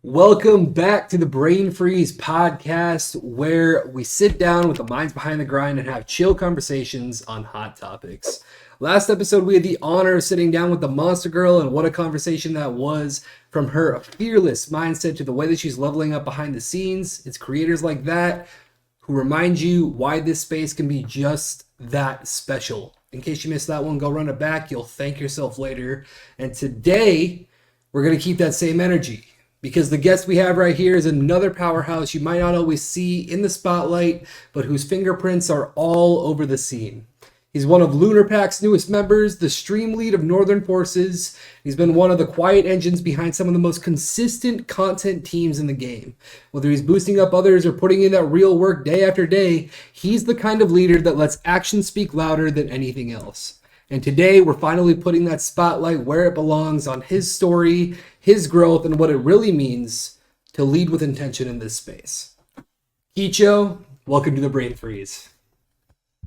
Welcome back to the Brain Freeze podcast, where we sit down with the minds behind the grind and have chill conversations on hot topics. Last episode, we had the honor of sitting down with the Monster Girl, and what a conversation that was. From her fearless mindset to the way that she's leveling up behind the scenes. It's creators like that who remind you why this space can be just that special. In case you missed that one, go run it back. You'll thank yourself later. And today, we're going to keep that same energy, because the guest we have right here is another powerhouse you might not always see in the spotlight, but whose fingerprints are all over the scene. He's one of Lunar Pact's newest members, the stream lead of Northern Forces. He's been one of the quiet engines behind some of the most consistent content teams in the game. Whether he's boosting up others or putting in that real work day after day, he's the kind of leader that lets actions speak louder than anything else. And today, we're finally putting that spotlight where it belongs on his story, his growth, and what it really means to lead with intention in this space. Kicho, welcome to the Brain Freeze.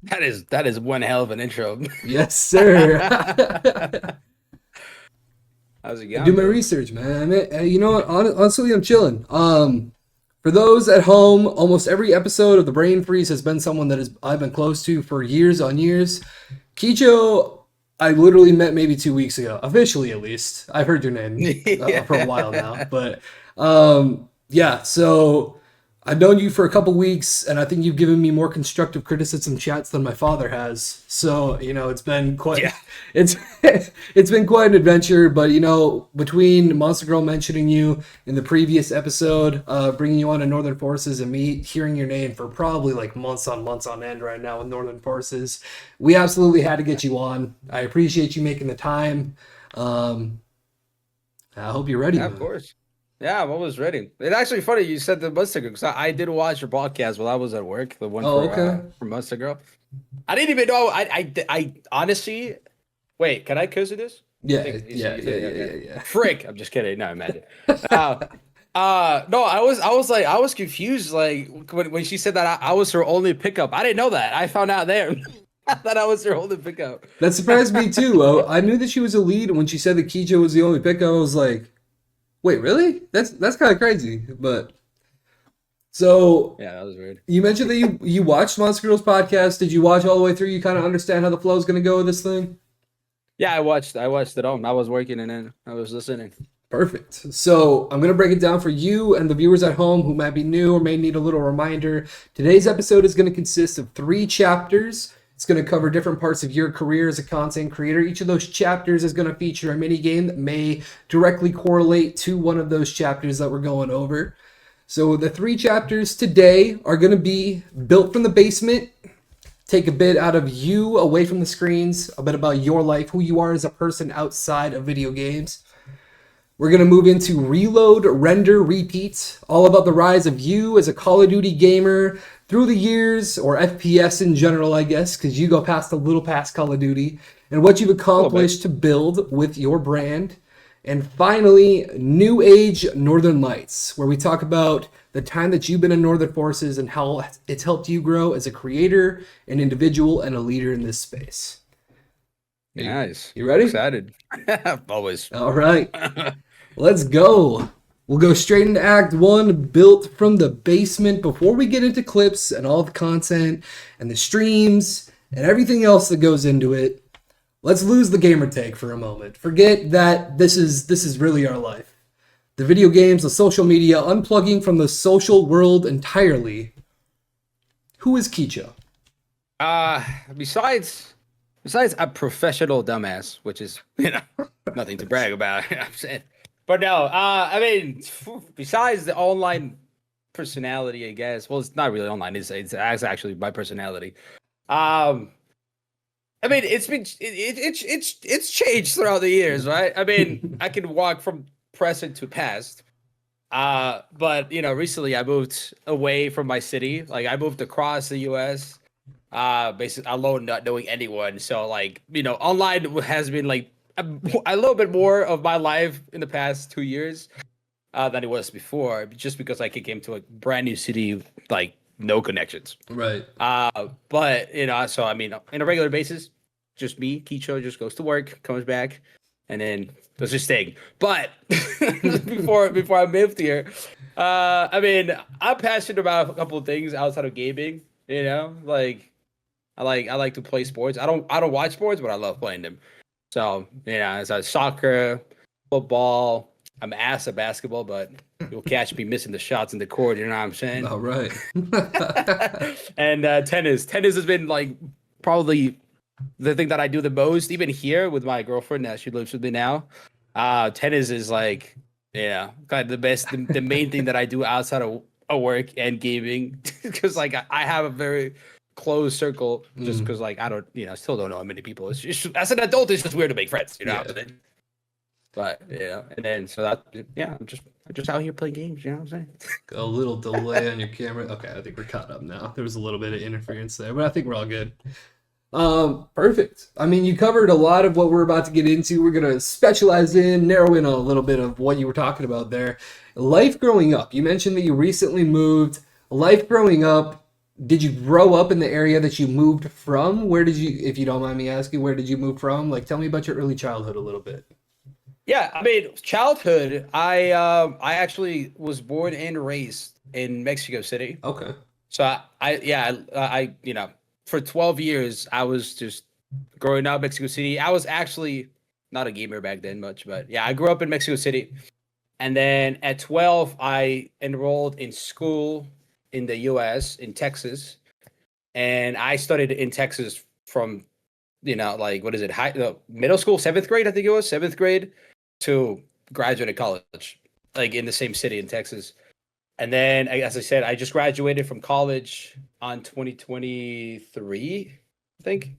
That is one hell of an intro. Yes, sir. How's it going? I do my research, man. You know what? Honestly, I'm chilling. For those at home, almost every episode of the Brain Freeze has been someone that I've been close to for years on years. Kicho, I literally met maybe 2 weeks ago, officially at least. I've heard your name for a while now, but yeah. So I've known you for a couple weeks, and I think you've given me more constructive criticism chats than my father has. So it's been quite it's been quite an adventure. But between Monster Girl mentioning you in the previous episode, bringing you on to Northern Forces, and me hearing your name for probably like months on end right now with Northern Forces, we absolutely had to get you on. I appreciate you making the time. I hope you're ready. Yeah, of course. Yeah, I'm always ready. It's actually funny you said the Monster Girl, because I did watch your podcast while I was at work. The one for Monster Girl. I didn't even know. I honestly. Wait, can I curse at this? Yeah. Frick! I'm just kidding. No, imagine. No, I was confused. Like when she said that I was her only pickup. I didn't know that. I found out there. I thought I was her only pickup. That surprised me too. I knew that she was a lead. When she said that Kicho was the only pickup, I was like, wait, really? That's kind of crazy. But so yeah, that was weird. You mentioned that you watched Monster Girl's podcast. Did you watch all the way through? You kind of understand how the flow is going to go with this thing? Yeah, I watched it all. I was working and then I was listening. Perfect. So I'm going to break it down for you and the viewers at home who might be new or may need a little reminder. Today's episode is going to consist of 3 chapters. It's going to cover different parts of your career as a content creator. Each of those chapters is going to feature a mini game that may directly correlate to one of those chapters that we're going over. So the 3 chapters today are going to be built from the basement, take a bit out of you away from the screens, a bit about your life, who you are as a person outside of video games. We're going to move into reload, render, repeat, all about the rise of you as a Call of Duty gamer through the years, or FPS in general, I guess, because you go a little past Call of Duty, and what you've accomplished to build with your brand. And finally, New Age Northern Lights, where we talk about the time that you've been in Northern Forces and how it's helped you grow as a creator, an individual, and a leader in this space. Nice. You ready? Excited. Always. All right. Let's go. We'll go straight into Act 1, built from the basement, before we get into clips and all the content and the streams and everything else that goes into it. Let's lose the gamer tag for a moment. Forget that this is really our life. The video games, the social media, unplugging from the social world entirely. Who is Kicho? Besides a professional dumbass, which is nothing to brag about. I'm saying. But no, I mean, besides the online personality, I guess. Well, it's not really online. It's actually my personality. I mean, it's changed throughout the years, right? I mean, I can walk from present to past. But recently I moved away from my city. Like I moved across the U.S. Basically alone, not knowing anyone. So online has been like a little bit more of my life in the past 2 years than it was before, just because I came to a brand new city, like no connections. Right. But so I mean, on a regular basis, just me, Kicho, just goes to work, comes back, and then was just staying. But before I moved here, I mean, I'm passionate about a couple of things outside of gaming. You know, like I like to play sports. I don't watch sports, but I love playing them. So it's like soccer, football. I'm ass at basketball, but you'll catch me missing the shots in the court. You know what I'm saying? All right. And tennis. Tennis has been like probably the thing that I do the most, even here with my girlfriend that she lives with me now. Tennis is like, kind of the best, the main thing that I do outside of work and gaming, because like I have a very closed circle, just because like I don't, I still don't know how many people. It's just, as an adult, it's just weird to make friends, you know. Yeah. But and then so that I'm just out here playing games, you know what I'm saying? A little delay on your camera. Okay, I think we're caught up now. There was a little bit of interference there, but I think we're all good. Perfect. I mean, you covered a lot of what we're about to get into. We're gonna specialize in, narrow in a little bit of what you were talking about there. Life growing up. You mentioned that you recently moved. Life growing up. Did you grow up in the area that you moved from? Where did you, if you don't mind me asking, where did you move from? Like, tell me about your early childhood a little bit. Yeah, I mean, childhood. I actually was born and raised in Mexico City. Okay. So I for 12 years I was just growing up in Mexico City. I was actually not a gamer back then much, but yeah, I grew up in Mexico City. And then at 12 I enrolled in school in the US in Texas. And I studied in Texas from like what is it? Middle school, 7th grade, I think it was, 7th grade to graduate college, like in the same city in Texas. And then, as I said, I just graduated from college on 2023, I think,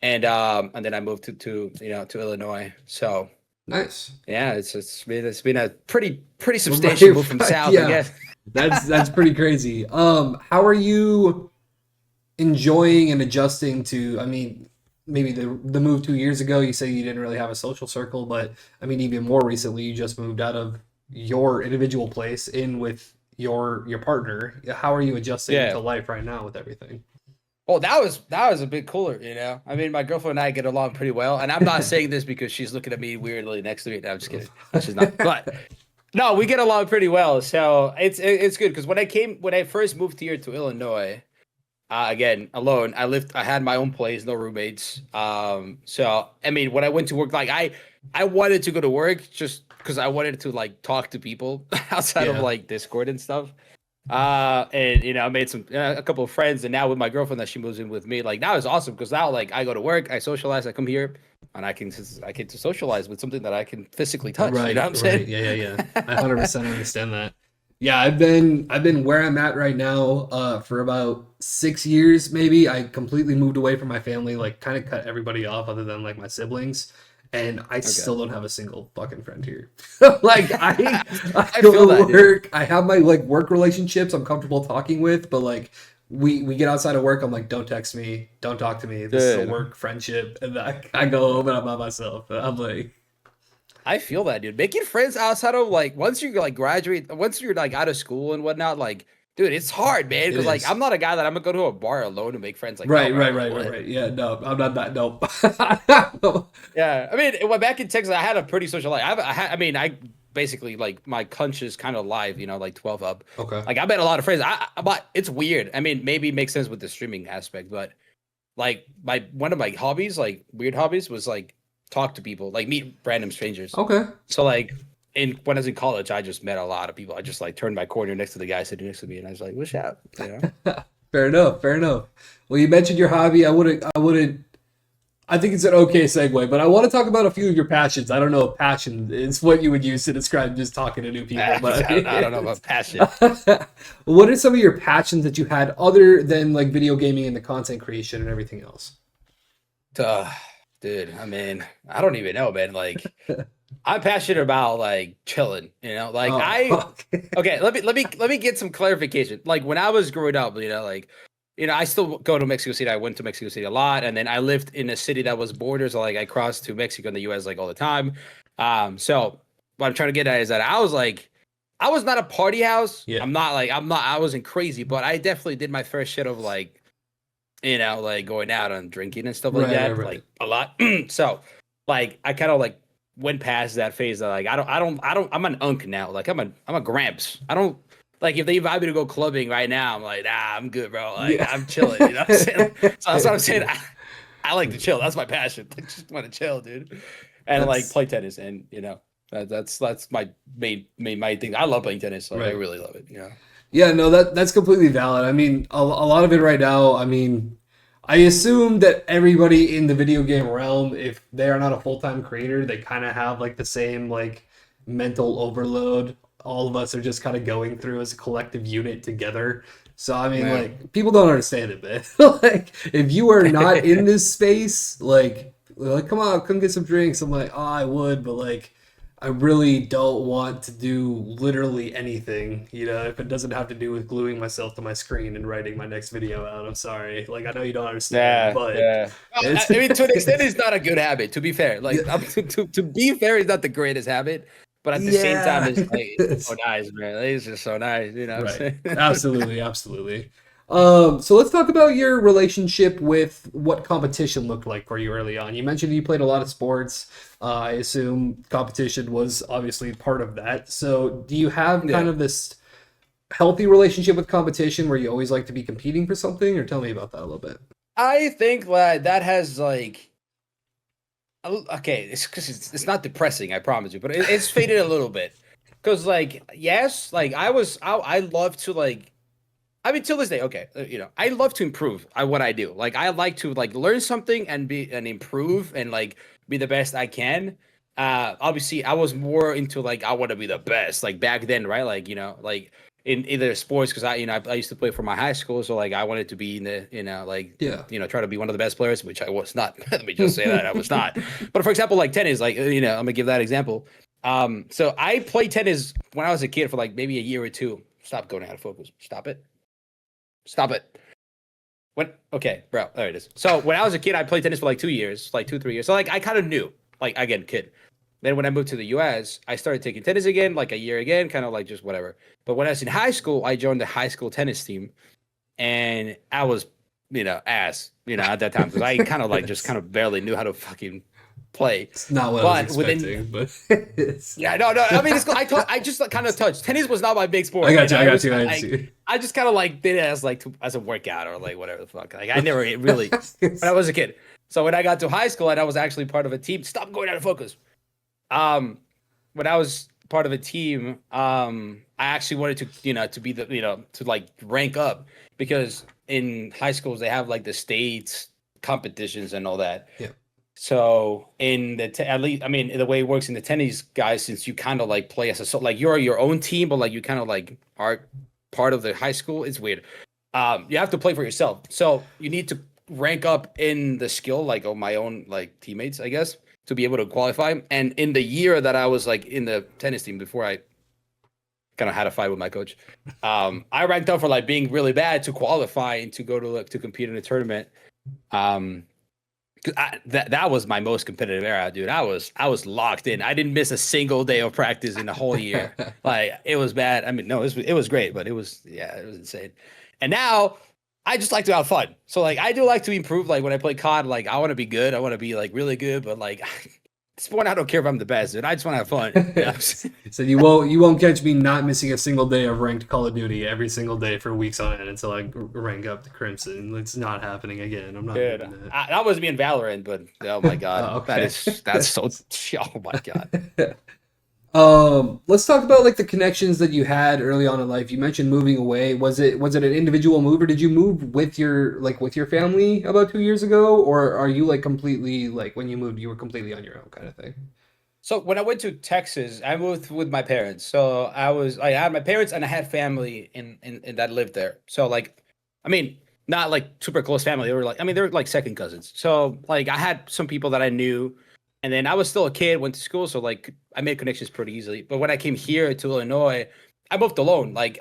and then I moved to Illinois. So Nice. yeah, it's been a pretty substantial move from South, Yeah. I guess. That's pretty crazy. How are you enjoying and adjusting to? I mean, maybe the move 2 years ago. You say you didn't really have a social circle, but I mean, even more recently, you just moved out of your individual place in with your partner. How are you adjusting Yeah. to life right now with everything? Well, that was a bit cooler, you know. I mean, my girlfriend and I get along pretty well, and I'm not saying this because she's looking at me weirdly next to me. No, I'm just kidding. No, she's not. But no, we get along pretty well, so it's good. Because when I first moved here to Illinois, again alone, I had my own place, no roommates. So I mean, when I went to work, like I wanted to go to work just because I wanted to like talk to people outside of Yeah. like Discord and stuff. And I made a couple of friends, and now with my girlfriend that she moves in with me, like now it's awesome because now like I go to work, I socialize, I come here, and I can to socialize with something that I can physically touch. Right, You know what I'm saying? Yeah. I 100% understand that. Yeah, I've been where I'm at right now for about 6 years maybe. I completely moved away from my family, like kind of cut everybody off other than like my siblings, and I still don't have a single fucking friend here. Like I feel go that, to dude. work, I have my like work relationships I'm comfortable talking with, but like we get outside of work, I'm like, don't text me, don't talk to me. This is a Dude. work friendship, and I go home and I'm by myself. I'm like, I feel that, dude. Making friends outside of like once you like graduate, once you're like out of school and whatnot, like, dude, it's hard, man. it Because like is. I'm not a guy that I'm gonna go to a bar alone and make friends. Like, no, Right, bro, right, like, right, what? right, right. Yeah, no, I'm not that. Nope. Yeah, I mean, back in Texas, I had a pretty social life. I mean, I basically like my punch is kind of live, like 12 up. Okay. Like I met a lot of friends. But it's weird. I mean, maybe it makes sense with the streaming aspect, but like one of my hobbies, like weird hobbies, was like talk to people, like meet random strangers. Okay. So like when I was in college, I just met a lot of people. I just like turned my corner next to the guy sitting next to me, and I was like, "What's up?" Fair enough. Fair enough. Well, you mentioned your hobby. I think it's an okay segue, but I want to talk about a few of your passions. I don't know if passion is what you would use to describe just talking to new people, but I don't know about passion. what are some of your passions that you had other than like video gaming and the content creation and everything else? Dude, I mean, I don't even know, man. Like, I'm passionate about like chilling, Like Oh, okay, let me get some clarification. Like when I was growing up, I still go to Mexico City. I went to Mexico City a lot, and then I lived in a city that was borders. So like I crossed to Mexico and the U.S. like all the time. So what I'm trying to get at is that I was not a party house. Yeah. I wasn't crazy, but I definitely did my fair share of like, like going out and drinking and stuff like Right, that, right, right. like a lot. So like I kind of like went past that phase. That like I'm an unk now. Like I'm a gramps. I don't like if they invite me to go clubbing right now. I'm like, I'm good, bro. Like Yeah. I'm chilling. You know what I'm saying? So that's what I'm saying. I like to chill. That's my passion. I just want to chill, dude. And like That's play tennis, and that's my main thing. I love playing tennis. Like I right. really love it. Yeah. Yeah, no, that's completely valid. I mean, a lot of it right now, I mean, I assume that everybody in the video game realm, if they are not a full-time creator, they kind of have like the same like mental overload all of us are just kind of going through as a collective unit together. So I mean, Yeah. like people don't understand it, man. Like if you are not in this space, like come on, come get some drinks. I'm like, oh, I would, but like I really don't want to do literally anything, you know, if it doesn't have to do with gluing myself to my screen and writing my next video out. I'm sorry. Like, I know you don't understand, Yeah, but yeah. Well, it's, I mean, to an extent, it's not a good habit. To be fair, like yeah, to be fair, it's not the greatest habit, but at the same time, yeah. it's like it's so nice, man. It's just so nice, you know what I'm Right. saying? Absolutely, absolutely. So let's talk about your relationship with what competition looked like for you early on. You mentioned you played a lot of sports. I assume competition was obviously part of that. So do you have kind Yeah, of this healthy relationship with competition where you always like to be competing for something, or tell me about that a little bit? I think that has like okay, it's because it's not depressing, I promise you, but it's faded a little bit. Because like yes, like I love to like I mean, till this day, okay, I love to improve at what I do. Like, I like to like learn something and improve and like be the best I can. Obviously, I was more into like I want to be the best, like back then, right? Like like in either sports because I used to play for my high school, so like I wanted to be in the like Yeah. try to be one of the best players, which I was not. Let me just say that I was not. But for example, like tennis, like I'm gonna give that example. So I played tennis when I was a kid for like maybe a year or two. Stop going out of focus. Stop it. Stop it. When okay, bro, there it is. So when I was a kid, I played tennis for like 2 years, like 2, 3 years. So like I kind of knew, like again, kid. Then when I moved to the US, I started taking tennis again, like a year again, kind of like just whatever. But when I was in high school, I joined the high school tennis team, and I was, ass, at that time because I kind of like just kind of barely knew how to fucking play. It's not what I was But within expecting, but it's, yeah, no, no. I mean, it's cool. I just like, kind of touched. Tennis was not my big I sport, got and you. I I got was you. I like, see. I just kind of like did it as like as a workout or like whatever the fuck. Like I never really when I was a kid. So when I got to high school and I was actually part of a team. Stop going out of focus. Um, when I was part of a team, I actually wanted to to be the to like rank up because in high schools they have like the state competitions and all that. Yeah. So in at least, I mean, the way it works in the tennis, guys, since you kind of like play as a like you're your own team, but like you kind of like are part of the high school. It's weird. You have to play for yourself, so you need to rank up in the skill, like of my own like teammates, I guess, to be able to qualify. And in the year that I was like in the tennis team before I kind of had a fight with my coach, I ranked up for like being really bad to qualify and to go to like to compete in a tournament. Um, that was my most competitive era, dude. I was locked in. I didn't miss a single day of practice in the whole year. Like it was bad. I mean, no, it was great, but it was insane. And now I just like to have fun. So like I do like to improve. Like when I play COD, like I want to be good. I want to be like really good. But like at this point, I don't care if I'm the best, dude. I just want to have fun. You know what I'm saying? So you won't catch me not missing a single day of ranked Call of Duty every single day for weeks on end until I rank up to Crimson. It's not happening again. I'm not Dude, doing that was me in Valorant, but oh my god, Oh, okay. that's so. Oh my god. that. Let's talk about like the connections that you had early on in life. You mentioned moving away. Was it an individual move, or did you move with your family about 2 years ago, or are you like completely like when you moved you were completely on your own kind of thing? So when I went to Texas, I moved with my parents. So I had my parents and I had family in that lived there. So like, I mean, not like super close family. They were like, I mean, they were like second cousins. So like, I had some people that I knew, and then I was still a kid, went to school, so like, I made connections pretty easily. But when I came here to Illinois, I moved alone. Like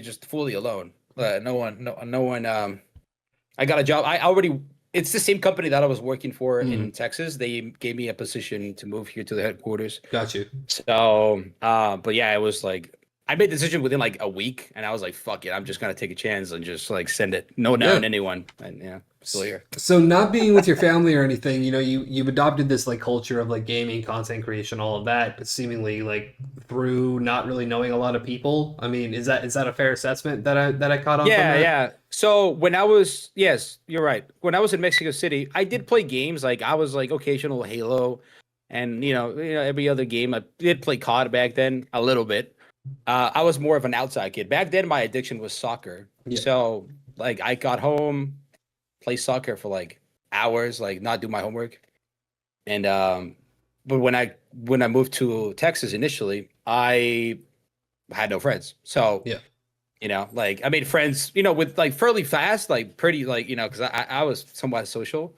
just fully alone. No one, no one. I got a job. I already. It's the same company that I was working for Mm, in Texas. They gave me a position to move here to the headquarters. got you. So, but yeah, it was like I made the decision within like a week, and I was like, "Fuck it, I'm just gonna take a chance and just like send it, no Yeah. knowing anyone." And yeah, still here. So not being with your family or anything, you've adopted this like culture of like gaming, content creation, all of that, seemingly like through not really knowing a lot of people. I mean, is that a fair assessment that I caught on from Yeah, that? yeah. So when I was, yes, you're right. When I was in Mexico City, I did play games. Like I was like occasional Halo, and every other game. I did play COD back then a little bit. I was more of an outside kid back then. My addiction was soccer. Yeah. So like I got home, play soccer for like hours, like not do my homework. And but when I moved to Texas initially, I had no friends. So Yeah. like I made friends, with like fairly fast, like pretty, like, because I was somewhat social.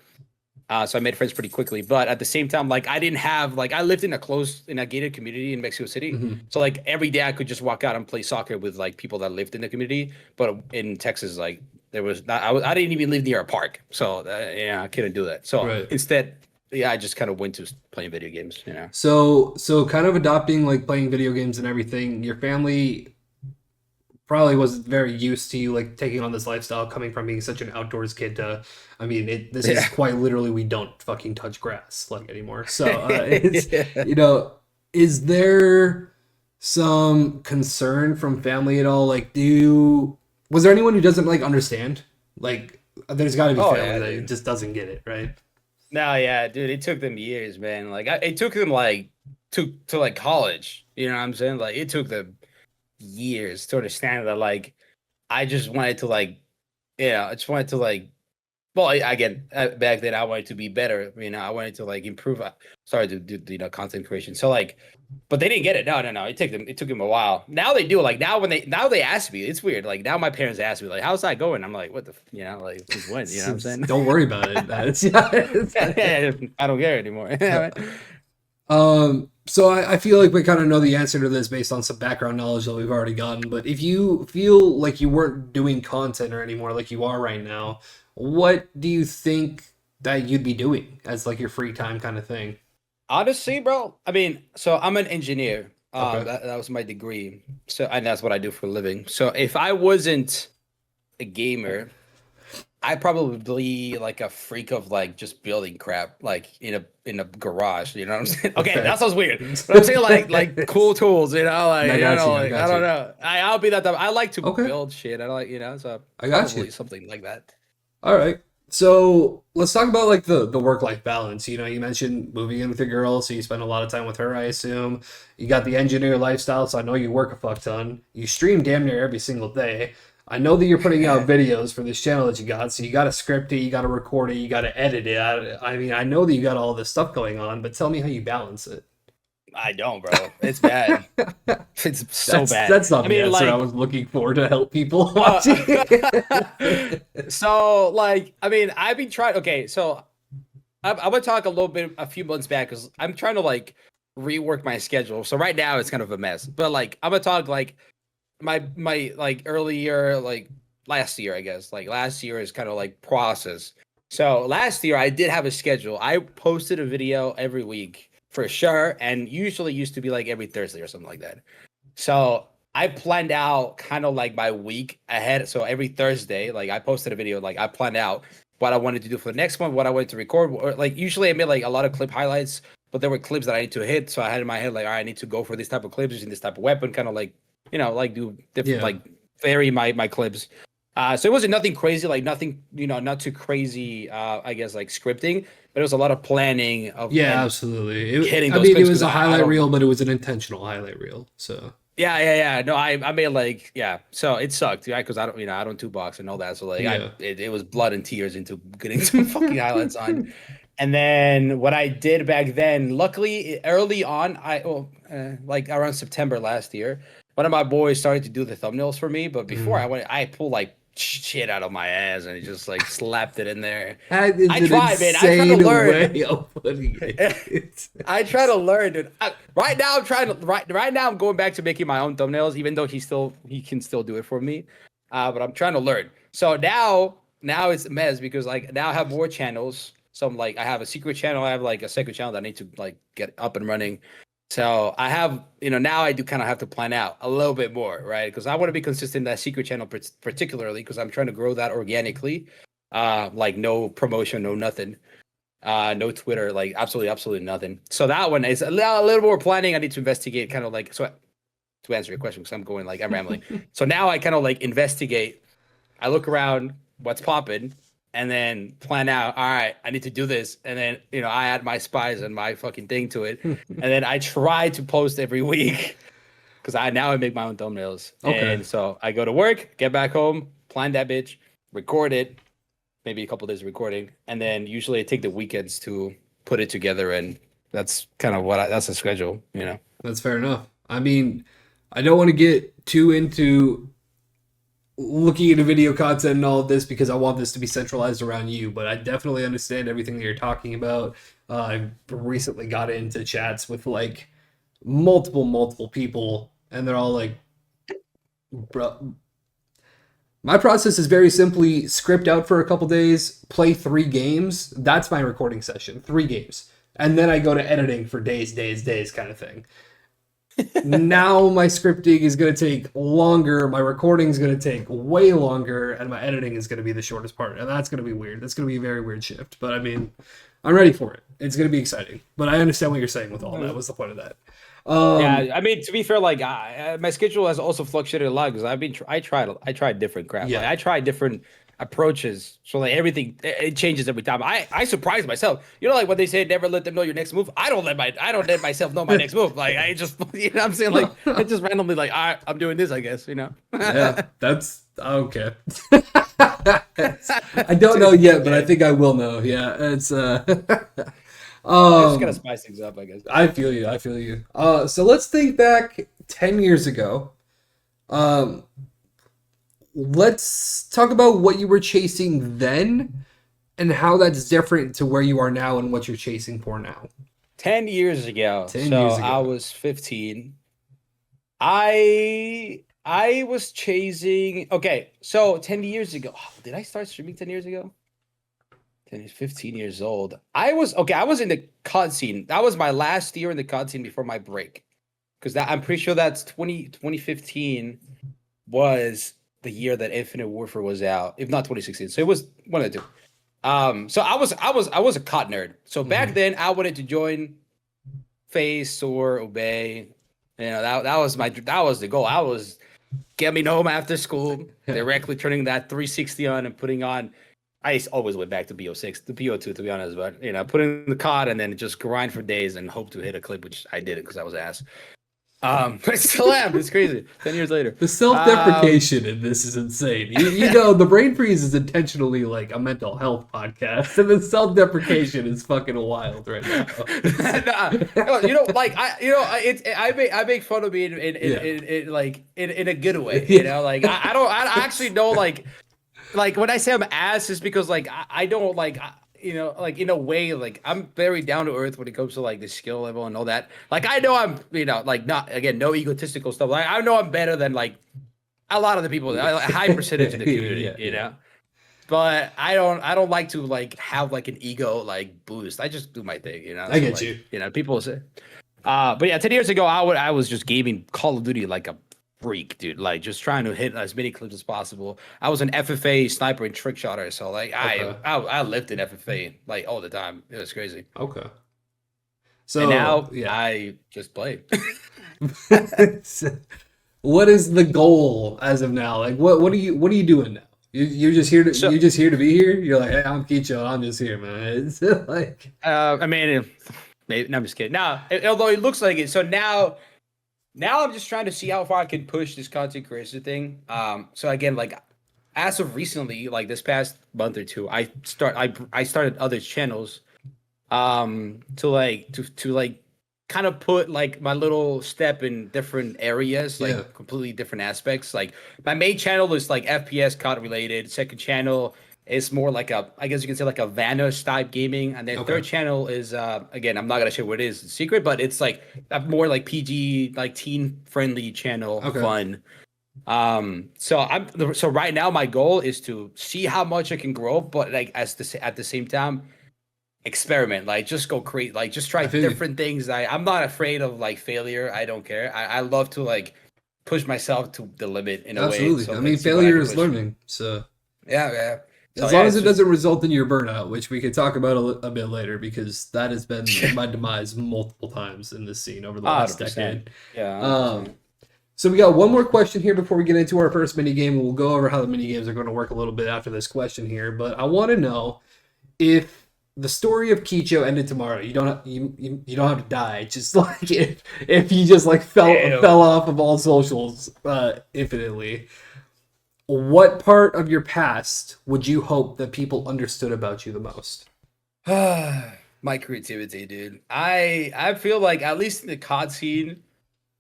So I made friends pretty quickly. But at the same time, like I didn't have, like, I lived in a gated community in Mexico City. Hmm. So like every day I could just walk out and play soccer with like people that lived in the community. But in Texas, like there was not, I didn't even live near a park. So I couldn't do that. So Right. instead, yeah, I just kind of went to playing video games. So kind of adopting like playing video games and everything, your family probably wasn't very used to you like taking on this lifestyle coming from being such an outdoors kid to I mean this is Yeah. quite literally we don't fucking touch grass like anymore. So it's Yeah. is there some concern from family at all? Like was there anyone who doesn't like understand? Like there's got to be Oh family yeah, that dude. just doesn't get it, right? No, yeah, dude. It took them years, man. Like it took them like to like college. You know what I'm saying? Like it took them years to understand that. Like I just wanted to like, I just wanted to like. Well, again, back then I wanted to be better. I wanted to like improve. I started to do content creation. So like, but they didn't get it. No, no, no. It took them a while. Now they do. Like now they ask me. It's weird. Like now my parents ask me like, "How's that going?" I'm like, "What the, like since when?" You know what I'm saying? Don't worry about it. That's yeah. I don't care anymore. So I feel like we kind of know the answer to this based on some background knowledge that we've already gotten. But if you feel like you weren't doing content or anymore like you are right now, what do you think that you'd be doing as like your free time kind of thing? Honestly, bro, I mean, so I'm an engineer. Okay. That was my degree. So, and that's what I do for a living. So if I wasn't a gamer, I'd probably be like a freak of like just building crap like in a garage. You know what I'm saying? Okay, Okay. that sounds weird. But I'm saying like cool tools. Like I got you. I like I got don't you. know. I'll be that type. I like to Okay. build shit. I like so I got you. probably something like that. All right. So let's talk about like the work life balance. You mentioned moving in with your girl, so you spend a lot of time with her, I assume. You got the engineer lifestyle, so I know you work a fuck ton. You stream damn near every single day. I know that you're putting out videos for this channel that you got, so you got to script it, you got to record it, you got to edit it. I mean, I know that you got all this stuff going on, but tell me how you balance it. I don't, bro. It's bad. It's so That's bad. that's not I the mean, answer I like, was looking for to help people watching. so like, I mean, I've been trying. Okay, so I'm gonna talk a little bit a few months back because I'm trying to like rework my schedule. So right now it's kind of a mess. But like, I'm gonna talk like my like earlier, like last year, I guess. Like last year is kind of like process. So last year I did have a schedule. I posted a video every week for sure, and usually used to be like every Thursday or something like that. So I planned out kind of like my week ahead. So every Thursday, like I posted a video, like I planned out what I wanted to do for the next one, what I wanted to record. Or like usually I made like a lot of clip highlights, but there were clips that I need to hit. So I had in my head like, all right, I need to go for this type of clips using this type of weapon, kind of like, like do different, Yeah. like vary my clips. So it wasn't nothing crazy, like nothing, not too crazy. I guess like scripting, but it was a lot of planning of Yeah, and absolutely. hitting I those mean, it clips was because a I highlight don't. reel, but it was an intentional highlight reel. So Yeah. No, I made like, yeah. So it sucked, right? Because I don't, I don't do box and all that. So like, yeah. it was blood and tears into getting some fucking highlights on. And then what I did back then, luckily early on, like around September last year, one of my boys started to do the thumbnails for me. But before Mm. I pulled like shit out of my ass and just like slapped it in there. That is I an tried, man. I tried to insane learn. way of putting it. I try to learn, dude. Right now, I'm trying to right now. I'm going back to making my own thumbnails, even though he can still do it for me. But I'm trying to learn. So now it's a mess because like now I have more channels. So I'm like I have a secret channel. I have like a second channel that I need to like get up and running. So I have, now I do kind of have to plan out a little bit more, right? Because I want to be consistent in that secret channel, particularly because I'm trying to grow that organically. Like no promotion, no nothing, no Twitter, like absolutely nothing. So that one is a little more planning. I need to investigate, kind of like so. To answer your question, because I'm rambling. So now I kind of like investigate. I look around, what's popping, and then plan out. All right, I need to do this, and then I add my spies and my fucking thing to it, and then I try to post every week because I make my own thumbnails, Okay. and so I go to work, get back home, plan that bitch, record it, maybe a couple days of recording, and then usually I take the weekends to put it together, and that's kind of that's the schedule, That's fair enough. I mean, I don't want to get too into looking into video content and all of this because I want this to be centralized around you, but I definitely understand everything that you're talking about. I recently got into chats with like multiple people, and they're all like, bro. My process is very simply script out for a couple days, play 3 games. That's my recording session, 3 games. And then I go to editing for days kind of thing. Now my scripting is going to take longer, my recording is going to take way longer, and my editing is going to be the shortest part. And that's going to be weird. That's going to be a very weird shift. But I mean, I'm ready for it. It's going to be exciting. But I understand what you're saying with all that. What's the point of that? Yeah, I mean, to be fair, like my schedule has also fluctuated a lot because I tried different crap. Yeah. Like, I tried different approaches, so like everything it changes every time. I surprise myself. Like when they say never let them know your next move. I don't let myself know my next move. Like I just what I'm saying, like I just randomly like I'm doing this, I guess. Yeah, that's okay. I don't know yet, but I think I will know. Yeah, it's I just gotta spice things up, I guess. I feel you. I feel you. So let's think back 10 years ago. Let's talk about what you were chasing then and how that's different to where you are now and what you're chasing for now. 10 years ago. 10 years ago. I was 15. I was chasing. Okay, so 10 years ago. Did I start streaming 10 years ago? 15 years old. I was in the COD scene. That was my last year in the COD scene before my break. Because I'm pretty sure that's 2015 was the year that Infinite Warfare was out, if not 2016. So it was one of the two. So I was a COD nerd. So back then I wanted to join Face or Obey. That was the goal. I was getting home after school, directly turning that 360 on and putting on. I always went back to BO6, to BO2, to be honest, but putting the COD and then just grind for days and hope to hit a clip, which I didn't because I was ass. I still am. It's crazy. 10 years later. The self-deprecation in this is insane. The brain freeze is intentionally like a mental health podcast, and the self-deprecation is fucking wild right now. I make fun of me in a good way. Like I actually know like when I say I'm ass is because like I don't like. Like in a way, like I'm very down to earth when it comes to like the skill level and all that. Like I know I'm, like not again, no egotistical stuff. Like I know I'm better than like a lot of the people, a high percentage of the community, But I don't like to like have like an ego like boost. I just do my thing, I get you. People say, but yeah, 10 years ago I was just gaming Call of Duty like a freak, dude. Like just trying to hit as many clips as possible. I was an FFA sniper and trick shotter, so like I lived in FFA like all the time. It was crazy. Okay. So and now I just play. What is the goal as of now? Like what are you doing now? You're just here to be here. You're like, hey, I'm Kicho. I'm just here, man. It's like I mean, maybe. No, I'm just kidding. Now, although it looks like it. So now I'm just trying to see how far I can push this content creation thing. So again, like as of recently, like this past month or two, I started other channels, to kind of put like my little step in different areas, like completely different aspects. Like my main channel is like FPS COD related. Second channel is more like I guess you can say like a Vanos type gaming, and then third channel is again, I'm not gonna share what it is, it's secret, but it's like a more like PG, like teen friendly channel, fun. So right now my goal is to see how much I can grow, but like at the same time, experiment, like just go create, like just try different things. I'm not afraid of like failure. I don't care. I love to like push myself to the limit in a way. So I mean, failure is learning. So yeah. So, as long as it doesn't result in your burnout, which we could talk about a bit later, because that has been my demise multiple times in this scene over the last decade. Yeah. So we got one more question here before we get into our first mini game. We'll go over how the mini games are going to work a little bit after this question here. But I want to know if the story of Kicho ended tomorrow. You don't have to die. Just like if you just like fell off of all socials infinitely. What part of your past would you hope that people understood about you the most? My creativity, dude. I feel like at least in the COD scene,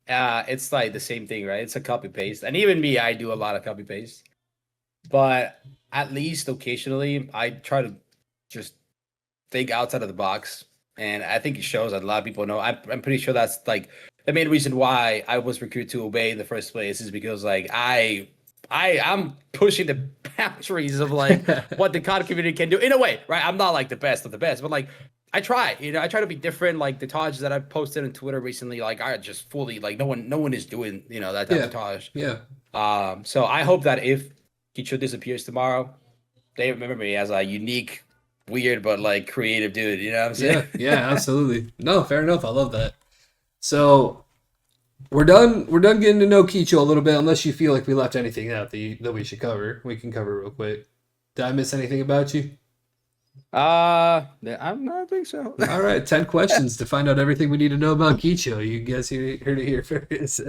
it's like the same thing, right? It's a copy paste, and even me, I do a lot of copy paste. But at least occasionally, I try to just think outside of the box, and I think it shows that a lot of people know. I'm pretty sure that's like the main reason why I was recruited to Obey in the first place is because like I'm pushing the boundaries of like what the COD community can do in a way, right? I'm not like the best of the best, but like I try, I try to be different. Like the Taj that I posted on Twitter recently, like I just fully like no one is doing, that type of Taj. Yeah. So I hope that if Kicho disappears tomorrow, they remember me as a unique, weird, but like creative dude. You know what I'm saying? Yeah, absolutely. No, fair enough. I love that. So we're done getting to know Kicho a little bit, unless you feel like we left anything out that we should cover. We can cover real quick. Did I miss anything about you? I don't think so. All right, 10 questions to find out everything we need to know about Kicho. You guys heard it here first.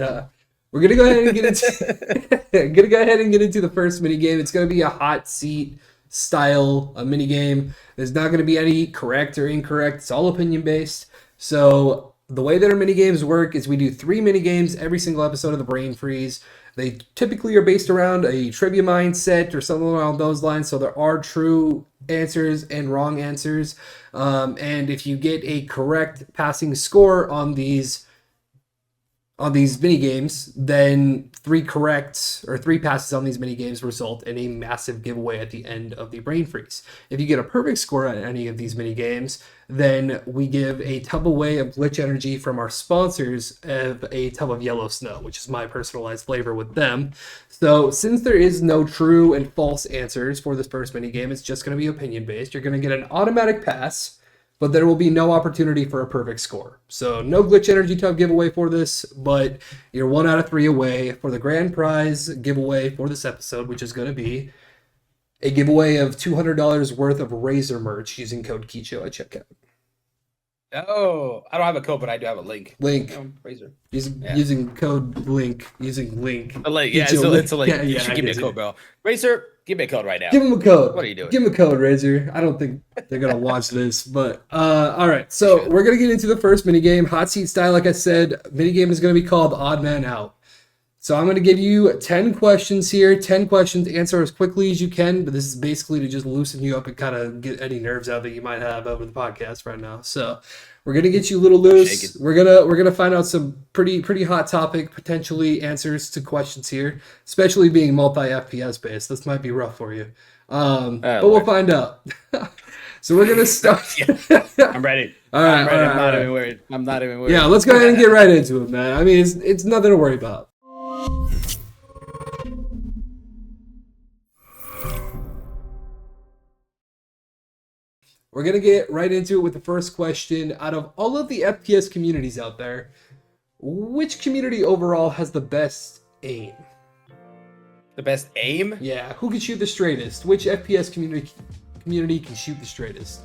We're gonna go ahead and get into the first mini game. It's gonna be a hot seat style mini game. There's not gonna be any correct or incorrect. It's all opinion based. So the way that our mini games work is we do 3 mini games every single episode of the Brain Freeze. They typically are based around a trivia mindset or something along those lines. So there are true answers and wrong answers. And if you get a correct passing score on these mini games, then 3 passes on these mini games result in a massive giveaway at the end of the Brain Freeze. If you get a perfect score on any of these mini games, then we give a tub away of glitch energy from our sponsors of a tub of yellow snow, which is my personalized flavor with them. So since there is no true and false answers for this first mini game, it's just going to be opinion based. You're going to get an automatic pass, but there will be no opportunity for a perfect score. So no glitch energy tub giveaway for this, but you're 1 out of 3 away for the grand prize giveaway for this episode, which is going to be a giveaway of $200 worth of Razor merch using code Kicho at checkout. Oh, I don't have a code, but I do have a link. Razor. Using code link. Using link. A link. Yeah, it's a link. Yeah, you should give me a code, bro. Razor, give me a code right now. Give them a code. What are you doing? Give them a code, Razor. I don't think they're going to watch this, but all right. So we're going to get into the first minigame. Hot seat style, like I said. Minigame is going to be called Odd Man Out. So I'm going to give you 10 questions here. 10 questions. Answer as quickly as you can, but this is basically to just loosen you up and kind of get any nerves out that you might have over the podcast right now. So we're going to get you a little loose. We're going to find out some pretty hot topic, potentially answers to questions here, especially being multi-FPS based. This might be rough for you. But we'll find out. So we're going to start. I'm ready. All right. I'm not even worried. I'm not even worried. Yeah, let's go ahead and get right into it, man. I mean, it's nothing to worry about. We're going to get right into it with the first question. Out of all of the FPS communities out there, which community overall has the best aim? The best aim? Yeah, who can shoot the straightest? Which FPS community can shoot the straightest?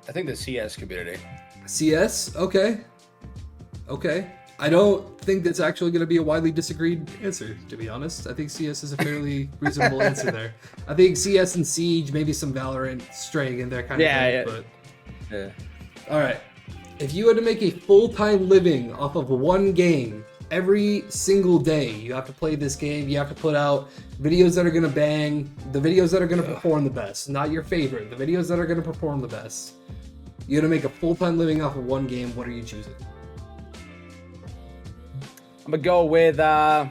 I think the CS community. CS? Okay. I don't think that's actually going to be a widely disagreed answer, to be honest. I think CS is a fairly reasonable answer there. I think CS and Siege, maybe some Valorant straying in there kind of thing. Yeah. All right. If you had to make a full-time living off of one game every single day, you have to play this game. You have to put out videos that are going to bang, the videos that are going to perform the best, not your favorite, the videos that are going to perform the best. You got to make a full-time living off of one game. What are you choosing? I'm gonna go with Roblox.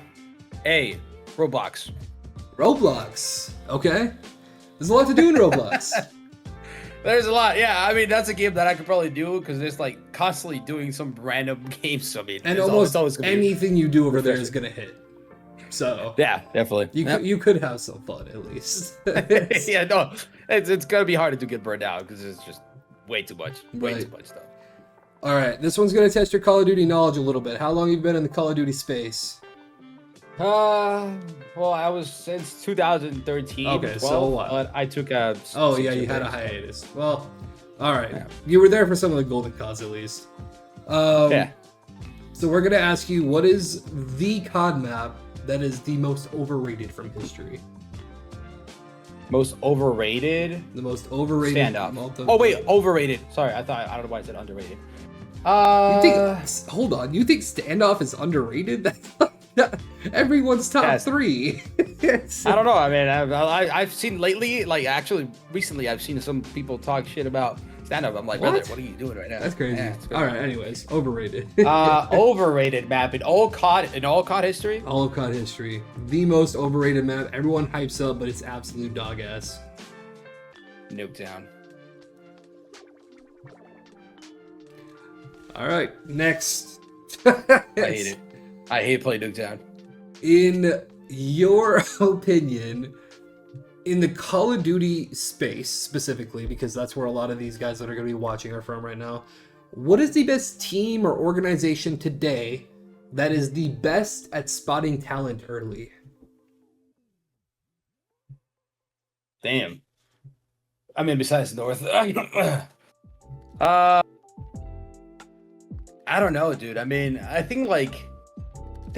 Roblox. Okay. There's a lot to do in Roblox. There's a lot. Yeah, I mean that's a game that I could probably do because it's like constantly doing some random games. I mean, And it's almost gonna be anything you do over there is gonna hit. So yeah, definitely. you could have some fun at least. Yeah, no, it's gonna be hard to get burned out because it's just way too much Right. stuff. All right, this one's gonna test your Call of Duty knowledge a little bit. How long have you been in the Call of Duty space? Well, I was since 2013. Okay, 12, so a while. but I took a. Oh yeah, you had a hiatus. Well, all right, you were there for some of the golden CODs at least. Yeah. So we're gonna ask you, what is the COD map that is the most overrated from history? Most overrated. The most overrated Standoff. Oh wait, overrated. Sorry, I don't know why I said underrated. You think? Hold on. You think standoff is underrated? That's everyone's top three. I don't know. I mean, I've seen lately, like actually recently, I've seen some people talk shit about standoff. I'm like, what are you doing right now? That's crazy. Yeah, all right. Anyways, overrated. Overrated map in all COD history. All of COD history, the most overrated map. Everyone hypes up, but it's absolute dog ass. Nuketown. All right, next. I hate it. I hate playing Nuketown. In your opinion, in the Call of Duty space specifically, because that's where a lot of these guys that are going to be watching are from right now, what is the best team or organization today that is the best at spotting talent early? Damn. I mean, besides North. I don't know, dude. I mean, I think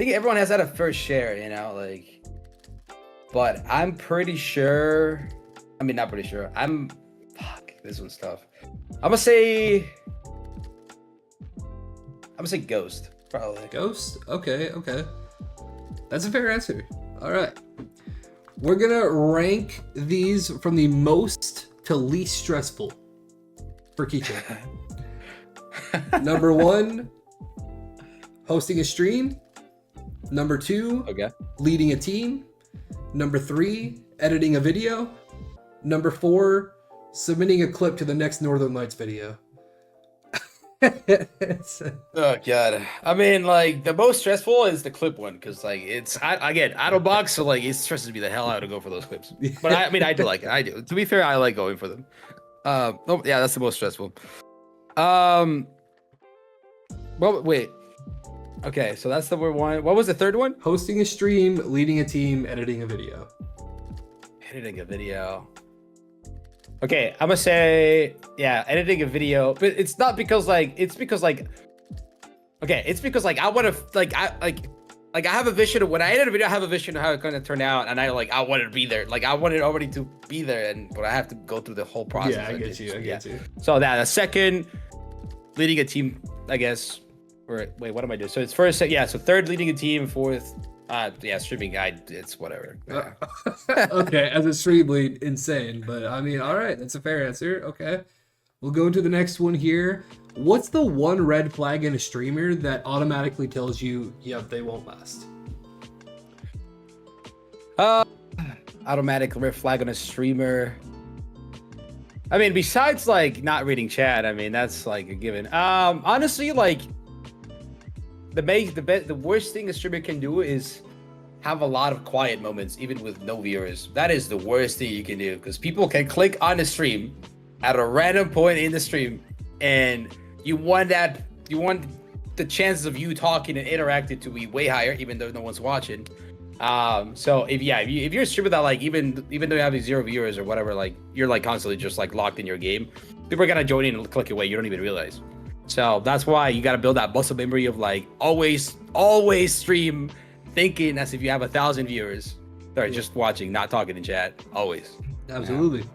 everyone has had a first share, you know, like, but I'm pretty sure. I mean, not pretty sure. This one's tough. I'm gonna say Ghost, probably. Ghost? Okay. That's a fair answer. All right. We're gonna rank these from the most to least stressful for Kicho. Number 1, hosting a stream. Number 2, leading a team. Number 3, editing a video. Number 4, submitting a clip to the next Northern Lights video. Oh god. I mean, like, the most stressful is the clip one because like I get out of box, so like it stresses me the hell out to go for those clips. But I mean, I do like it. I do. To be fair, I like going for them. Oh yeah, that's the most stressful. Well, wait. Okay, so that's the one. What was the third one? Hosting a stream, leading a team, editing a video. Editing a video. Okay, I'm gonna say editing a video, but it's not because like it's because like I want to I have a vision of when I edit a video, I have a vision of how it's gonna turn out, and I want it to be there. Like I want it already to be there, but I have to go through the whole process. Yeah, I get you. So the second, leading a team, I guess. Or wait, what am I doing? So it's first, so third, leading a team. Fourth, streaming guide. It's whatever. Yeah. Okay, as a stream lead, insane. But I mean, all right, that's a fair answer. Okay, we'll go to the next one here. What's the one red flag in a streamer that automatically tells you, yep, they won't last? Automatic red flag on a streamer. I mean, besides like not reading chat, I mean that's like a given. Honestly, like the worst thing a streamer can do is have a lot of quiet moments, even with no viewers. That is the worst thing you can do because people can click on the stream at a random point in the stream, and you want the chances of you talking and interacting to be way higher, even though no one's watching. So if you're a streamer that like even though you have 0 viewers or whatever, like you're like constantly just like locked in your game, people are gonna join in and click away. You don't even realize. So that's why you gotta build that muscle memory of like always stream thinking as if you have 1,000 viewers. Sorry, just watching, not talking in chat. Always. Absolutely. Yeah.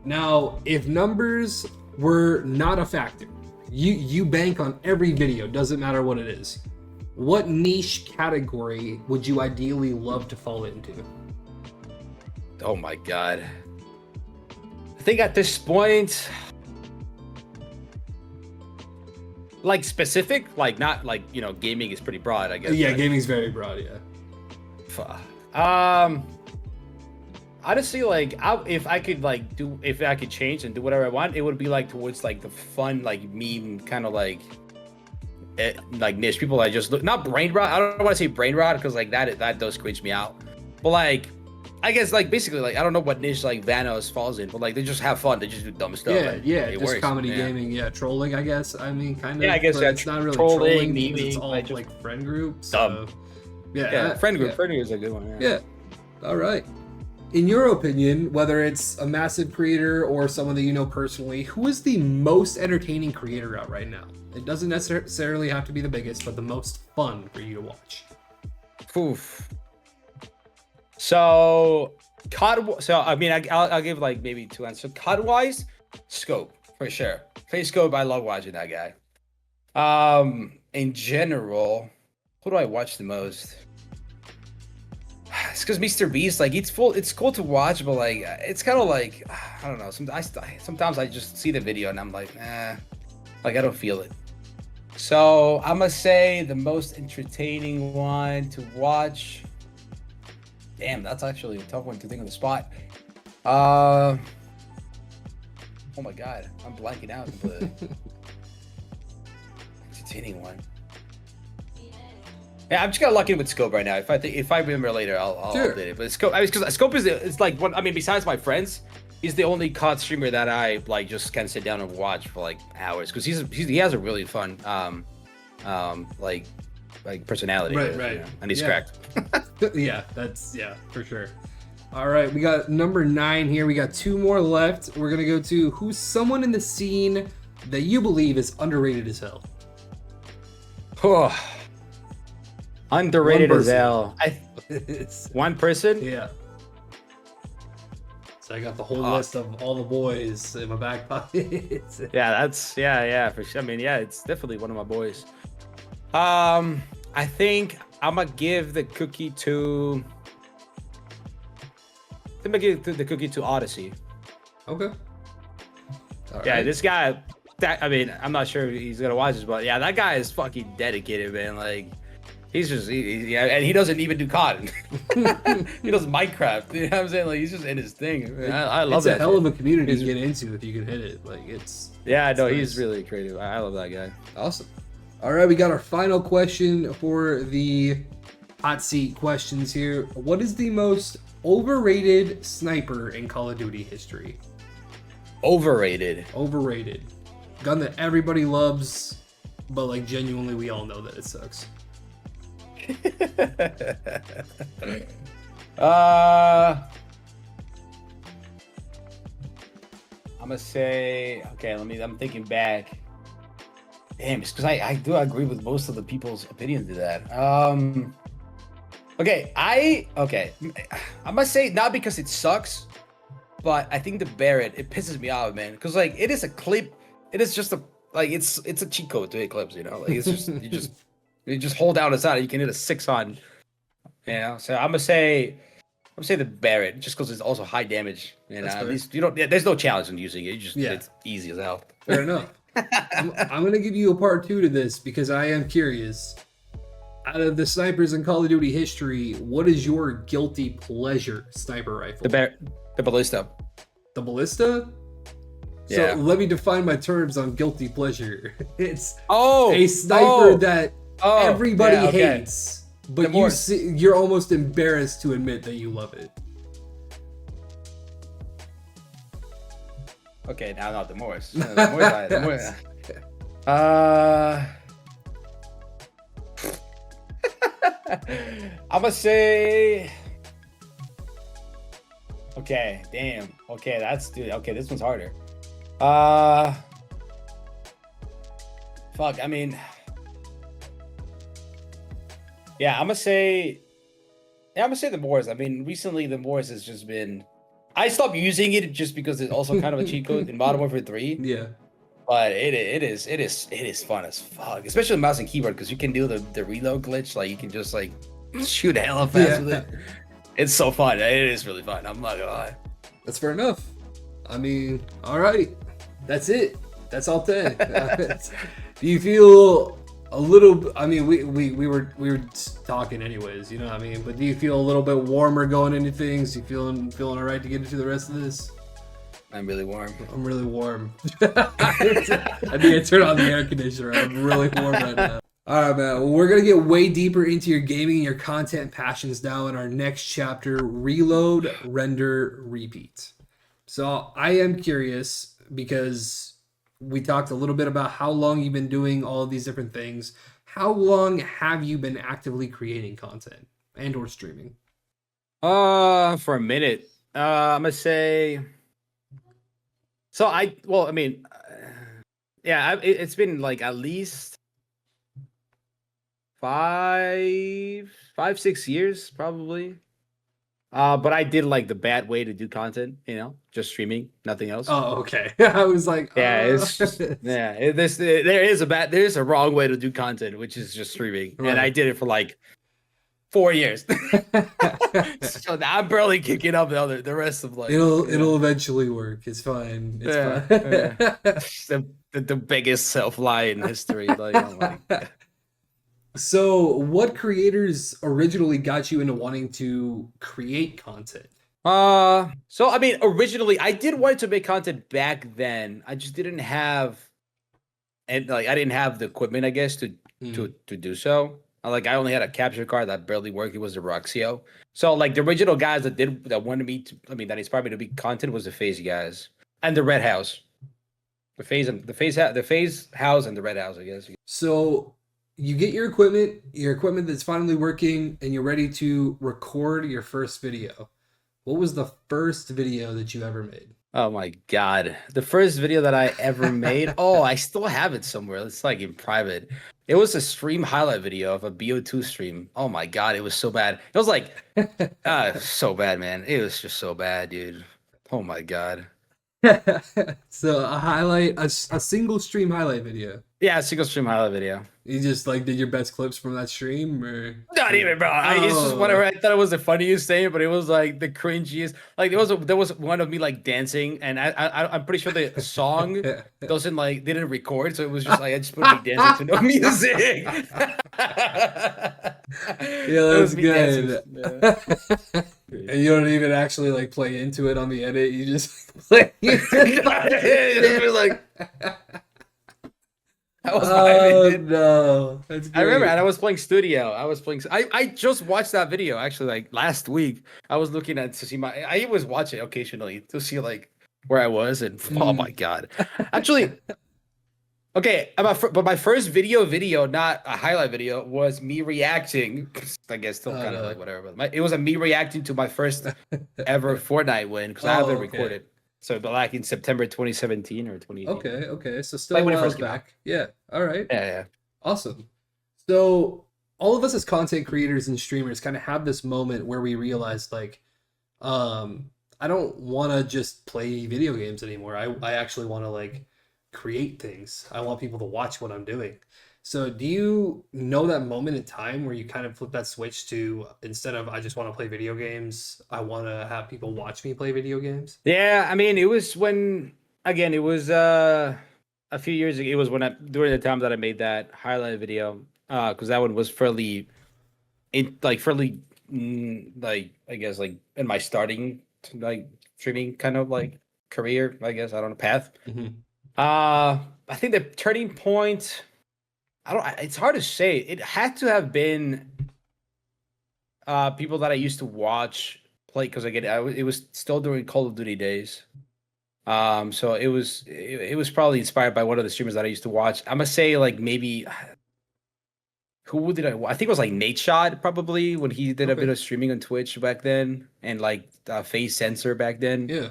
Now, if numbers were not a factor, you bank on every video, doesn't matter what it is. What niche category would you ideally love to fall into? Oh my god. I think at this point, like specific, like not like, you know, gaming is pretty broad, I guess. Yeah, right? Gaming's very broad, yeah. honestly, like, if I could if I could change and do whatever I want, it would be like towards like the fun, like meme kind of like, like niche people that just look, not brain rot. I don't want to say brain rot because like that does cringe me out. But like, I guess like basically like I don't know what niche like Vanos falls in, but like they just have fun. They just do dumb stuff. Yeah, and yeah, it just works. comedy gaming, trolling, I guess. I mean, kind of. Yeah, I guess but that's it's not really trolling, because it's memeing, all like friend groups. Dumb. So, Friend group is a good one. Yeah. All right. In your opinion, whether it's a massive creator or someone that you know personally, who is the most entertaining creator out right now? It doesn't necessarily have to be the biggest, but the most fun for you to watch. Oof. So, COD. So I mean, I'll give like maybe two answers. So COD wise, Scope for sure. Play Scope. I love watching that guy. In general, who do I watch the most? It's because Mr. Beast, like it's cool to watch, but like it's kind of like I don't know. Sometimes I just see the video and I'm like, like I don't feel it. So I'm gonna say the most entertaining one to watch. Damn, that's actually a tough one to think on the spot. Oh my god, I'm blanking out. The entertaining one. Yeah, I'm just gonna lock in with Scope right now. If I remember later, I'll update it. But Scope, because Scope it's like one. I mean, besides my friends, he's the only COD streamer that I like just kind of sit down and watch for like hours because he has a really fun like personality. Right. You know, and he's cracked. Yeah, that's for sure. All right, we got number 9 here. We got 2 more left. We're gonna go to who's someone in the scene that you believe is underrated as hell. Underrated as hell. One person? Yeah. So I got the whole list of all the boys in my back pocket. That's for sure. I mean, it's definitely one of my boys. I think I'm gonna give the cookie to. I'm gonna give the cookie to Odyssey. Okay. All right. This guy. I mean, I'm not sure if he's gonna watch this, but that guy is fucking dedicated, man. Like. He's just, and he doesn't even do COD. He does Minecraft. You know what I'm saying? Like he's just in his thing. I love that. It's a hell of a community to get into if you can hit it. Like it's. Yeah, no, he's really creative. I love that guy. Awesome. All right, we got our final question for the hot seat questions here. What is the most overrated sniper in Call of Duty history? Overrated. Gun that everybody loves, but like genuinely, we all know that it sucks. I'm gonna say okay. I'm thinking back. Damn, it's because I do agree with most of the people's opinions to that. I'm gonna say not because it sucks, but I think the Barrett it pisses me off, man. Because like it is a clip. It is just it's a cheat code to hit clips, you know. Like it's just you just hold down the side, you can hit a 6 on. You know, so I'm gonna say the Barrett just because it's also high damage. And at least you don't. There's no challenge in using it. It's easy as hell. Fair enough. I'm gonna give you a part 2 to this because I am curious. Out of the snipers in Call of Duty history, what is your guilty pleasure sniper rifle? The ballista. The ballista? Yeah. So let me define my terms on guilty pleasure. It's a a sniper that everybody hates, but you're almost embarrassed to admit that you love it. Okay, now not the Morse. The Morse. I'm gonna say. Okay, damn. Okay, this one's harder. Fuck. I mean. Yeah, I'm gonna say the Morse. I mean, recently the Morse has just been. I stopped using it just because it's also kind of a cheat code in Modern Warfare 3. Yeah. But it is fun as fuck, especially with mouse and keyboard because you can do the reload glitch. Like you can just like shoot hella fast with it. It's so fun. It is really fun. I'm not gonna lie. That's fair enough. I mean, all right, that's it. That's all 10. Do you feel A little. I mean, we were talking anyways. You know what I mean? But do you feel a little bit warmer going into things? You feeling all right to get into the rest of this? I'm really warm. I'm really warm. I need to turn on the air conditioner. I'm really warm right now. All right, man. Well, we're gonna get way deeper into your gaming and your content passions now in our next chapter: reload, render, repeat. So I am curious because we talked a little bit about how long you've been doing all of these different things. How long have you been actively creating content and or streaming? For a minute. I'm gonna say. So I mean, yeah, it's been like at least 6 years probably. But I did like the bad way to do content, just streaming, nothing else. Oh, okay. I was like, Yeah, it's just, yeah. There is a wrong way to do content, which is just streaming, Right. and I did it for like 4 years. So now I'm barely kicking up the rest of like. It'll eventually work. It's fine. It's fine. The biggest self-lie in history. Like, oh my God. So, what creators originally got you into wanting to create content? So I mean, originally I did want to make content back then. I just didn't have, and like I didn't have the equipment, I guess, to do so. I only had a capture card that barely worked. It was the Roxio. So like the original guys that wanted me to, that inspired me to make content was the Phase guys and the Red House, the Phase House and the Red House, I guess. So you get your equipment that's finally working, and you're ready to record your first video. What was the first video that you ever made? Oh my God. The first video that I ever made. Oh, I still have it somewhere. It's like in private. It was a stream highlight video of a BO2 stream. Oh my God. It was so bad. It was like, so bad, man. It was just so bad, dude. Oh my God. So a single stream highlight video. Yeah, a single stream highlight video. You just like did your best clips from that stream, or not even, bro. It's just whatever. I thought it was the funniest thing, but it was like the cringiest. Like there was one of me like dancing, and I'm pretty sure the song didn't record, so it was just like I just put me dancing to no music. Yeah, that's good. Yeah. And you don't even actually like play into it on the edit. You just play. You're like. No, that's great. I remember, and I was playing Studio. I just watched that video actually, like last week. I was looking at to see I always watch it occasionally to see like where I was, and oh my God, actually. Okay, but my first video, not a highlight video, was me reacting. I guess still kind of like whatever. But it was me reacting to my first ever Fortnite win because I haven't recorded. So, but like in September 2017 or 2018. Okay. So still like when it first back. Yeah. All right. Yeah. Awesome. So all of us as content creators and streamers kind of have this moment where we realize like, I don't want to just play video games anymore. I actually want to like create things. I want people to watch what I'm doing. So do you know that moment in time where you kind of flip that switch to, instead of I just want to play video games, I want to have people watch me play video games? Yeah, I mean, it was when, again, it was a few years ago. It was during the time that I made that highlight video, because that one was fairly, like, I guess, like in my starting, like, streaming kind of like career, I guess, I don't know, path. Mm-hmm. I think the turning point, it's hard to say. It had to have been people that I used to watch play, because again, it was still during Call of Duty days. So it was probably inspired by one of the streamers that I used to watch. I'm gonna say like maybe who did I think it was like Nate Shot, probably, when he did a bit of streaming on Twitch back then, and like Face Sensor back then. Yeah.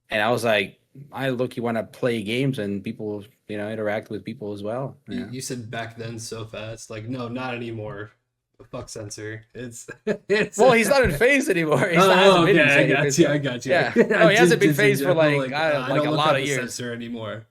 And I was like, I look, you want to play games and people, interact with people as well. Yeah. You said back then so fast. Like, no, not anymore. Fuck Sensor. It's well, he's not in phase anymore. I got you. Yeah. No, he hasn't been phased for like a lot of years. Sensor anymore.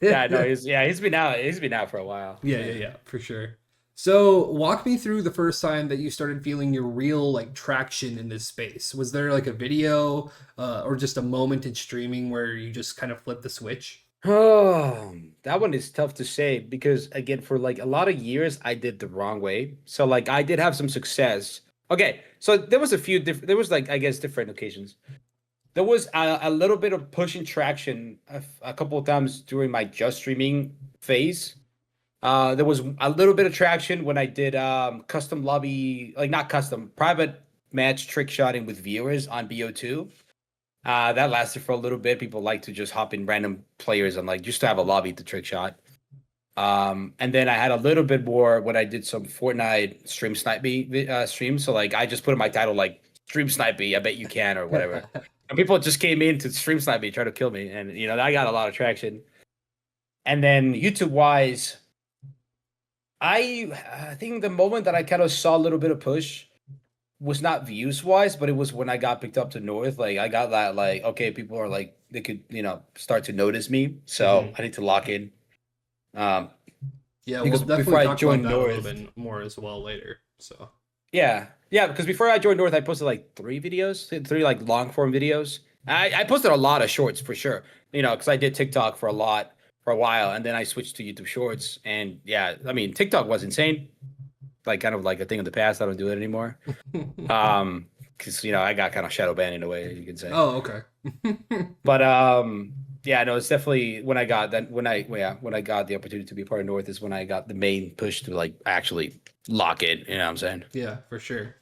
Yeah, no, he's been out for a while. Yeah, for sure. So walk me through the first time that you started feeling your real like traction in this space. Was there like a video or just a moment in streaming where you just kind of flipped the switch? Oh, that one is tough to say because again, for like a lot of years, I did the wrong way. So like I did have some success. Okay, so there was a few different. There was like I guess different occasions. There was a little bit of pushing traction a couple of times during my just streaming phase. There was a little bit of traction when I did custom lobby, like not custom, private match trick shotting with viewers on BO2. That lasted for a little bit. People like to just hop in random players and like just to have a lobby to trick shot. And then I had a little bit more when I did some Fortnite stream snipey streams. So like I just put in my title like stream snipey, I bet you can or whatever. And people just came in to stream snipe me, try to kill me, and I got a lot of traction. And then YouTube wise, I think the moment that I kind of saw a little bit of push was not views wise, but it was when I got picked up to North. Like I got that like okay, people are like they could start to notice me, so I need to lock in. Um, Yeah, we'll because before definitely I talk about joined that a little North, bit more as well later. So yeah, because before I joined North, I posted like three like long form videos. I posted a lot of shorts for sure, because I did TikTok for a while, and then I switched to YouTube Shorts, and yeah, I mean TikTok was insane, like kind of like a thing of the past. I don't do it anymore. Because I got kind of shadow banned in a way, you could say. Oh, okay. But yeah, no, it's definitely when I got that when I got the opportunity to be part of North is when I got the main push to like actually lock it. You know what I'm saying? Yeah, for sure.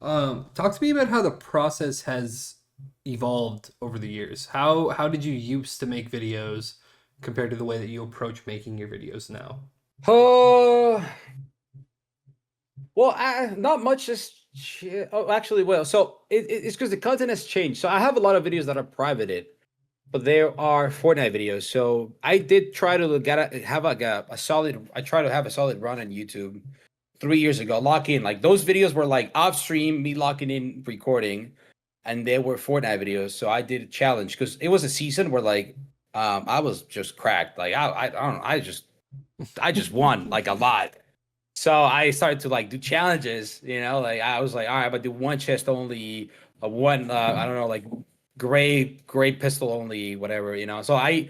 Talk to me about how the process has evolved over the years. How did you used to make videos compared to the way that you approach making your videos now? Oh, well, not much. Just oh, actually, well, so it's because the content has changed. So I have a lot of videos that are privated, but there are Fortnite videos. So I did try to have like a solid. I try to have a solid run on YouTube 3 years ago. Lock in like those videos were like off stream, me locking in recording, and they were Fortnite videos. So I did a challenge because it was a season where like I was just cracked. Like I don't know. I just won like a lot. So I started to like do challenges, like I was like, all right, I'm gonna do one chest only, one I don't know, like gray pistol only, whatever, So I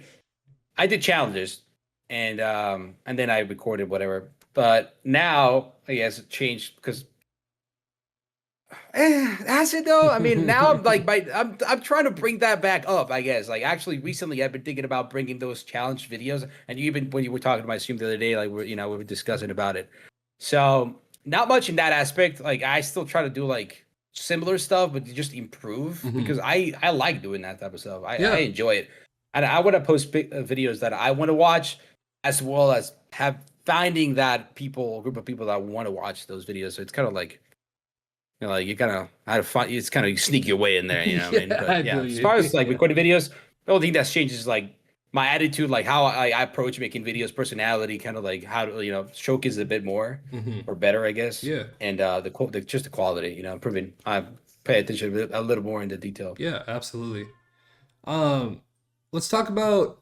did challenges and then I recorded whatever. But now I guess it changed because has it though? I mean, now I'm like I'm trying to bring that back up, I guess. Like actually recently I've been thinking about bringing those challenge videos and even when you were talking to my stream the other day, like we were discussing about it. So not much in that aspect. Like I still try to do like similar stuff, but just improve because I like doing that type of stuff. I enjoy it, and I want to post videos that I want to watch, as well as have finding that group of people that want to watch those videos. So it's kind of like like you kind of have fun. It's kind of sneak your way in there. You know what I mean? But yeah, as far as like recording videos, the only thing that's changed is like my attitude, like how I approach making videos, personality, kind of like how to showcase a bit more or better, I guess. Yeah. And just the quality, improving. I pay attention a little more into detail. Yeah, absolutely. Let's talk about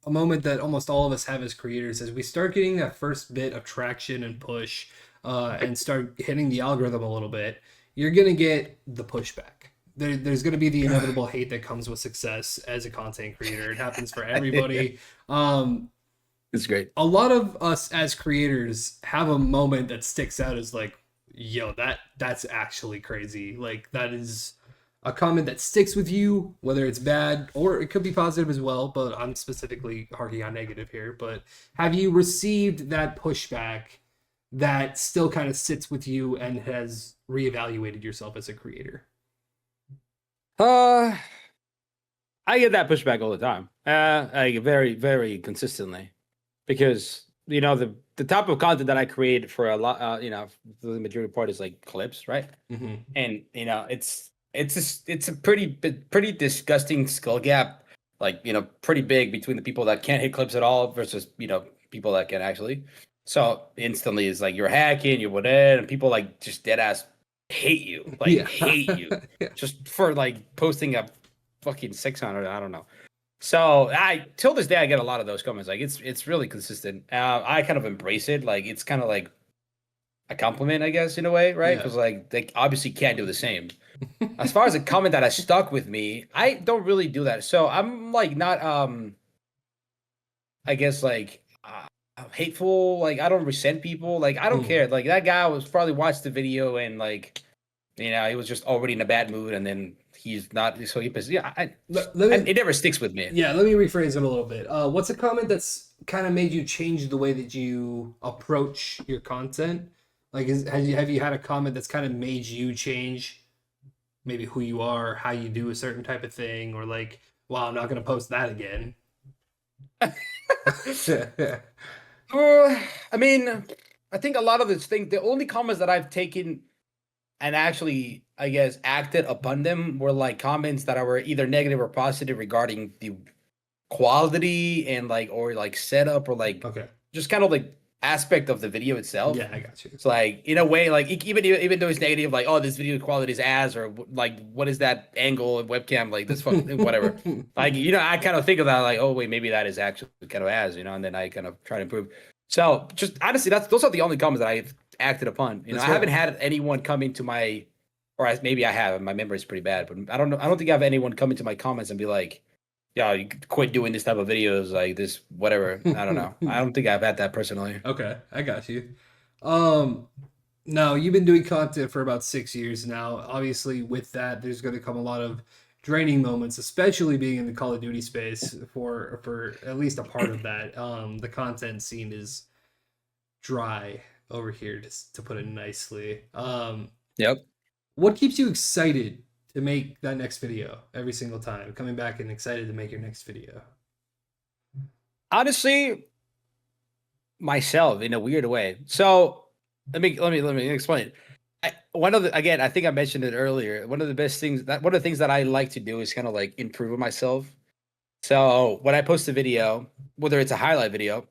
a moment that almost all of us have as creators as we start getting that first bit of traction and push and start hitting the algorithm a little bit. You're gonna get the pushback. There's going to be the inevitable hate that comes with success as a content creator. It happens for everybody. It's great. A lot of us as creators have a moment that sticks out as like, yo, that's actually crazy. Like that is a comment that sticks with you, whether it's bad or it could be positive as well, but I'm specifically harking on negative here. But have you received that pushback that still kind of sits with you and has reevaluated yourself as a creator? I get that pushback all the time. Like very, very consistently, because the type of content that I create for a lot, the majority part is like clips, right? And it's a pretty disgusting skill gap, like pretty big between the people that can't hit clips at all versus people that can actually. So instantly, it's like you're hacking, you're whatever, and people like just dead ass hate you, hate you, just for like posting a fucking 600. I don't know. So till this day I get a lot of those comments. Like it's really consistent. I kind of embrace it. Like it's kind of like a compliment, I guess, in a way, right? Because like they obviously can't do the same. As far as a comment that has stuck with me, I don't really do that. So I'm like not I guess like hateful. Like I don't resent people. Like I don't Hmm. care. Like that guy was probably watched the video and like he was just already in a bad mood, and then he's not. So he pissed. Yeah, Let and me it never sticks with me. Yeah, let me rephrase it a little bit. What's a comment that's kind of made you change the way that you approach your content? Like, have you had a comment that's kind of made you change maybe who you are, how you do a certain type of thing, or like, wow, I'm not gonna post that again. I mean, I think a lot of this thing. The only comments that I've taken and actually, I guess, acted upon them were like comments that were either negative or positive regarding the quality and like or like setup or like Okay. just kind of like aspect of the video itself. Yeah, I got you. So like in a way, like even though it's negative, like oh this video quality is ass or like what is that angle and webcam like this fucking whatever. Like I kind of think of that like oh wait maybe that is actually kind of ass and then I kind of try to improve. So just honestly those are the only comments that I've acted upon. That's I fair. haven't had anyone come into my maybe I have. My memory is pretty bad, but I don't know. I don't think I have anyone come into my comments and be like yeah, you could quit doing this type of videos, like this, whatever. I don't know. I don't think I've had that personally. Okay, I got you. Um, now you've been doing content for about 6 years now. Obviously, with that, there's going to come a lot of draining moments, especially being in the Call of Duty space for at least a part of that. The content scene is dry over here, to put it nicely. Yep. What keeps you excited to make that next video every single time? Coming back and excited to make your next video. Honestly, myself in a weird way. So let me explain. One of the again, I think I mentioned it earlier. One of the things that I like to do is kind of like improve myself. So when I post a video, whether it's a highlight video,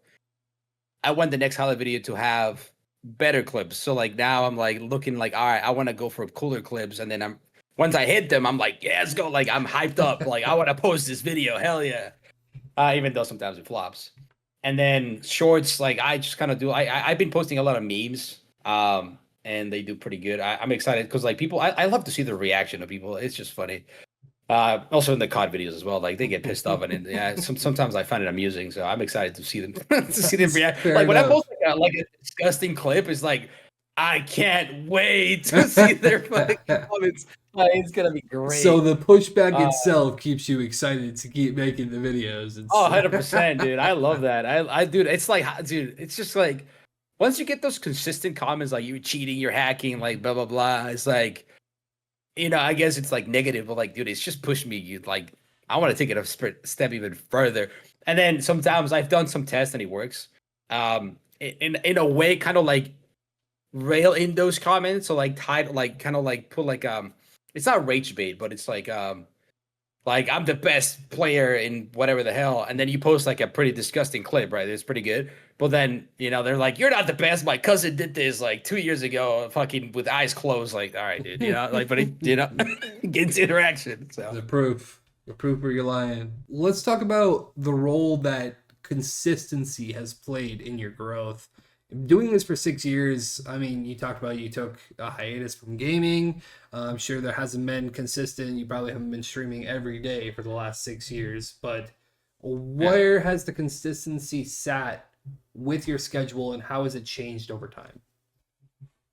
I want the next highlight video to have better clips. So like now I'm like looking like, all right, I want to go for cooler clips, and then once I hit them, I'm like, yeah, let's go. Like I'm hyped up. Like I want to post this video. Hell yeah. Even though sometimes it flops. And then shorts, like I just kind of do. I've been posting a lot of memes, and they do pretty good. I'm excited because like people, I love to see the reaction of people. It's just funny. Also in the COD videos as well, like they get pissed off, and yeah, sometimes I find it amusing. So I'm excited to see them to see them react. Fair Like when I enough. post like a disgusting clip, it's like I can't wait to see their fucking comments. It's gonna be So great. the pushback Uh, itself keeps you excited to keep making the videos. Oh, It's 100%, dude. I love that. Dude, it's like, dude, it's just like, once you get those consistent comments, like you're cheating, you're hacking, like blah, blah, blah, it's like, I guess it's like negative, but like, dude, it's just pushed me. Like, I want to take it a step even further. And then sometimes I've done some tests and it works. In a way, kind of like rail in those comments. So like, like, kind of like put like, it's not rage bait, but it's like I'm the best player in whatever the hell, and then you post like a pretty disgusting clip, right? It's pretty good, but then they're like, "You're not the best. My cousin did this like 2 years ago, fucking with eyes closed." Like, all right, dude, like, but it, gets interaction. So the proof where you're lying. Let's talk about the role that consistency has played in your growth. Doing this for 6 years, I mean, you talked about you took a hiatus from gaming. I'm sure there hasn't been consistent. You probably haven't been streaming every day for the last 6 years, but yeah. where has the consistency sat with your schedule and how has it changed over time?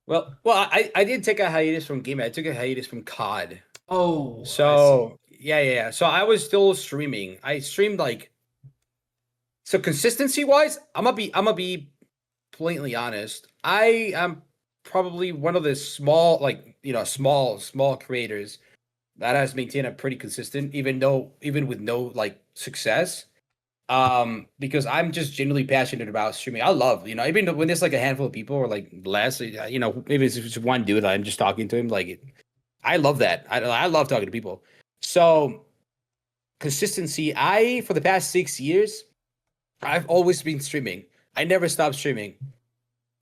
Well, I did take a hiatus from gaming. I took a hiatus from COD. Oh, I see. So yeah. So I was still streaming. I streamed like so consistency wise. I'm gonna be blatantly honest. I am probably one of the small, like small creators that has maintained a pretty consistent, even with no like success. Because I'm just genuinely passionate about streaming. I love, even when there's like a handful of people or like less, maybe it's just one dude. I'm just talking to him. I love that. I love talking to people. So consistency. For the past 6 years, I've always been streaming. I never stopped streaming.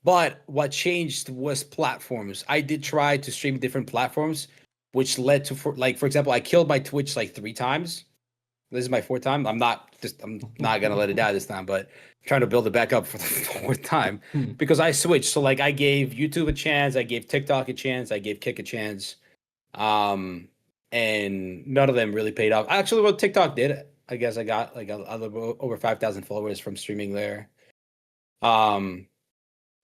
But what changed was platforms. I did try to stream different platforms, which led to, for example, I killed my Twitch like 3 times. This is my fourth time. I'm not gonna let it die this time, but I'm trying to build it back up for the fourth time because I switched. So like I gave YouTube a chance, I gave TikTok a chance, I gave Kick a chance, and none of them really paid off. Actually, what TikTok did, I guess I got like a little over 5,000 followers from streaming there.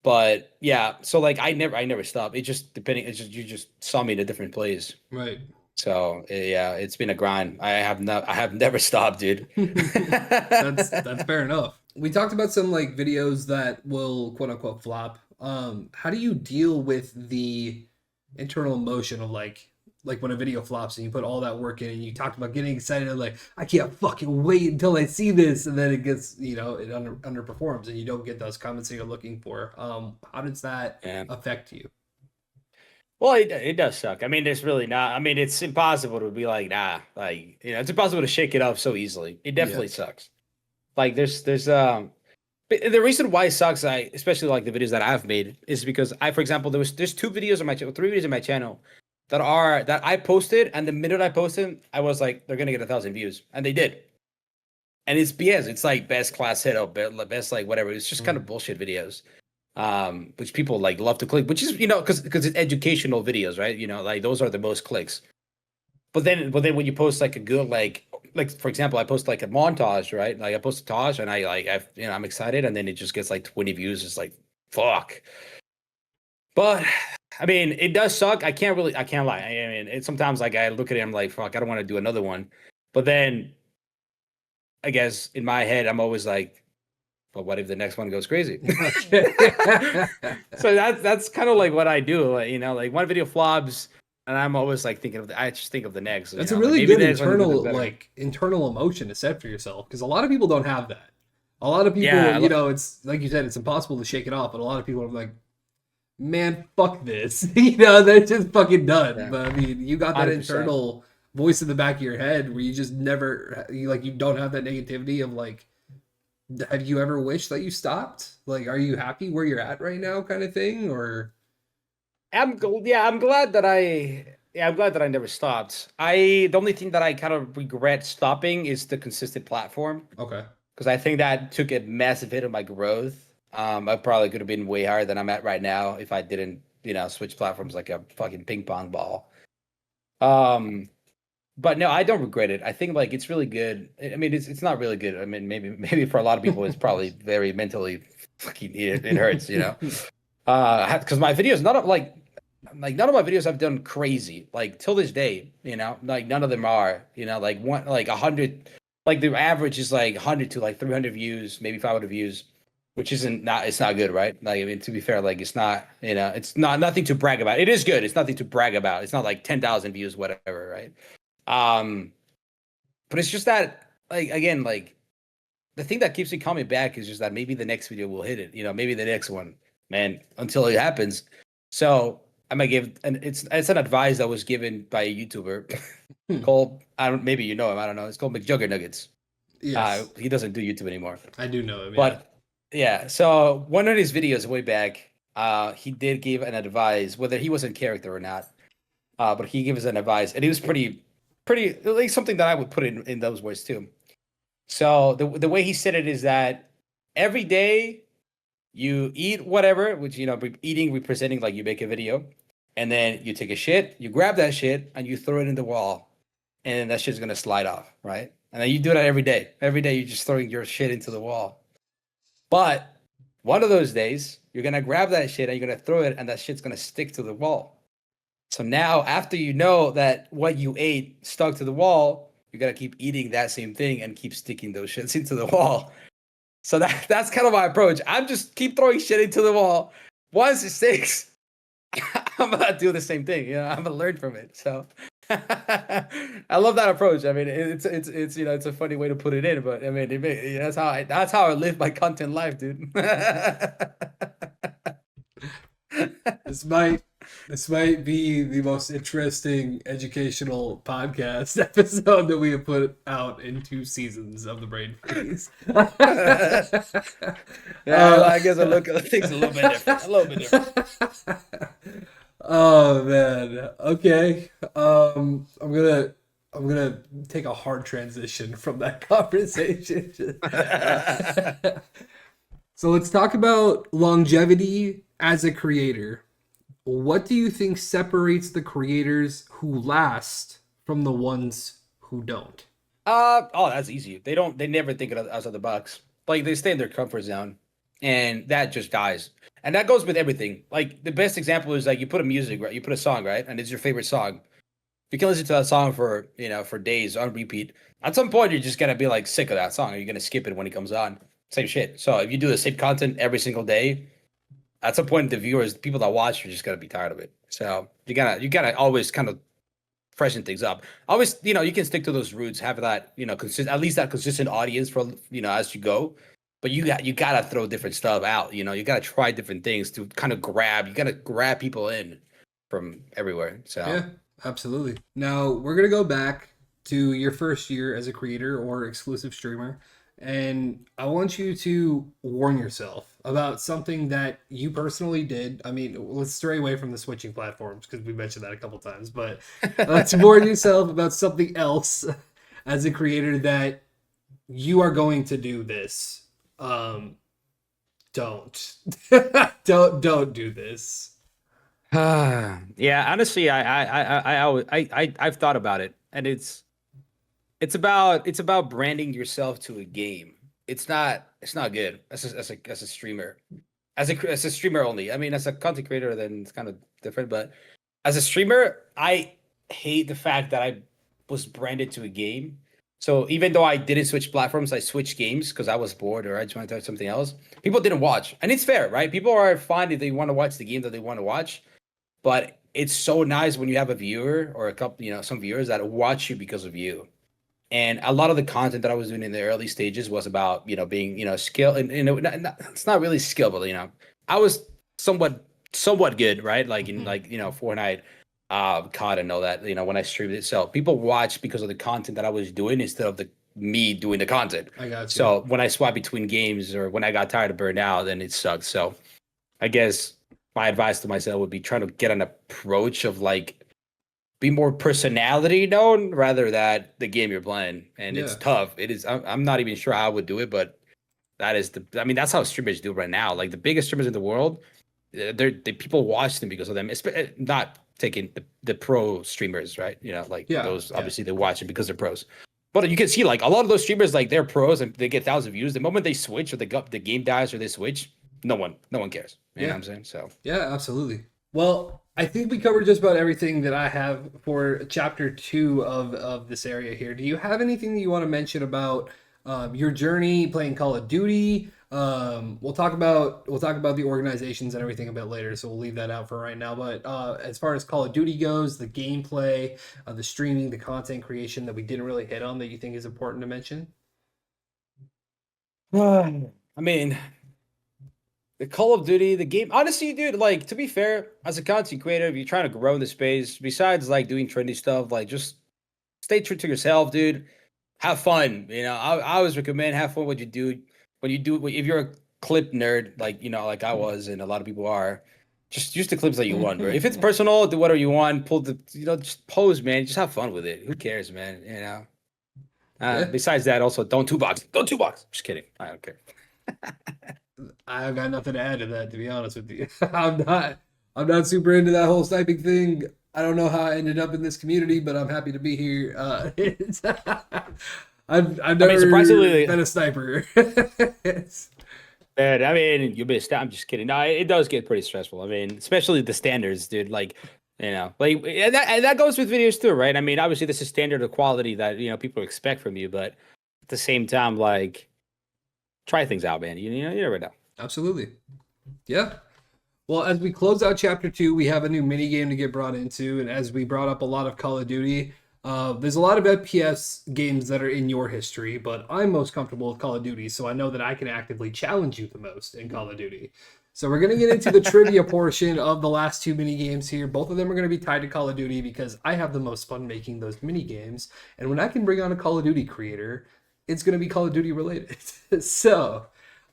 But yeah, so like I never stopped. It just depending. It's just you just saw me in a different place. Right. So yeah, it's been a grind. I have never stopped, dude. That's fair enough. We talked about some like videos that will quote unquote flop. How do you deal with the internal emotion of like when a video flops and you put all that work in and you talked about getting excited and like I can't fucking wait until I see this, and then it gets, you know, it underperforms and you don't get those comments that you're looking for. How does that Yeah. affect you? Well, it does suck. I mean, there's really not. I mean, it's impossible to be like, nah, like, you know, it's impossible to shake it off so easily. It definitely sucks. Like, but the reason why it sucks, especially like the videos that I've made, is because for example, there's two videos on my channel, three videos on my channel that I posted, and the minute I posted, I was like, they're gonna get 1,000 views, and they did. And it's BS. It's like best class hit up, best like whatever. It's just kind of bullshit videos, which people like love to click, which is, you know, because it's educational videos, right? You know, like those are the most clicks. But then when you post like a good like for example, I post like a montage, right? Like I post a montage and I'm excited, and then it just gets like 20 views. It's like fuck. But I mean, it does suck. I can't lie. I mean, sometimes like I look at it, I'm like, fuck, I don't want to do another one. But then I guess in my head, I'm always like, but what if the next one goes crazy? So that's kind of like what I do. Like, you know, like one video flops, and I'm always like I just think of the next. That's you a know, like, really maybe good the next one will internal do better. internal emotion to set for yourself, because a lot of people don't have that. A lot of people, Yeah, you know, it's like you said, it's impossible to shake it off, but a lot of people are like, man, fuck this. You know, they're just fucking done. yeah, But I mean, you got that 100%. internal voice in the back of your head where you just never, you don't have that negativity of like, have you ever wished that you stopped? Like, are you happy where you're at right now, kind of thing? Or, I'm glad that I'm glad that I never stopped. The only thing that I kind of regret stopping is the consistent platform, okay. because I think that took a massive hit of my growth. I probably could have been way higher than I'm at right now if I didn't, you know, switch platforms like a fucking ping pong ball. Um, but no, I don't regret it. I think like it's really good. I mean, it's not really good. I mean, maybe for a lot of people, it's probably very mentally fucking it hurts, you know. Because my videos, none of my videos have done crazy. Like till this day, you know, like none of them are, you know, like 100, like the average is like 100 to like 300 views, maybe 500 views, which it's not good, right? Like, I mean, to be fair, like it's not, you know, it's not nothing to brag about. It is good. It's nothing to brag about. It's not like 10,000 views, whatever, right? Um, but it's just that, like, again, like the thing that keeps me coming back is just that maybe the next video will hit it. You know, maybe the next one, man. Until it happens, so I might give, and it's an advice that was given by a YouTuber called, I don't, maybe you know him. I don't know. It's called McJuggernuggets. Yes, He doesn't do YouTube anymore, I do know him. Yeah. but yeah. So one of his videos way back, he did give an advice, whether he was in character or not. But he gave us an advice, and it was pretty like something that I would put in those words too. So the way he said it is that every day you eat whatever, which, you know, eating representing like you make a video, and then you take a shit, you grab that shit and you throw it in the wall, and that shit's gonna slide off, right? And then you do that every day. Every day you're just throwing your shit into the wall. But one of those days you're gonna grab that shit and you're gonna throw it, and that shit's gonna stick to the wall. So now, after you know that what you ate stuck to the wall, you gotta keep eating that same thing and keep sticking those shits into the wall. So that's kind of my approach. I'm just keep throwing shit into the wall. Once it sticks, I'm gonna do the same thing. You know, I'm gonna learn from it. So I love that approach. I mean, it's you know, it's a funny way to put it in, but I mean, that's how I live my content life, dude. This might be the most interesting educational podcast episode that we have put out in 2 seasons of the Brain Freeze. Yeah, I guess I look at things a little bit different. A little bit different. Oh man. Okay. I'm gonna take a hard transition from that conversation. So let's talk about longevity as a creator. What do you think separates the creators who last from the ones who don't? Oh, that's easy. They never think of outside the box. Like they stay in their comfort zone, and that just dies. And that goes with everything. Like the best example is like you put a music, right? You put a song, right? And it's your favorite song. You can listen to that song for, for days on repeat. At some point, you're just gonna be like sick of that song. Or you're gonna skip it when it comes on. Same shit. So if you do the same content every single day, at some point, the viewers, the people that watch, are just gonna be tired of it. So you gotta always kind of freshen things up. Always, you can stick to those roots, have that, at least that consistent audience for, as you go. But you gotta throw different stuff out. You gotta try different things to kind of you gotta grab people in from everywhere. So Yeah, absolutely. Now we're gonna go back to your first year as a creator or exclusive streamer, and I want you to warn yourself about something that you personally did. I mean, let's stray away from the switching platforms because we mentioned that a couple times, but let's warn yourself about something else as a creator that you are going to do this. Don't don't do this. yeah, honestly, I've thought about it, and it's about branding yourself to a game. It's not good as a streamer, as a streamer only. I mean, as a content creator, then it's kind of different. But as a streamer, I hate the fact that I was branded to a game. So even though I didn't switch platforms, I switched games because I was bored or I just wanted to try something else. People didn't watch, and it's fair, right? People are fine if they want to watch the game that they want to watch. But it's so nice when you have a viewer or a couple, some viewers that watch you because of you. And a lot of the content that I was doing in the early stages was about, being, skill and, it's not really skill, but, I was somewhat good, right? Like in Fortnite, COD and all that, when I streamed it. So people watch because of the content that I was doing instead of the me doing the content. I got you. So when I swap between games or when I got tired of burned out, then it sucks. So I guess my advice to myself would be trying to get an approach of like be more personality known rather than the game you're playing. And it's Yeah. tough. It is. I'm not even sure how I would do it, but I mean, that's how streamers do right now. Like the biggest streamers in the world, people watch them because of them. Not taking the pro streamers, right? Like Yeah, those yeah. obviously they watch it because they're pros. But you can see like a lot of those streamers, like they're pros and they get thousands of views. The moment they switch or the game dies or they switch, no one cares. You know what I'm saying? So Yeah, absolutely. Well, I think we covered just about everything that I have for chapter 2 of this area here. Do you have anything that you want to mention about your journey playing Call of Duty? We'll talk about the organizations and everything a bit later, so we'll leave that out for right now. But as far as Call of Duty goes, the gameplay, the streaming, the content creation that we didn't really hit on that you think is important to mention? I mean, the Call of Duty, the game. Honestly, dude, like to be fair, as a content creator, if you're trying to grow in the space, besides like doing trendy stuff, like just stay true to yourself, dude. Have fun. I always recommend have fun what you do when you do. If you're a clip nerd, like like I was, and a lot of people are, just use the clips that you want, bro. If it's personal, do whatever you want. Pull the, just pose, man. Just have fun with it. Who cares, man? Yeah. Besides that, also don't two box. Don't two box. Just kidding. I don't care. I've got nothing to add to that, to be honest with you. I'm not super into that whole sniping thing. I don't know how I ended up in this community, but I'm happy to be here. I've never surprisingly- been a sniper. Man, I mean, you missed out. I'm just kidding. No, it does get pretty stressful. I mean, especially the standards, dude. Like, like and that goes with videos too, right? I mean, obviously, this is standard of quality that people expect from you, but at the same time, like, try things out, man. You never know. Absolutely. Yeah. Well, as we close out chapter 2, we have a new mini game to get brought into, and as we brought up a lot of Call of Duty, there's a lot of FPS games that are in your history, but I'm most comfortable with Call of Duty, so I know that I can actively challenge you the most in Call of Duty. So we're going to get into the trivia portion of the last 2 mini games here. Both of them are going to be tied to Call of Duty because I have the most fun making those mini games, and when I can bring on a Call of Duty creator, it's going to be Call of Duty related. So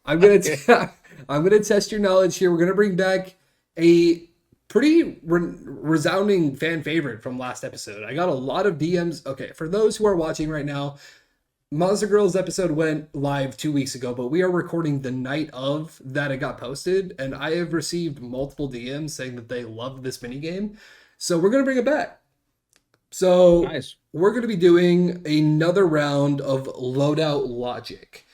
I'm gonna test your knowledge here. We're gonna bring back a pretty resounding fan favorite from last episode. I got a lot of DMs. Okay, for those who are watching right now, Monster Girls episode went live 2 weeks ago, but we are recording the night of that it got posted, and I have received multiple DMs saying that they love this minigame. So we're gonna bring it back. So Nice. we're going to be doing another round of loadout logic.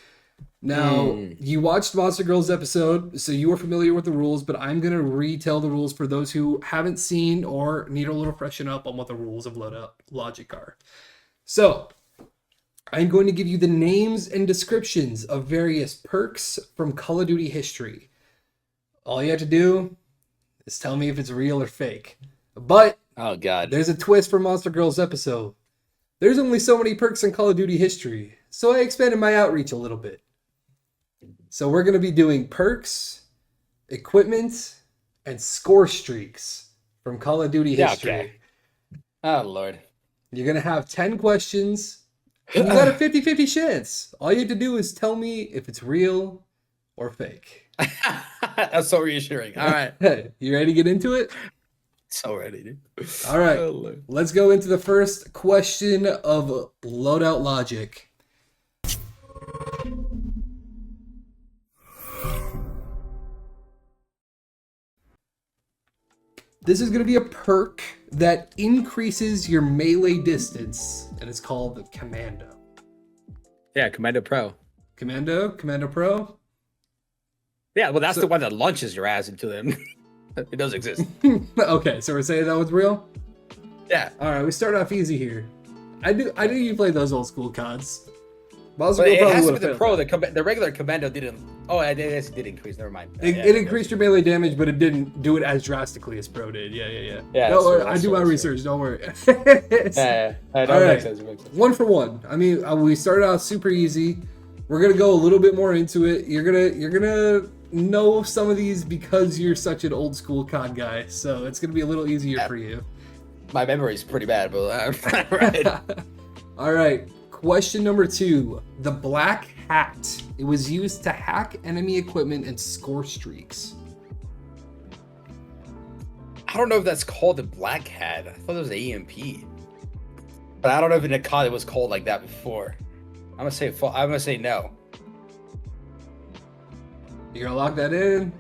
Now, you watched Monster Girls episode, so you are familiar with the rules, but I'm going to retell the rules for those who haven't seen or need a little freshen up on what the rules of loadout logic are. So, I'm going to give you the names and descriptions of various perks from Call of Duty history. All you have to do is tell me if it's real or fake. But Oh God. there's a twist for Monster Girls episode. There's only so many perks in Call of Duty history, so I expanded my outreach a little bit. So we're going to be doing perks, equipment, and score streaks from Call of Duty history. Okay. Oh Lord. You're going to have 10 questions. And you got a 50-50 chance. All you have to do is tell me if it's real or fake. That's so reassuring. All right. You ready to get into it? So ready, dude. All right. Oh, Lord. Let's go into the first question of loadout logic. This is going to be a perk that increases your melee distance, and it's called the Commando. Yeah, Commando Pro. Commando Pro? Yeah, well, that's the one that launches your ass into them. It does exist. Okay, so we're saying that one's real? Yeah. All right, we start off easy here. I knew you played those old school CODs. But it has to be the Pro. The regular Commando didn't. Oh, it did increase. Never mind. It increased your melee damage, but it didn't do it as drastically as Pro did. Yeah. Yeah, Don't worry, true, I do my true. research. Don't worry. Yeah. All That right. makes sense. It makes sense. One for one. I mean, we started out super easy. We're gonna go a little bit more into it. You're gonna know some of these because you're such an old school COD guy. So it's gonna be a little easier for you. My memory is pretty bad, but right. All right. Question number 2. The Black Hat. It was used to hack enemy equipment and score streaks. I don't know if that's called the Black Hat. I thought it was the EMP. But I don't know if in the COD it was called like that before. I'm gonna say no. You gonna lock that in?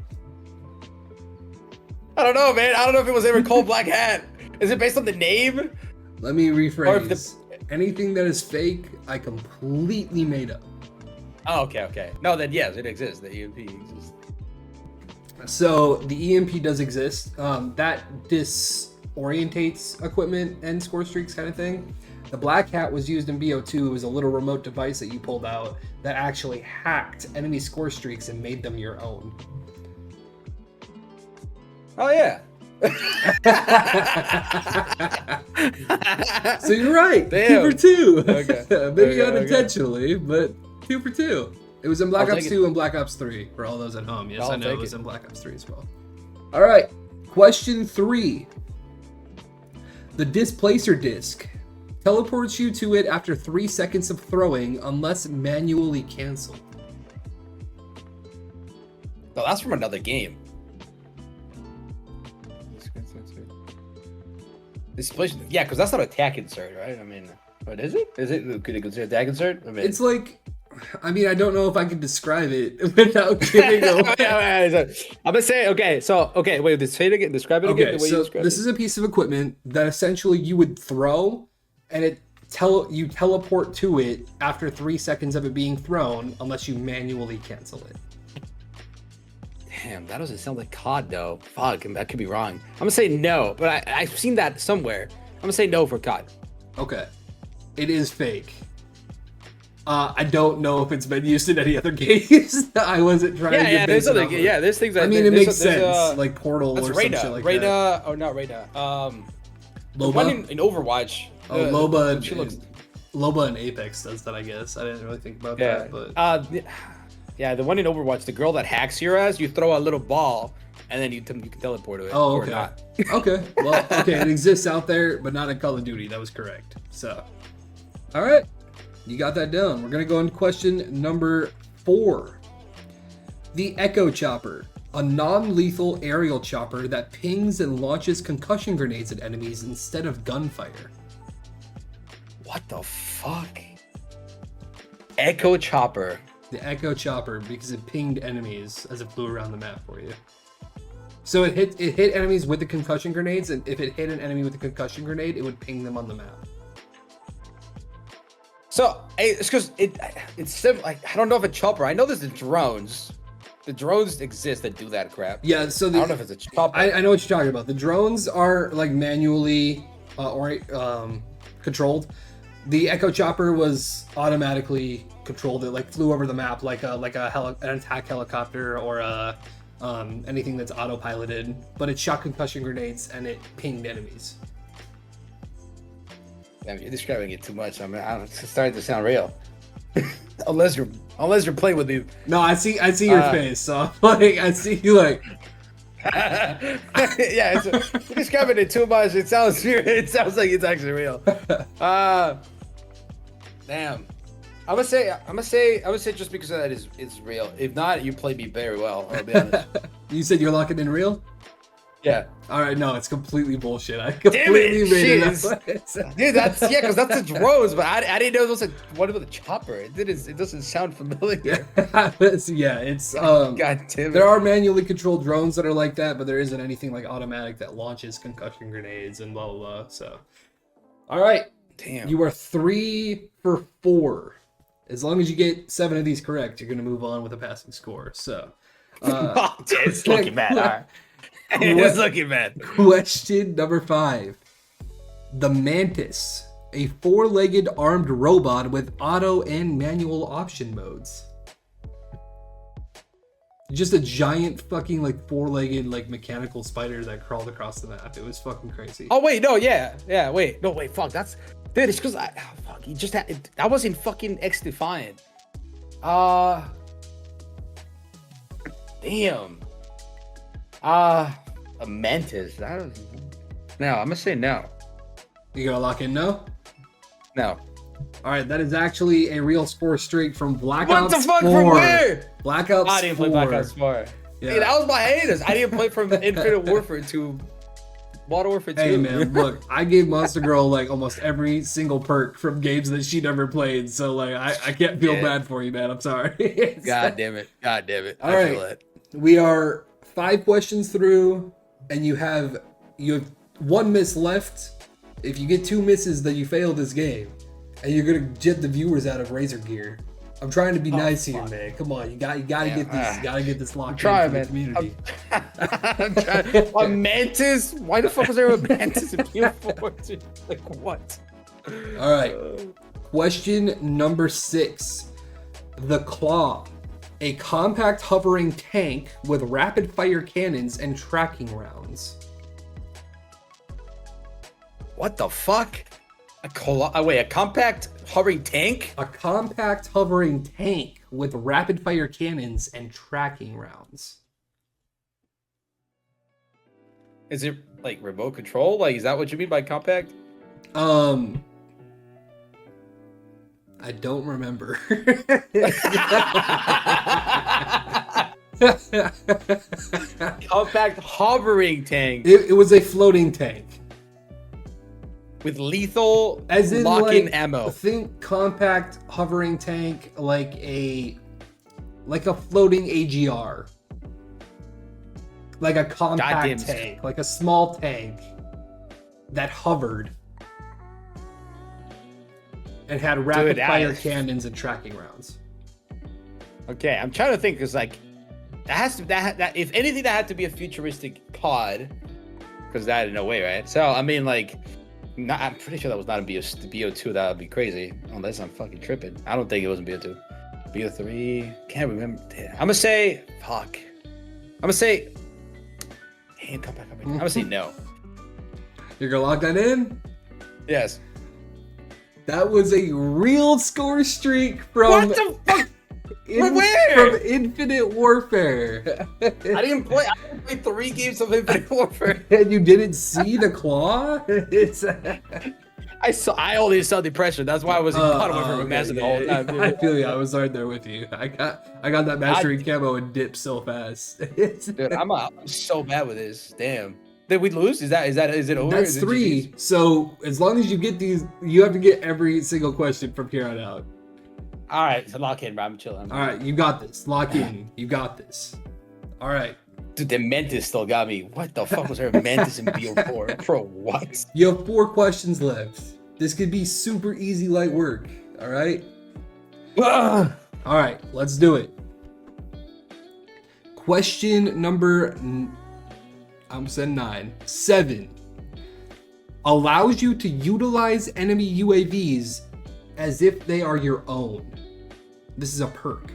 I don't know, man. I don't know if it was ever called Black Hat. Is it based on the name? Let me Or if rephrase. Anything that is fake, I completely made up. Oh, okay. No, then yes, it exists. The EMP exists. So the EMP does exist. That disorientates equipment and score streaks kind of thing. The Black Hat was used in BO2. It was a little remote device that you pulled out that actually hacked enemy score streaks and made them your own. Oh yeah. So you're right. Damn. 2 for 2. Okay. Maybe Okay. unintentionally, but 2 for 2. It was in Black I'll Ops take 2 and Black Ops 3 for all those at home. Yes, I'll I know it take was it. in Black Ops 3 as well. All right. Question 3. The Displacer Disc teleports you to it after 3 seconds of throwing unless manually canceled. No, that's from another game. Displacement. Yeah, because that's not a tack insert, right? I mean, what is it? Is it? Could it consider a tack insert? I mean, It's like, I mean, I don't know if I can describe it without giving away. I'm gonna say okay. So wait, say it again. Describe it again. Okay, The way you so described this it. is a piece of equipment that essentially you would throw, and you teleport to it after 3 seconds of it being thrown, unless you manually cancel it. Damn, that doesn't sound like COD though. Fuck, that could be wrong. I'm gonna say no, but I've seen that somewhere. I'm gonna say no for COD. Okay, it is fake. I don't know if it's been used in any other games. I wasn't trying to get there's base it other, off of. yeah, there's things that I mean, it there's- makes there's, sense, like Portal That's or Reyna. some shit like Reyna, that. oh not Reyna. The Loba? one in Overwatch. Oh, Loba. She looks. Loba and Apex does that, I guess. I didn't really think about that, but Yeah, the one in Overwatch, the girl that hacks your ass, you throw a little ball, and then you can teleport to it. oh, Or okay. not. Okay, well, okay, it exists out there, but not in Call of Duty. That was correct. So, all right, you got that down. We're gonna go into question number 4. The Echo Chopper, a non-lethal aerial chopper that pings and launches concussion grenades at enemies instead of gunfire. What the fuck? Echo Chopper. The Echo Chopper, because it pinged enemies as it flew around the map for you. So it hit enemies with the concussion grenades, and if it hit an enemy with a concussion grenade, it would ping them on the map. So it's because it's like I don't know if a chopper. I know there's the drones. The drones exist that do that crap. Yeah, so I don't know if it's a chopper. I know what you're talking about. The drones are like manually controlled. The Echo Chopper was automatically controlled. It like flew over the map like an attack helicopter or anything that's autopiloted. But it shot concussion grenades and it pinged enemies. Damn, you're describing it too much. I mean, it's starting to sound real. unless you're playing with me. No, I see your face. So like I see you like. Yeah, you're describing it too much. It sounds like it's actually real. Damn. I'm gonna say just because of that it's real. If not, you play me very well. I'll be honest. You said you're locking in real? Yeah. All right, no, it's completely bullshit. I completely made it up. Dude, because that's the drones, but I didn't know it was what about the chopper? It doesn't sound familiar. Yeah, it's God damn it. There are manually controlled drones that are like that, but there isn't anything like automatic that launches concussion grenades and blah blah blah. So, all right, damn, you are 3 for 4. As long as you get 7 of these correct, you're gonna move on with a passing score. So, it's looking bad. All right. It's looking bad. Question number 5. The Mantis, a 4-legged armed robot with auto and manual option modes. Just a giant fucking like 4-legged like mechanical spider that crawled across the map. It was fucking crazy. Oh wait, no, yeah, wait, fuck, that's dude. It's because he just had that was in fucking X Defiant. Damn. A Mantis. No, I'm gonna say no. You gonna lock in no? No. All right, that is actually a real score streak from Black What Ops the fuck? 4. From where? Black Ops 4. I didn't play Black Ops 4. Yeah. Dude, that was my haters. I didn't play from Infinite Warfare to Modern Warfare 2. Hey man, look, I gave Monster Girl like almost every single perk from games that she never played, so like I can't feel bad for you, man. I'm sorry. God damn it. All right, we are 5 questions through, and you have 1 miss left. If you get 2 misses, then you fail this game, and you're gonna jet the viewers out of Razor Gear. I'm trying to be nice here, man. Come on, you gotta get this. You gotta get this locked in for the community. I'm trying. A Mantis? Why the fuck was there a Mantis in BO4? Like what? All right. Question number 6. The Claw, a compact hovering tank with rapid fire cannons and tracking rounds. What the fuck? A compact hovering tank? A compact hovering tank with rapid fire cannons and tracking rounds. Is it like remote control? Like, is that what you mean by compact? I don't remember. Compact hovering tank. It was a floating tank. With lethal As in lock-in like, ammo. Think compact hovering tank like a floating AGR. Like a compact tank, like a small tank that hovered and had rapid fire cannons and tracking rounds. Okay, I'm trying to think because like that if anything that had to be a futuristic pod, because that no way, right? So I mean like. I'm pretty sure that was not a BO2. That would be crazy. Unless I'm fucking tripping. I don't think it was a BO2. BO3. Can't remember. Damn. I'm gonna say. Fuck. I'm gonna say. Hey, come back. I'm gonna say no. You're gonna lock that in? Yes. That was a real score streak from. What the fuck? From where? From Infinite Warfare. I didn't play 3 games of Infinite Warfare. And you didn't see the claw? I only saw depression. That's why I was in Modern Warfare Remastered the whole time. Dude. I feel you. I was right there with you. I got that mastery camo and dip so fast. Dude, I'm so bad with this. Damn. Did we lose? Is it over? That's 3. So as long as you get these, you have to get every single question from here on out. All right, so lock in, bro. I'm chilling. All right, you got this. Lock in. You got this. All right. Dude, the Mantis still got me. What the fuck was there a Mantis in BO4? Bro, what? You have 4 questions left. This could be super easy, light work. All right? All right, let's do it. Question number, I'm saying 9. 7. Allows you to utilize enemy UAVs as if they are your own. This is a perk.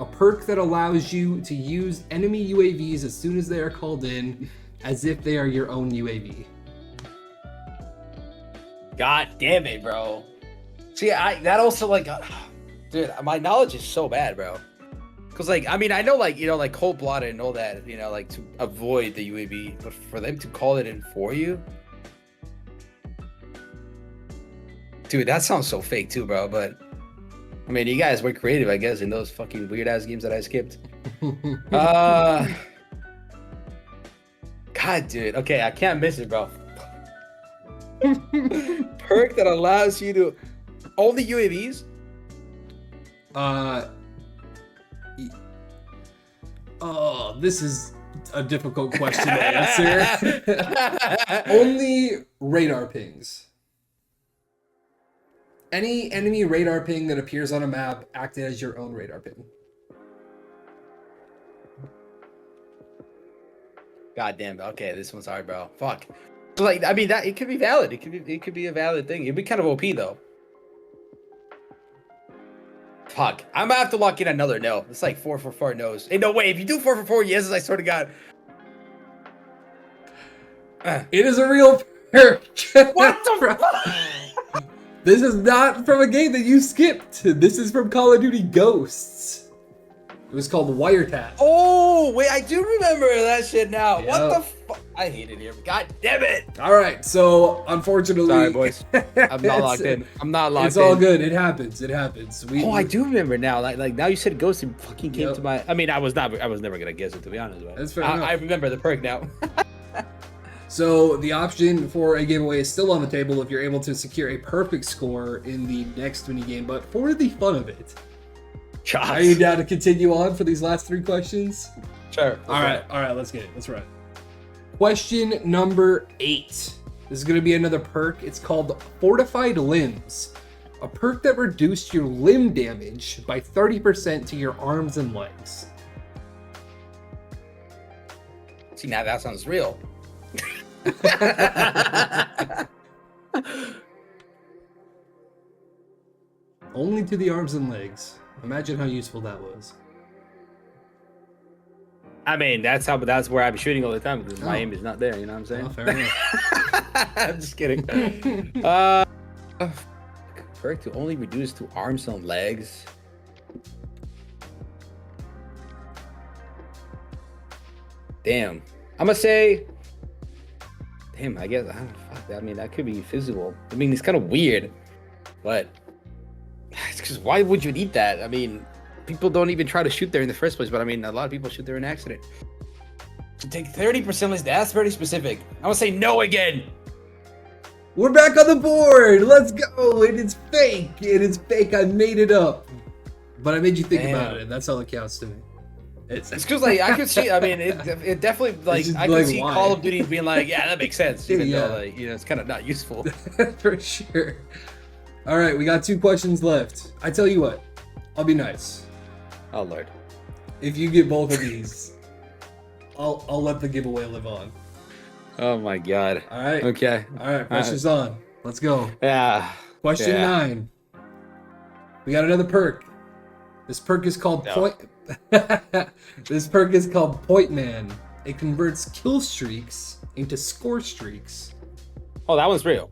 A perk that allows you to use enemy UAVs as soon as they are called in, as if they are your own UAV. God damn it, bro. See, that also like, dude, my knowledge is so bad, bro. Cause like, I mean, I know like, you know, like cold-blooded and all that, you know, like to avoid the UAV, but for them to call it in for you, dude, that sounds so fake too, bro. But I mean, you guys were creative, I guess, in those fucking weird ass games that I skipped. God, dude. Okay, I can't miss it, bro. Perk that allows you to only UAVs. Oh, this is a difficult question to answer. Only radar pings. Any enemy radar ping that appears on a map acted as your own radar ping. God damn. Okay, this one's hard, bro. Fuck. Like, I mean, that it could be valid. It could be a valid thing. It'd be kind of OP though. Fuck. I'm gonna have to lock in another no. It's like 4 for 4 no's. Hey, no way. If you do 4 for 4 yeses, I swear to God. It is a real perk. What the fuck? This is not from a game that you skipped. This is from Call of Duty Ghosts. It was called Wiretap. Oh, wait, I do remember that shit now. Yep. What the fuck? I hate it here. God damn it. All right, so unfortunately... Sorry, boys. I'm not locked in. I'm not locked in. It's all good. It happens. It happens. I do remember now. Like now you said Ghost, it fucking came to my... I mean, I was never going to guess it, to be honest. But That's fair enough. I remember the perk now. So the option for a giveaway is still on the table if you're able to secure a perfect score in the next mini game. But for the fun of it, are you down to continue on for these last 3 questions? Sure. All right, let's get it. Let's run. Question number 8. This is going to be another perk. It's called Fortified Limbs. A perk that reduced your limb damage by 30% to your arms and legs. See, now that sounds real. Only to the arms and legs. Imagine how useful that was. I mean, that's where I'm shooting all the time because my aim is not there. You know what I'm saying? Oh, fair enough. I'm just kidding. Perk to only reduce to arms and legs. Damn. I'm gonna say. Damn, I guess. Fuck. I mean, that could be physical. I mean, it's kind of weird, but it's because why would you need that? I mean, people don't even try to shoot there in the first place, but I mean, a lot of people shoot there in accident. To take 30% less, that's very specific. I'm gonna say no again. We're back on the board. Let's go. It is fake. It is fake. I made it up, but I made you think about it, and that's all that counts to me. It's because like I could see. I mean, it definitely like I could see why? Call of Duty being like, yeah, that makes sense, even though like it's kind of not useful. For sure. All right, we got 2 questions left. I tell you what, I'll be nice. Oh Lord. If you get both of these, I'll let the giveaway live on. Oh my God. All right. Okay. All right. Pressure's on. Let's go. Yeah. Question 9. We got another perk. This perk is called Point. This perk is called Point Man. It converts kill streaks into score streaks. Oh, that one's real.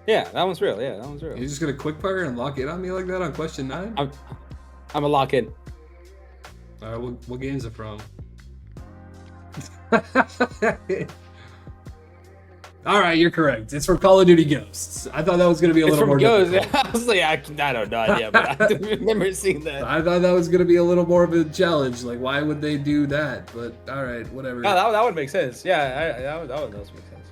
Yeah, that one's real. Yeah, that one's real. You're just gonna quick fire and lock it on me like that on question 9? I'm a lock in. All right. What game is it from? All right, you're correct. It's from Call of Duty Ghosts. I thought that was going to be a little more difficult. I was like, I don't know idea, but I remember seeing that. I thought that was going to be a little more of a challenge. Like, why would they do that? But all right, whatever. No, that would make sense. Yeah, that would make sense.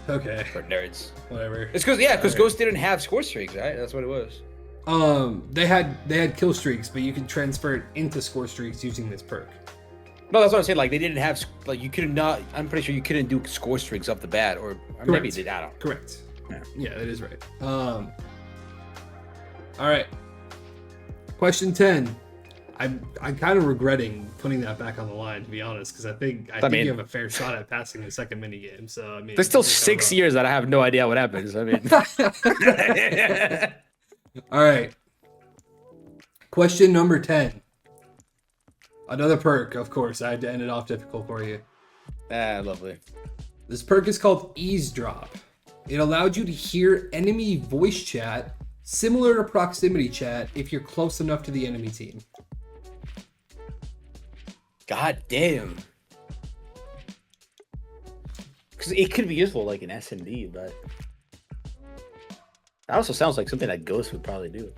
Okay. For nerds. Whatever. It's because Ghost didn't have score streaks, right? That's what it was. They had kill streaks, but you can transfer it into score streaks using this perk. No, that's what I'm saying. Like they didn't have like you could not. I'm pretty sure you couldn't do score streaks off the bat, or maybe they did. I don't know. Correct. Yeah, that is right. All right. Question 10. I'm kind of regretting putting that back on the line, to be honest, because I think you have a fair shot at passing the second mini game. So I mean, there's still 6 years that I have no idea what happens. I mean, all right. Question number 10. Another perk, of course. I had to end it off difficult for you. Lovely. This perk is called Eavesdrop. It allowed you to hear enemy voice chat similar to proximity chat if you're close enough to the enemy team. God damn. Because it could be useful like in SMD, but that also sounds like something that Ghost would probably do.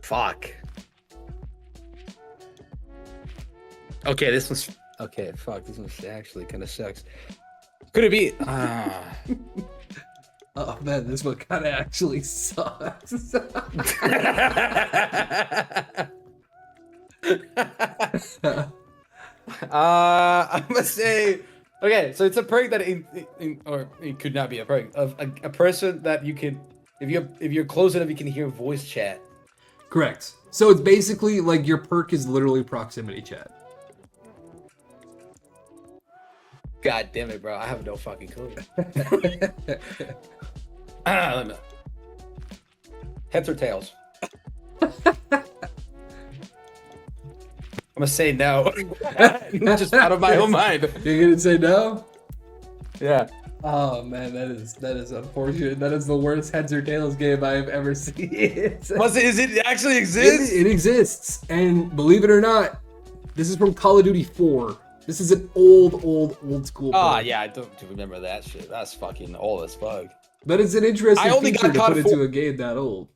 Fuck. Okay, this one's okay. Fuck, this one actually kind of sucks. Could it be? Oh man, this one kind of actually sucks. I'm gonna say, okay, so it's a perk that or it could not be a perk of a person that you can, if you're close enough, you can hear voice chat. Correct. So it's basically like your perk is literally proximity chat. God damn it, bro! I have no fucking clue. Heads or tails? I'm gonna say no. Just out of my own mind. You're gonna say no? Yeah. Oh man, that is unfortunate. That is the worst heads or tails game I have ever seen. Is it actually exists? It exists, and believe it or not, this is from Call of Duty 4. This is an old school. Oh yeah, I don't remember that shit. That's fucking old as fuck. But it's an interesting feature to put into a game that old.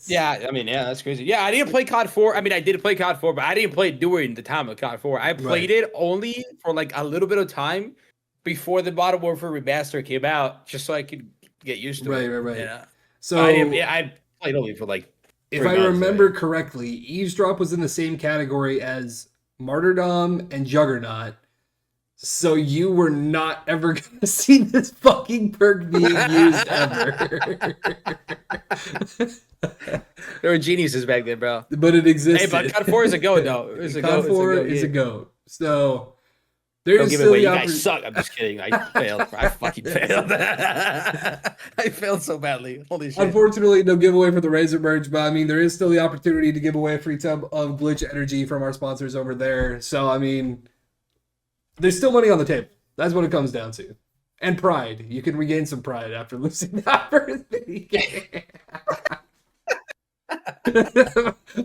Yeah, I mean, yeah, that's crazy. Yeah, I didn't play COD 4. I mean, I did play COD 4, but I didn't play it during the time of COD 4. I played it only for like a little bit of time before the Modern Warfare Remaster came out, just so I could get used to it. Right. Yeah. So I played only for like. If I remember correctly, Eavesdrop was in the same category as Martyrdom and Juggernaut. So you were not ever going to see this fucking perk being used ever. There were geniuses back then, bro. But it existed. Hey, but COD 4 is a goat, though. COD 4 is a goat. So there is still the opportunity. You guys suck. I'm just kidding. I failed. I fucking failed. I failed so badly. Holy shit. Unfortunately, no giveaway for the Razor merch, but I mean, there is still the opportunity to give away a free tub of Glitch Energy from our sponsors over there. So, I mean, there's still money on the table. That's what it comes down to. And pride. You can regain some pride after losing that first mini game.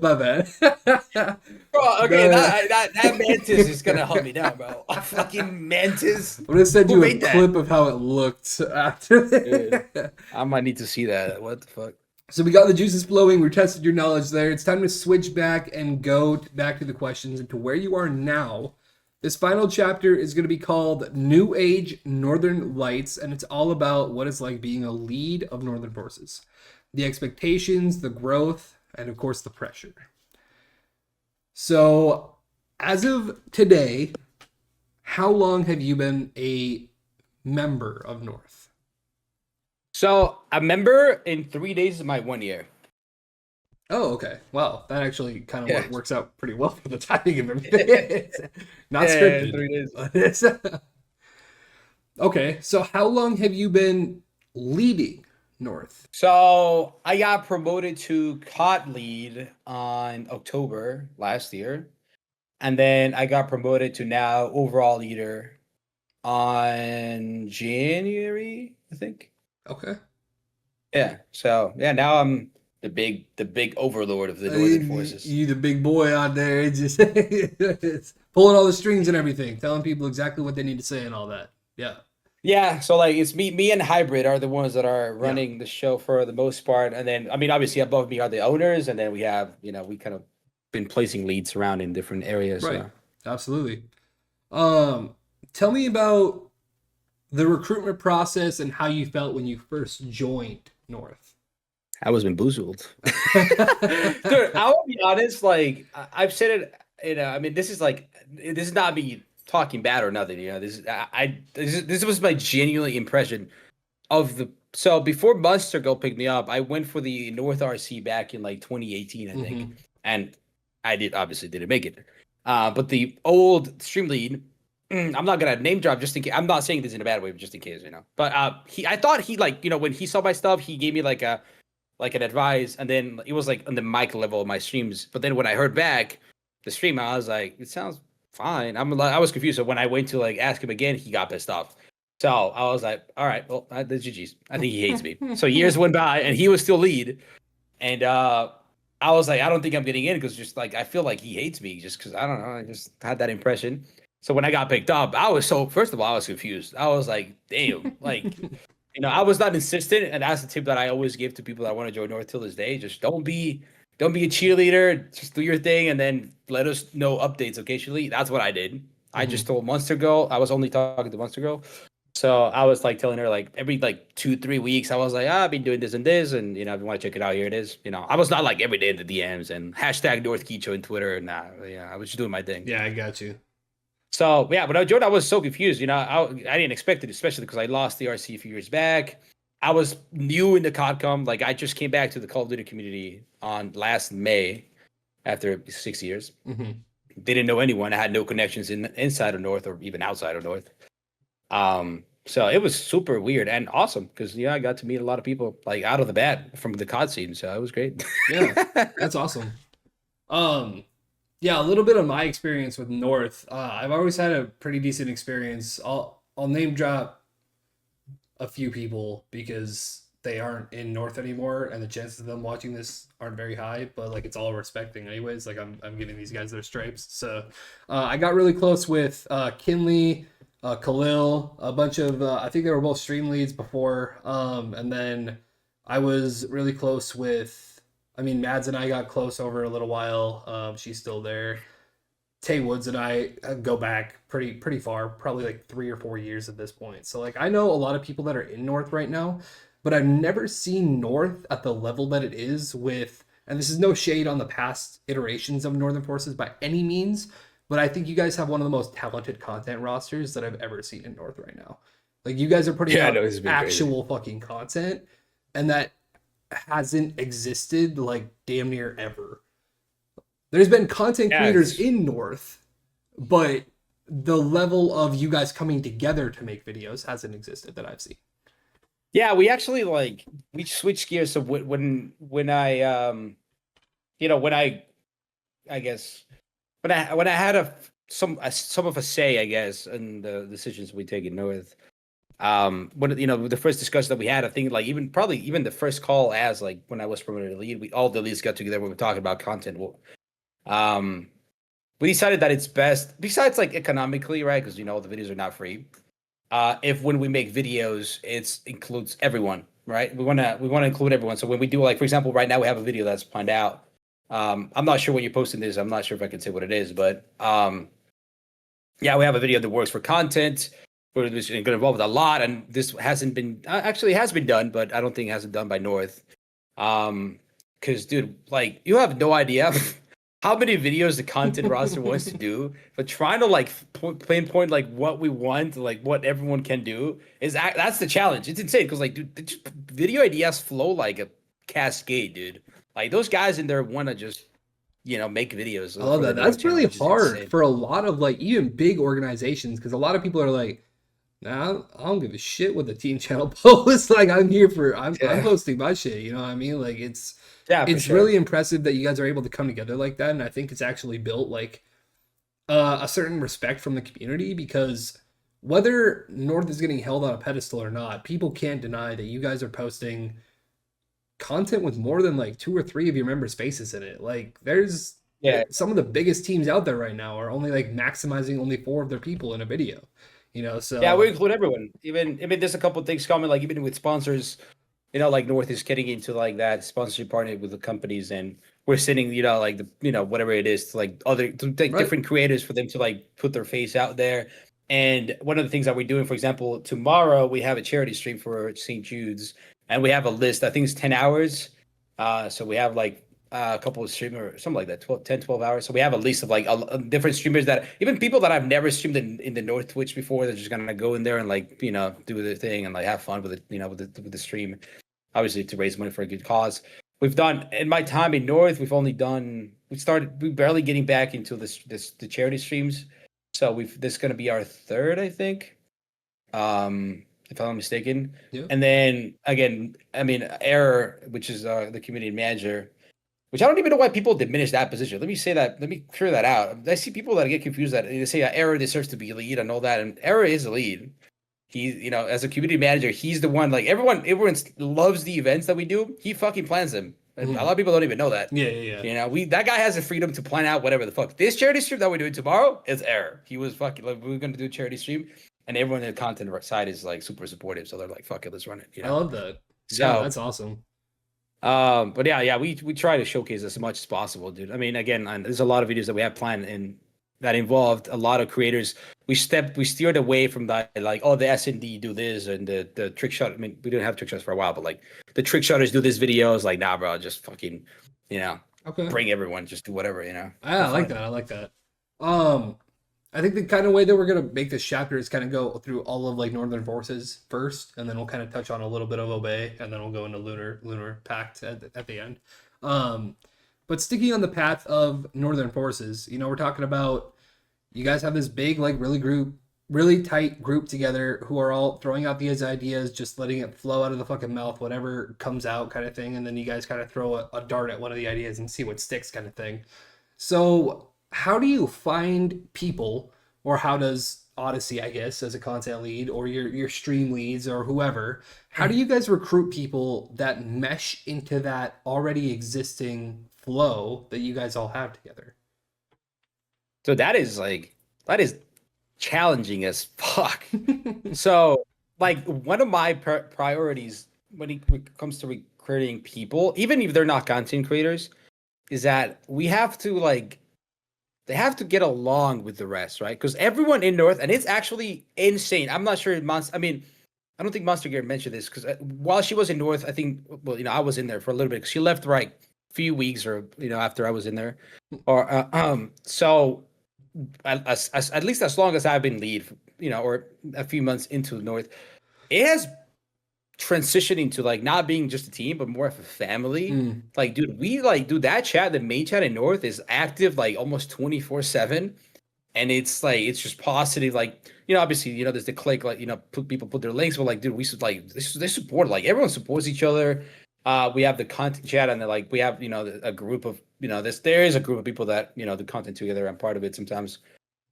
My bad. Bro, okay, that mantis is gonna hunt me down, bro. A fucking mantis. I'm gonna send you a clip of how it looked after this. Dude, I might need to see that. What the fuck? So we got the juices flowing. We tested your knowledge there. It's time to switch back and go back to the questions and to where you are now. This final chapter is going to be called New Age Northern Lights, and it's all about what it's like being a lead of Northern Forces. The expectations, the growth, and of course the pressure. So, as of today, how long have you been a member of North? So, a member in 3 days is my 1 year. Oh, okay. Wow, that actually kind of works out pretty well for the timing of everything. Not scripted. 3 days. Okay, so how long have you been leading North? So I got promoted to COD lead on October last year, and then I got promoted to now overall leader on January, I think. Okay. Yeah. So yeah, now I'm the big overlord of the Northern Forces. You the big boy out there, just pulling all the strings and everything, telling people exactly what they need to say and all that. Yeah. Yeah, so like it's me and Hybrid are the ones that are running the show for the most part, and then I mean obviously above me are the owners, and then we have we kind of been placing leads around in different areas. Right. So. Absolutely. Tell me about the recruitment process and how you felt when you first joined North. I was bamboozled. Dude, I will be honest, like I've said it, I mean, this is not me talking bad or nothing, this was my genuine impression of the so before Munster Go picked me up, I went for the North RC back in like 2018, I think. Mm-hmm. And I obviously didn't make it. But the old stream lead, I'm not gonna name drop just in case. I'm not saying this in a bad way, but just in case, But I thought he like, when he saw my stuff, he gave me like an advice, and then it was like on the mic level of my streams. But then when I heard back the stream, I was like, it sounds fine. I was confused. So when I went to like ask him again, he got pissed off. So I was like, all right, well, the GG's. I think he hates me. So years went by, and he was still lead, and I was like, I don't think I'm getting in because just like I feel like he hates me just because I don't know. I just had that impression. So when I got picked up, first of all, I was confused. I was like, damn, like. I was not insistent, and that's the tip that I always give to people that want to join North till this day. Just don't be a cheerleader. Just do your thing, and then let us know updates occasionally. That's what I did. I just told Monster Girl. I was only talking to Monster Girl, so I was like telling her like every like 2-3 weeks. I was like, I've been doing this and this, and if you want to check it out, here it is. I was not like every day in the DMs and hashtag North Kicho in Twitter. Nah, yeah, I was just doing my thing. Yeah, I got you. So yeah, but I joined. I was so confused. I didn't expect it, especially because I lost the RC a few years back. I was new in the CODCOM. Like I just came back to the Call of Duty community on last May, after 6 years. Mm-hmm. Didn't know anyone. I had no connections inside of North or even outside of North. So it was super weird and awesome because I got to meet a lot of people like out of the bat from the COD scene. So it was great. Yeah, that's awesome. Yeah, a little bit of my experience with North. I've always had a pretty decent experience. I'll name drop a few people because they aren't in North anymore, and the chances of them watching this aren't very high. But like, it's all respecting, anyways. Like, I'm giving these guys their stripes. So, I got really close with Kinley, Khalil, a bunch of. I think they were both stream leads before. And then I was really close with. I mean, Mads and I got close over a little while. She's still there. Tay Woods and I go back pretty far, probably like 3 or 4 years at this point. So like I know a lot of people that are in North right now, but I've never seen North at the level that it is with. And this is no shade on the past iterations of Northern Forces by any means, but I think you guys have one of the most talented content rosters that I've ever seen in North right now. Like you guys are putting out actual fucking content, and that hasn't existed like damn near ever. There's been content creators in North, but the level of you guys coming together to make videos hasn't existed that I've seen. Yeah, we actually we switched gears. So when I guess when I had some of a say, I guess, in the decisions we take in North. The first discussion that we had, I think like even the first call as like when I was promoted to lead, all the leads got together when we were talking about content. We decided that it's best, besides like economically, right? Because the videos are not free. If when we make videos, it includes everyone, right? We wanna include everyone. So when we do like, for example, right now we have a video that's planned out. I'm not sure when you're posting this. I'm not sure if I can say what it is, but yeah, we have a video that works for content. It's going to involve a lot, and this hasn't been actually has been done, but I don't think it hasn't done by North. Because dude, like you have no idea how many videos the content roster wants to do, but trying to like pinpoint like what we want, like what everyone can do that's the challenge. It's insane because like dude, video ideas flow like a cascade, dude. Like those guys in there want to just make videos. I love that. That's really hard for a lot of like even big organizations because a lot of people are like, nah, I don't give a shit what the team channel posts. Like I'm posting my shit. You know what I mean? Like it's really impressive that you guys are able to come together like that, and I think it's actually built like a certain respect from the community because whether North is getting held on a pedestal or not, people can't deny that you guys are posting content with more than like 2 or 3 of your members' faces in it. Like there's some of the biggest teams out there right now are only like maximizing only 4 of their people in a video. So yeah, we include everyone. Even there's a couple of things coming, like even with sponsors, like North is getting into like that sponsorship partner with the companies, and we're sending, like the, whatever it is to like different creators for them to like put their face out there. And one of the things that we're doing, for example, tomorrow we have a charity stream for St. Jude's, and we have a list. I think it's 10 hours. So we have like a couple of streamers, something like that, 12 hours. So we have a list of like different streamers that even people that I've never streamed in the North Twitch before. They're just gonna go in there and like do their thing and like have fun with it, with the stream. Obviously to raise money for a good cause. We've done in my time in North. We barely getting back into the charity streams. So this is gonna be our third, I think. If I'm not mistaken. Yeah. And then again, I mean, Error, which is the community manager, which I don't even know why people diminish that position. Let me say that. Let me clear that out. I see people that get confused that they say Error deserves to be lead and all that, and Error is a lead. He, as a community manager, he's the one. Like everyone loves the events that we do. He fucking plans them. And a lot of people don't even know that. Yeah. That guy has the freedom to plan out whatever the fuck. This charity stream that we're doing tomorrow is Error. He was fucking like, we were gonna do a charity stream. And everyone in the content side is like super supportive, so they're like, "Fuck it, let's run it." I love that. So yeah, that's awesome. But yeah, we try to showcase as much as possible, dude. I mean, again, there's a lot of videos that we have planned and that involved a lot of creators. We steered away from that, like, oh, the S&D do this and the trick shot. I mean, we didn't have trick shots for a while, but like the trick shotters do this videos. Like, nah, bro, just fucking, Okay. bring everyone, just do whatever, I like that. I like that. I think the kind of way that we're gonna make this chapter is kind of go through all of like Northern Forces first, and then we'll kind of touch on a little bit of Obey, and then we'll go into Lunar Pact at the end. But sticking on the path of Northern Forces, we're talking about you guys have this big like really tight group together who are all throwing out these ideas, just letting it flow out of the fucking mouth, whatever comes out, kind of thing, and then you guys kind of throw a dart at one of the ideas and see what sticks, kind of thing. So how do you find people, or how does Odyssey, I guess, as a content lead, or your stream leads, or whoever, how do you guys recruit people that mesh into that already existing flow that you guys all have together? So that is challenging as fuck. So like one of my priorities when it comes to recruiting people, even if they're not content creators, is that we have to they have to get along with the rest, right? Because everyone in North, and it's actually insane. I'm not sure I don't think Monster Gear mentioned this because while she was in North, I think, I was in there for a little bit. She left for like a few weeks or, after I was in there. Or, so at least as long as I've been lead, or a few months into North, it has transitioning into like not being just a team but more of a family. Like, dude, that chat, the main chat in North is active like almost 24/7, and it's like it's just positive. Like, obviously, there's the click, like, people put their links, but like, dude, we they support, like everyone supports each other. We have the content chat, and we have a group of there is a group of people that do content together. I'm part of it sometimes.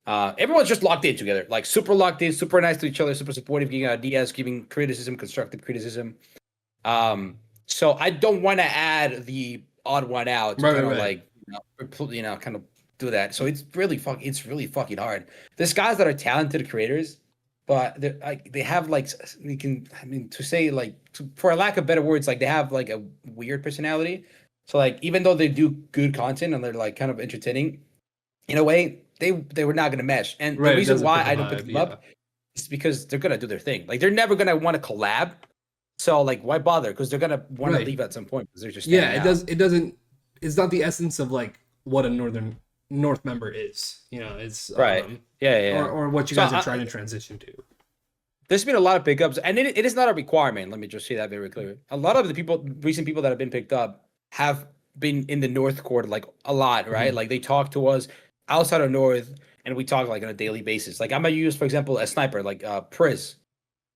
Everyone's just locked in together, like super locked in, super nice to each other, super supportive, giving ideas, giving criticism, constructive criticism. So I don't want to add the odd one out to kind of do that. So it's really fucking hard. There's guys that are talented creators, but they have for lack of better words, like they have like a weird personality. So like even though they do good content and they're like kind of entertaining, in a way, they were not gonna mesh. And the reason why I don't pick them up is because they're gonna do their thing. Like they're never gonna want to collab. So like why bother? Because they're gonna want to leave at some point because they're just it's not the essence of like what a North member is. It's right. Or what you guys are trying to transition to. There's been a lot of pickups, and it is not a requirement. Let me just say that very clearly. A lot of the recent people that have been picked up have been in the North Court like a lot, right? Like they talk to us outside of North, and we talk like on a daily basis. Like I'm gonna use, for example, a sniper like Priz.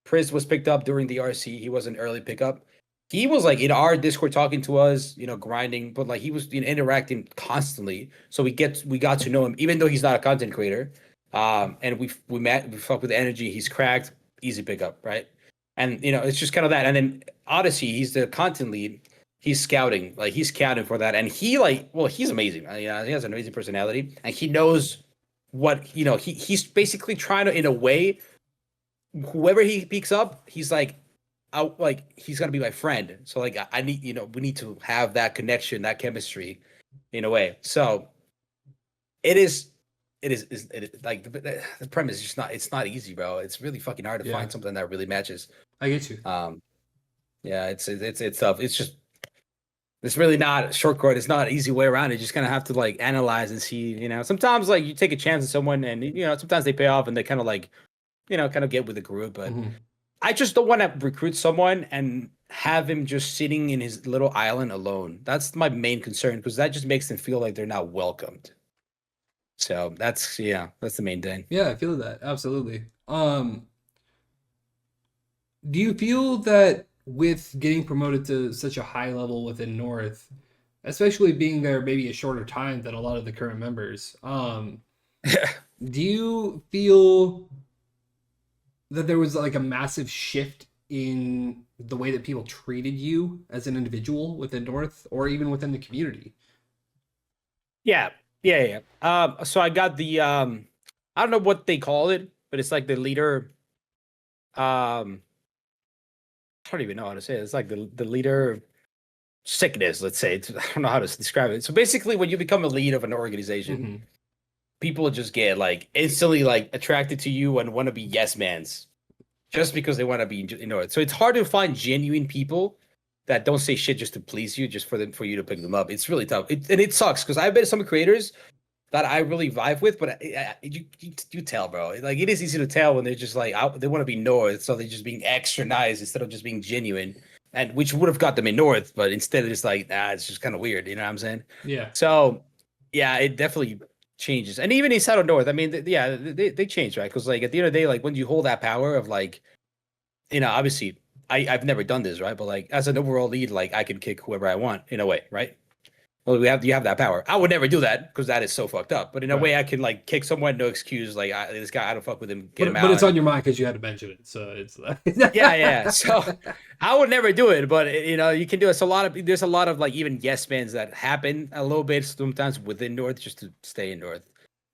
Priz was picked up during the RC. He was an early pickup. He was like in our Discord talking to us, grinding, but like he was interacting constantly. So we got to know him, even though he's not a content creator. And we fuck with the energy. He's cracked, easy pickup, right? And it's just kind of that. And then Odyssey, he's the content lead. He's scouting, like he's scouting for that, and he's amazing. He has an amazing personality, and he knows what he's basically trying to, in a way, whoever he picks up, he's like, he's gonna be my friend. So like I need, we need to have that connection, that chemistry, in a way. So it is like the premise is just not. It's not easy, bro. It's really fucking hard to Yeah. find something that really matches. I get you. Yeah, it's tough. It's really not a shortcut. It's not an easy way around it. You just kind of have to like analyze and see. Sometimes like you take a chance on someone, and sometimes they pay off, and they kind of like, kind of get with the group. But I just don't want to recruit someone and have him just sitting in his little island alone. That's my main concern because that just makes them feel like they're not welcomed. So that's the main thing. Yeah, I feel that. Absolutely. Do you feel that with getting promoted to such a high level within North, especially being there maybe a shorter time than a lot of the current members, do you feel that there was like a massive shift in the way that people treated you as an individual within North or even within the community? Yeah. So I got the I don't know what they call it, but it's like the leader. I don't even know how to say it. It's like the leader sickness, let's say. I don't know how to describe it. So basically, when you become a lead of an organization, people just get like instantly like attracted to you and want to be yes mans, just because they want to be it. So it's hard to find genuine people that don't say shit just to please you, just for you to pick them up. It's really tough. And it sucks because I've met some creators that I really vibe with, but you tell, bro. Like it is easy to tell when they're just like they want to be North, so they're just being extra nice instead of just being genuine, and which would have got them in North, but instead it's like it's just kind of weird. You know what I'm saying? Yeah. So yeah, it definitely changes, and even inside of North, I mean, they change, right? Because like at the end of the day, like when you hold that power of like, obviously I've never done this, right? But like as an overall lead, like I can kick whoever I want in a way, right? Well, you have that power. I would never do that because that is so fucked up. But in a way, I can like kick someone, no excuse. Like this guy, I don't fuck with him. Get him out. But it's on your mind because you had to mention it, so it's yeah. So I would never do it, but you can do it. So there's a lot of like even yes mans that happen a little bit sometimes within North just to stay in North.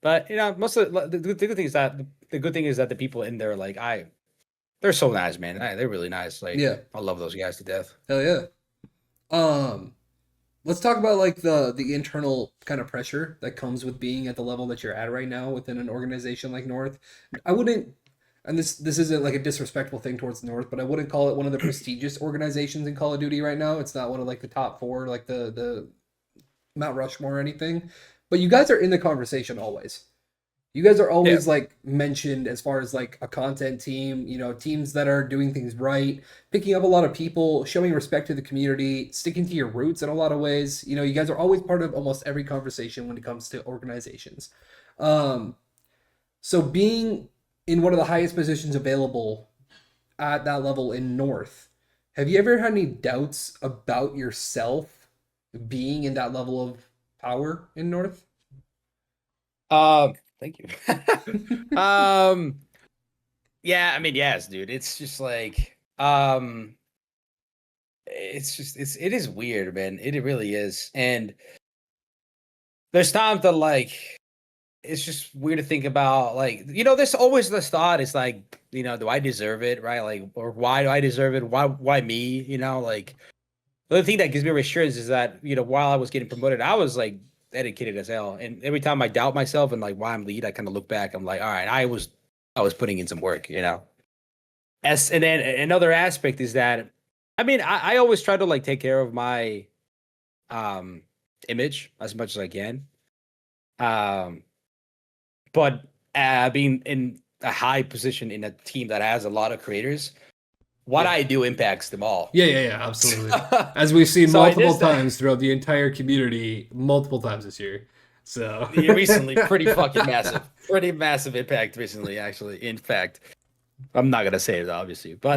But most of the good thing is that the people in there like they're so nice, man. They're really nice. Like I love those guys to death. Hell yeah. Let's talk about like the internal kind of pressure that comes with being at the level that you're at right now within an organization like North. I wouldn't, and this isn't like a disrespectful thing towards North, but I wouldn't call it one of the prestigious organizations in Call of Duty right now. It's not one of like the top four, like the Mount Rushmore or anything. But you guys are in the conversation always. You guys are always like mentioned as far as like a content team, teams that are doing things right, picking up a lot of people, showing respect to the community, sticking to your roots in a lot of ways. You guys are always part of almost every conversation when it comes to organizations. So being in one of the highest positions available at that level in North, have you ever had any doubts about yourself being in that level of power in North? Thank you. Yeah, I mean, yes, dude. It's just like, it is weird, man. It really is. And there's times that like, it's just weird to think about, like, there's always this thought. It's like, do I deserve it? Right. Like, or why do I deserve it? Why me? Like the other thing that gives me reassurance is that, while I was getting promoted, I was like, dedicated as hell. And every time I doubt myself and like why I'm lead, I kind of look back. I'm like, all right, I was putting in some work, And then another aspect is that, I mean, I always try to like take care of my image as much as I can. But being in a high position in a team that has a lot of creators, what I do impacts them all. Yeah, absolutely. As we've seen multiple times throughout the entire community, multiple times this year. So recently, pretty fucking massive impact recently. Actually, in fact, I'm not gonna say it obviously, but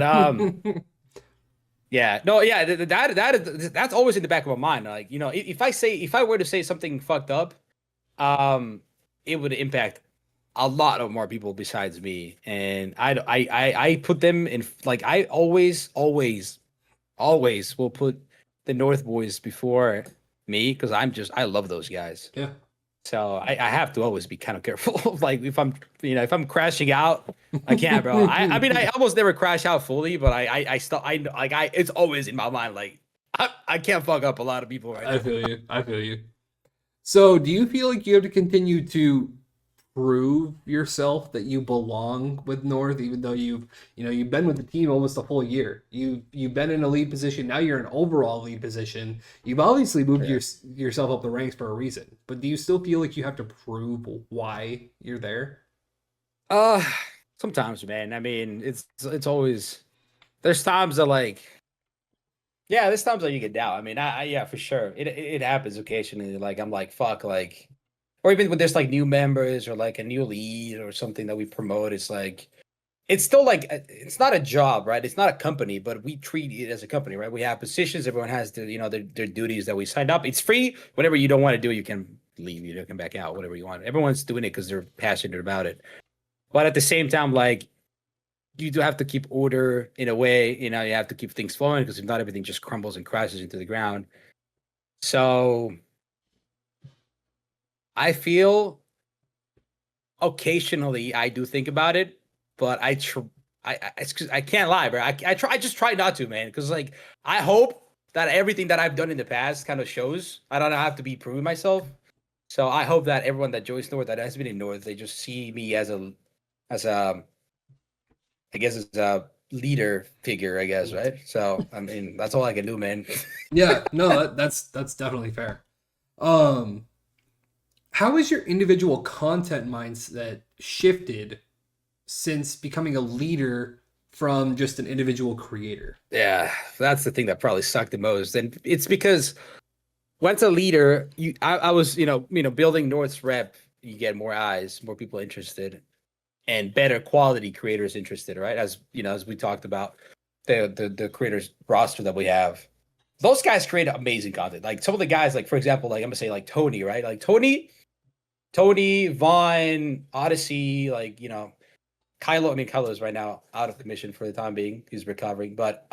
that's always in the back of my mind. Like if I were to say something fucked up, it would impact a lot of more people besides me, and I put them in, like I always will put the North boys before me because I love those guys. Yeah. So I have to always be kind of careful. Like if I'm crashing out, I can't, bro. I mean I almost never crash out fully, but I still it's always in my mind like I can't fuck up a lot of people right now. I feel you. So do you feel like you have to continue to prove yourself that you belong with North, even though you've been with the team almost a full year. You've been in a lead position. Now you're in overall lead position. You've obviously moved yourself up the ranks for a reason. But do you still feel like you have to prove why you're there? Uh, Sometimes, man. I mean, it's always there's times that like yeah, there's times that you get down. I mean, I yeah, for sure. It happens occasionally. Like I'm like fuck, like or even when there's like new members or like a new lead or something that we promote, it's like it's still like it's not a job, right? It's not a company, but we treat it as a company, right? We have positions. Everyone has their duties that we signed up. It's free. Whatever you don't want to do, you can leave. You can back out. Whatever you want. Everyone's doing it because they're passionate about it. But at the same time, like you do have to keep order in a way. You have to keep things flowing because if not, everything just crumbles and crashes into the ground. So I feel occasionally I do think about it, but I can't lie, bro. I just try not to, man, because like I hope that everything that I've done in the past kind of shows. I don't have to be proving myself. So I hope that everyone that joins North, that has been in North, they just see me as a I guess as a leader figure, I guess, right? So I mean that's all I can do, man. Yeah, no, that's definitely fair. Um, how has your individual content mindset shifted since becoming a leader from just an individual creator? Yeah, that's the thing that probably sucked the most, and it's because once a leader, I was building North's rep, you get more eyes, more people interested, and better quality creators interested, right? As as we talked about the creators roster that we have, those guys create amazing content. Like some of the guys, like for example, like I'm gonna say like Tony, right? Like Tony, Vaughn, Odyssey, like Kylo. I mean, Kylo is right now out of commission for the time being. He's recovering, but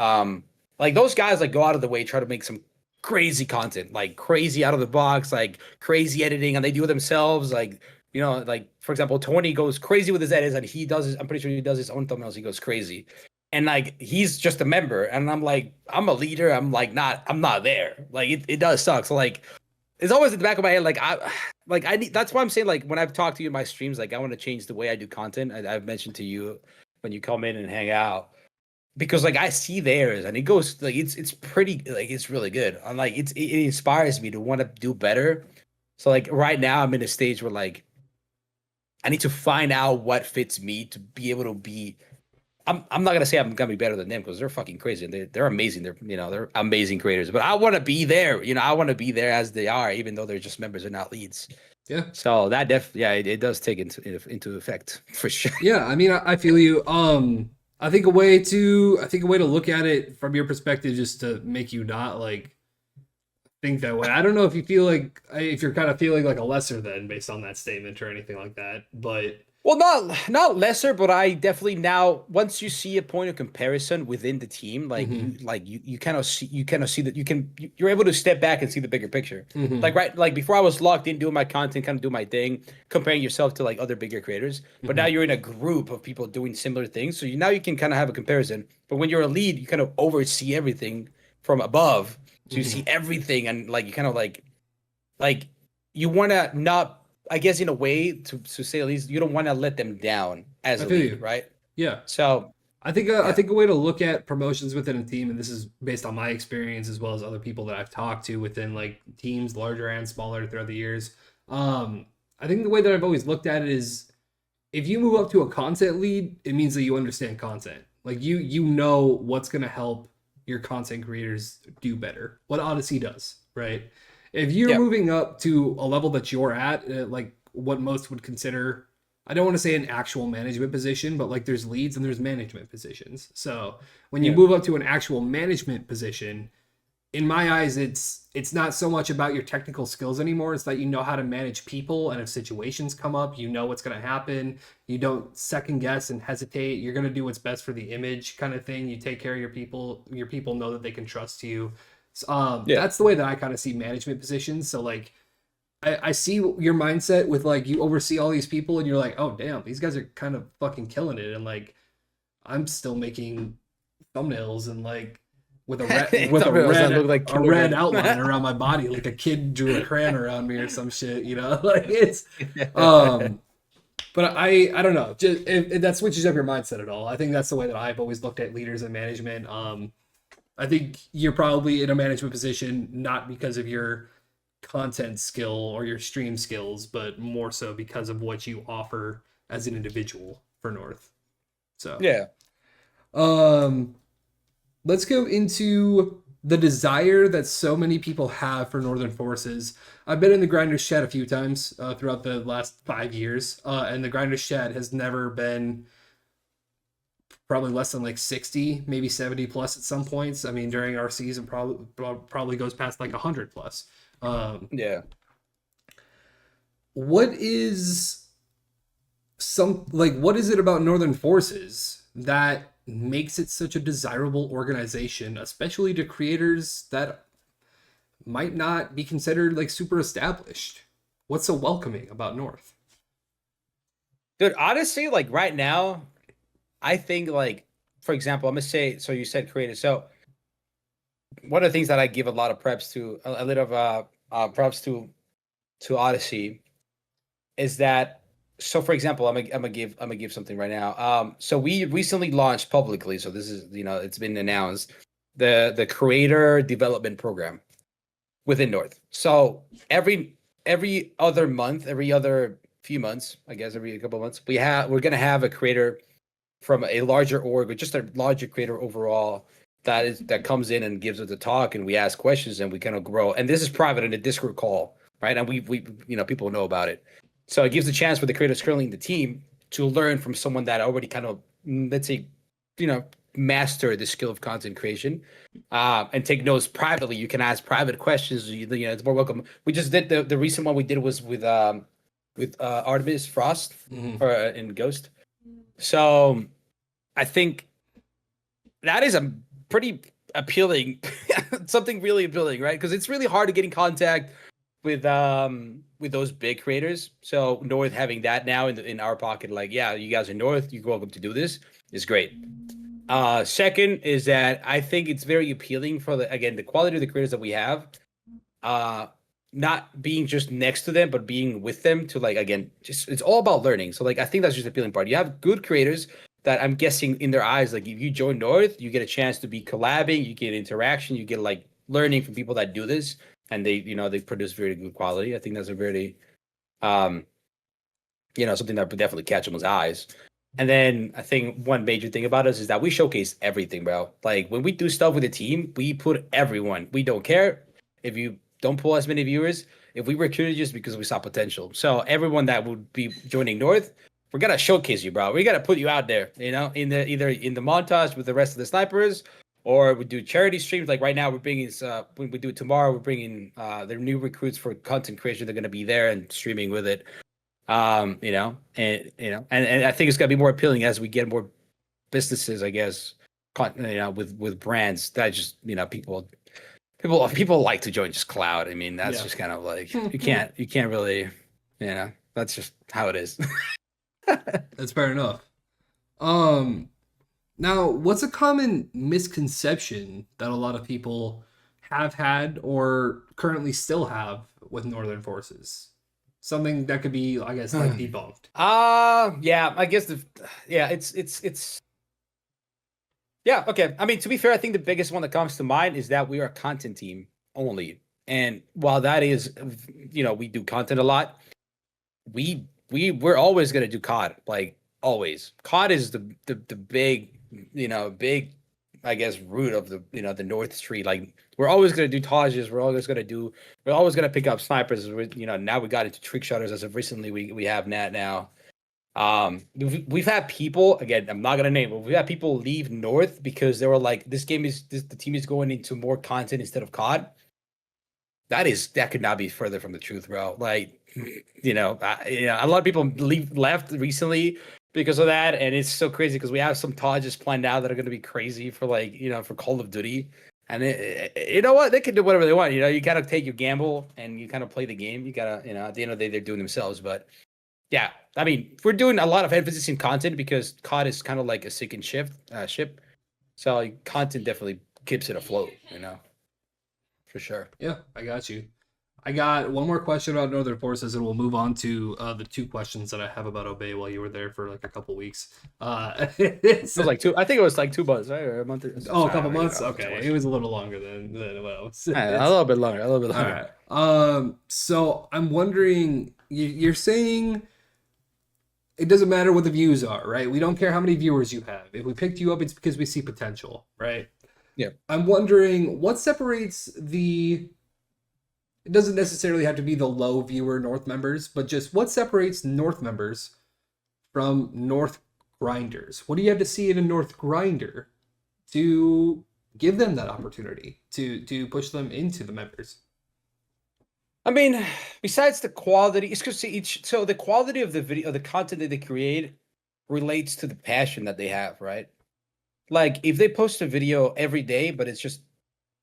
like those guys like go out of the way, try to make some crazy content, like crazy out of the box, like crazy editing, and they do it themselves. Like like for example, Tony goes crazy with his edits, and he does his. I'm pretty sure he does his own thumbnails. He goes crazy, and like he's just a member, and I'm like, I'm a leader. I'm not there. Like it does suck. So like it's always in the back of my head, I need. That's why I'm saying like when I've talked to you in my streams, like I want to change the way I do content. I've mentioned to you when you come in and hang out because like I see theirs and it goes like it's pretty like it's really good. I'm like it inspires me to want to do better. So like right now I'm in a stage where like I need to find out what fits me to be able to be. I'm not gonna say I'm gonna be better than them because they're fucking crazy and they're amazing. They're amazing creators. But I want to be there. I want to be there as they are, even though they're just members and not leads. Yeah. So that it does take into effect for sure. Yeah, I mean, I feel you. I think a way to look at it from your perspective, just to make you not like think that way. I don't know if you feel like if you're kind of feeling like a lesser than based on that statement or anything like that, but Well, not lesser, but I definitely now once you see a point of comparison within the team, like you kind of see that you're able to step back and see the bigger picture. Like right, like before I was locked in doing my content, kind of do my thing, comparing yourself to like other bigger creators. But now you're in a group of people doing similar things, so now you can kind of have a comparison. But when you're a lead, you kind of oversee everything from above, so you see everything, and like you kind of like you want to not. I guess in a way to say at least you don't want to let them down as a lead, right? Yeah. So I think a way to look at promotions within a team, and this is based on my experience as well as other people that I've talked to within like teams, larger and smaller throughout the years. I think the way that I've always looked at it is if you move up to a content lead, it means that you understand content. Like you know what's gonna help your content creators do better. What Odyssey does, right? If you're moving up to a level that you're at, like what most would consider, I don't want to say an actual management position, but like there's leads and there's management positions. So when you move up to an actual management position, in my eyes, it's not so much about your technical skills anymore. It's that you know how to manage people, and if situations come up, you know what's going to happen. You don't second guess and hesitate. You're going to do what's best for the image, kind of thing. You take care of your people. Your people know that they can trust you. That's the way that I kind of see management positions. So like I see your mindset with like you oversee all these people and you're like, oh damn, these guys are kind of fucking killing it, and like I'm still making thumbnails and like with a red outline around my body, like a kid drew a crayon around me or some shit, like it's But I don't know. Just if that switches up your mindset at all. I think that's the way that I've always looked at leaders and management. I think you're probably in a management position not because of your content skill or your stream skills, but more so because of what you offer as an individual for North. So Yeah. um let's go into the desire that so many people have for Northern Forces. I've been in the Grinders Shed a few times throughout the last 5 years, and the Grinders Shed has never been probably less than like 60, maybe 70 plus at some points. I mean, during our season, probably goes past like 100 plus. Yeah. What is what is it about Northern Forces that makes it such a desirable organization, especially to creators that might not be considered like super established? What's so welcoming about North? Dude, honestly, like right now, I think like, for example, I'm gonna say, so you said creative. So one of the things that I give a lot of preps to, a little of props to Odyssey is that, so for example, I'm gonna give something right now. So we recently launched publicly, so this is, it's been announced, the creator development program within North. So every other month, every other few months, I guess every couple of months, we're gonna have a creator from a larger org or just a larger creator overall that comes in and gives us a talk, and we ask questions and we kind of grow. And this is private in a Discord call, right? And we people know about it. So it gives a chance for the creators currently in the team to learn from someone that already kind of, let's say, you know, master the skill of content creation, and take notes privately. You can ask private questions. It's more welcome. We just did the recent one we did was with Artemis Frost Mm-hmm. or in Ghost. So I think that is a pretty appealing, something really appealing, right? Because it's really hard to get in contact with those big creators. So North having that now in our pocket, like, yeah, you guys are North, you're welcome to do this, is great. Second is that I think it's very appealing for the quality of the creators that we have. Uh, Not being just next to them, but being with them to, like, again, just it's all about learning. So like I think that's just the appealing part. You have good creators that I'm guessing in their eyes, like if you join North, you get a chance to be collabing, you get interaction, you get like learning from people that do this, and they produce very good quality. I think that's a very um something that would definitely catch someone's eyes. And then I think one major thing about us is that we showcase everything, bro. Like when we do stuff with the team, we put everyone. We don't care if you don't pull as many viewers. If we recruited just because we saw potential. So everyone that would be joining North, we're gonna showcase you, bro. We gotta put you out there, in the either in the montage with the rest of the snipers, or we do charity streams. Like right now, we're bringing when we do it tomorrow, we're bringing the new recruits for content creation. They're gonna be there and streaming with it. And I think it's gonna be more appealing as we get more businesses, I guess, with brands that just, people like to join just cloud. I mean, that's Yeah. just kind of like you can't really, that's just how it is. That's fair enough. Um, Now, what's a common misconception that a lot of people have had or currently still have with Northern Forces? Something that could be, I guess, like debunked. Yeah, I guess it's yeah, okay. I mean, to be fair, I think the biggest one that comes to mind is that we are a content team only. And while that is, we do content a lot, we're always gonna do COD, like always. COD is the big, big, I guess, root of the North Street. Like we're always gonna do Tajes, we're always gonna pick up snipers. Now we got into trick shotters as of recently. We have Nat now. We've had people, again, I'm not gonna name, but we've had people leave North because they were like, the team is going into more content instead of COD. That could not be further from the truth, bro. Like, a lot of people left recently because of that, and it's so crazy because we have some Tajes planned out that are going to be crazy for, like, for Call of Duty, and you know what, they can do whatever they want. You gotta take your gamble and you kind of play the game. You gotta, at the end of the day, they're doing themselves. But yeah, I mean, we're doing a lot of emphasis in content because COD is kind of like a sinking ship, so content definitely keeps it afloat, for sure. Yeah, I got you. I got one more question about Northern Forces, and we'll move on to the two questions that I have about Obey while you were there for like a couple weeks. It was like two. I think it was like 2 months, right, or a month. Oh, a Sorry, I couple don't even months. know. It's too Okay, it much. was a little longer than what I was. A little bit longer. A little bit All longer. right. So I'm wondering, you're saying it doesn't matter what the views are, right? We don't care how many viewers you have. If we picked you up, it's because we see potential, right? Yeah. I'm wondering what separates the. It doesn't necessarily have to be the low viewer North members, but just what separates North members from North grinders? What do you have to see in a North grinder to give them that opportunity to push them into the members? I mean, besides the quality, it's because each. So the quality of the video, the content that they create, relates to the passion that they have, right? Like if they post a video every day, but it's just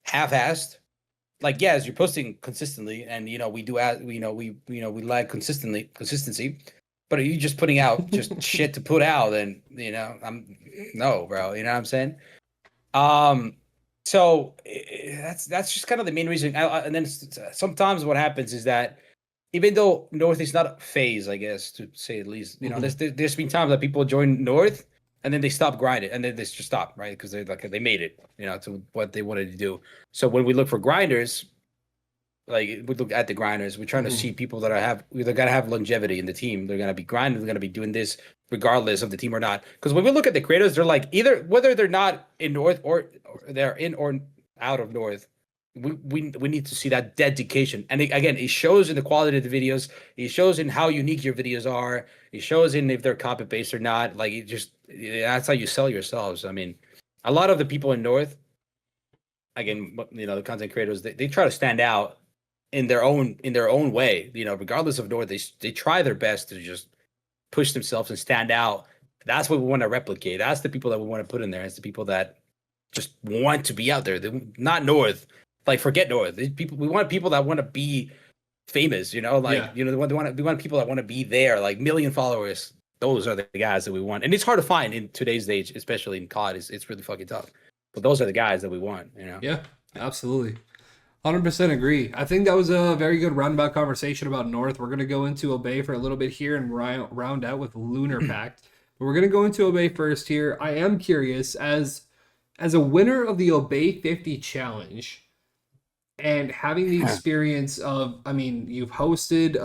half-assed, like yes, you're posting consistently, and we do we like consistency, but are you just putting out just shit to put out? And I'm no, bro. You know what I'm saying? Um, so that's just kind of the main reason. And then sometimes what happens is that even though North is not a phase, I guess to say at least, there's been times that people join North and then they stop grinding and then they just stop, right? Because they made it, to what they wanted to do. So when we look for grinders, like we look at the grinders, we're trying to see people that they're gonna have longevity in the team. They're gonna be grinding. They're gonna be doing this regardless of the team or not. Because when we look at the creators, they're like either whether they're not in North or they're in or out of North. We need to see that dedication, and again, it shows in the quality of the videos. It shows in how unique your videos are. It shows in if they're copy paste or not. Like that's how you sell yourselves. I mean, a lot of the people in North, again, the content creators, they try to stand out in their own way. Regardless of North, they try their best to just push themselves and stand out. That's what we want to replicate. That's the people that we want to put in there. It's the people that just want to be out there. They're not North. Like forget North. We want people that want to be famous. Yeah. We want people that want to be there, like million followers. Those are the guys that we want, and it's hard to find in today's age, especially in COD. It's really fucking tough. But those are the guys that we want. Yeah, absolutely. 100% agree. I think that was a very good roundabout conversation about North. We're going to go into Obey for a little bit here and round out with Lunar Pact. But we're going to go into Obey first here. I am curious, as a winner of the Obey 50 challenge and having the experience of, I mean, you've hosted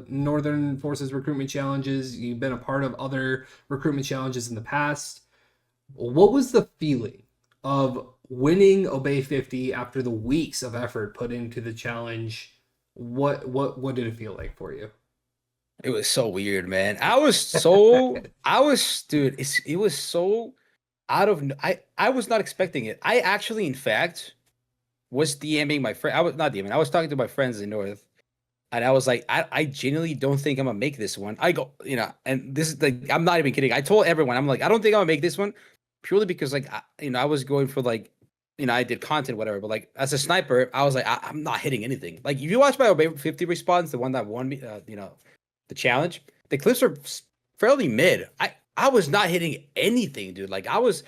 Northern Forces recruitment challenges, you've been a part of other recruitment challenges in the past. What was the feeling of winning Obey 50 after the weeks of effort put into the challenge? What did it feel like for you? It was so weird, man. Dude, it was so I was not expecting it. I actually, in fact, was DMing my friend. I was not DMing. I was talking to my friends in North, and I was like, I genuinely don't think I'm gonna make this one. I go, and this is like, I'm not even kidding. I told everyone, I'm like, I don't think I'm gonna make this one, purely because like, I was going for like, I did content, whatever. But like, as a sniper, I was like, I'm not hitting anything. Like, if you watch my Obey 50 response, the one that won me, the challenge, the clips are fairly mid. I was not hitting anything, dude. Like I was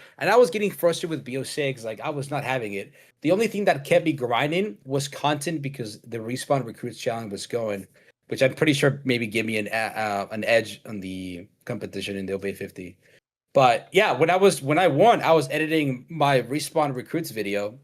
getting frustrated with BO6. Like I was not having it. The only thing that kept me grinding was content because the respawn recruits challenge was going, which I'm pretty sure maybe gave me an edge on the competition in the OB 50. But yeah, when I won, I was editing my respawn recruits video,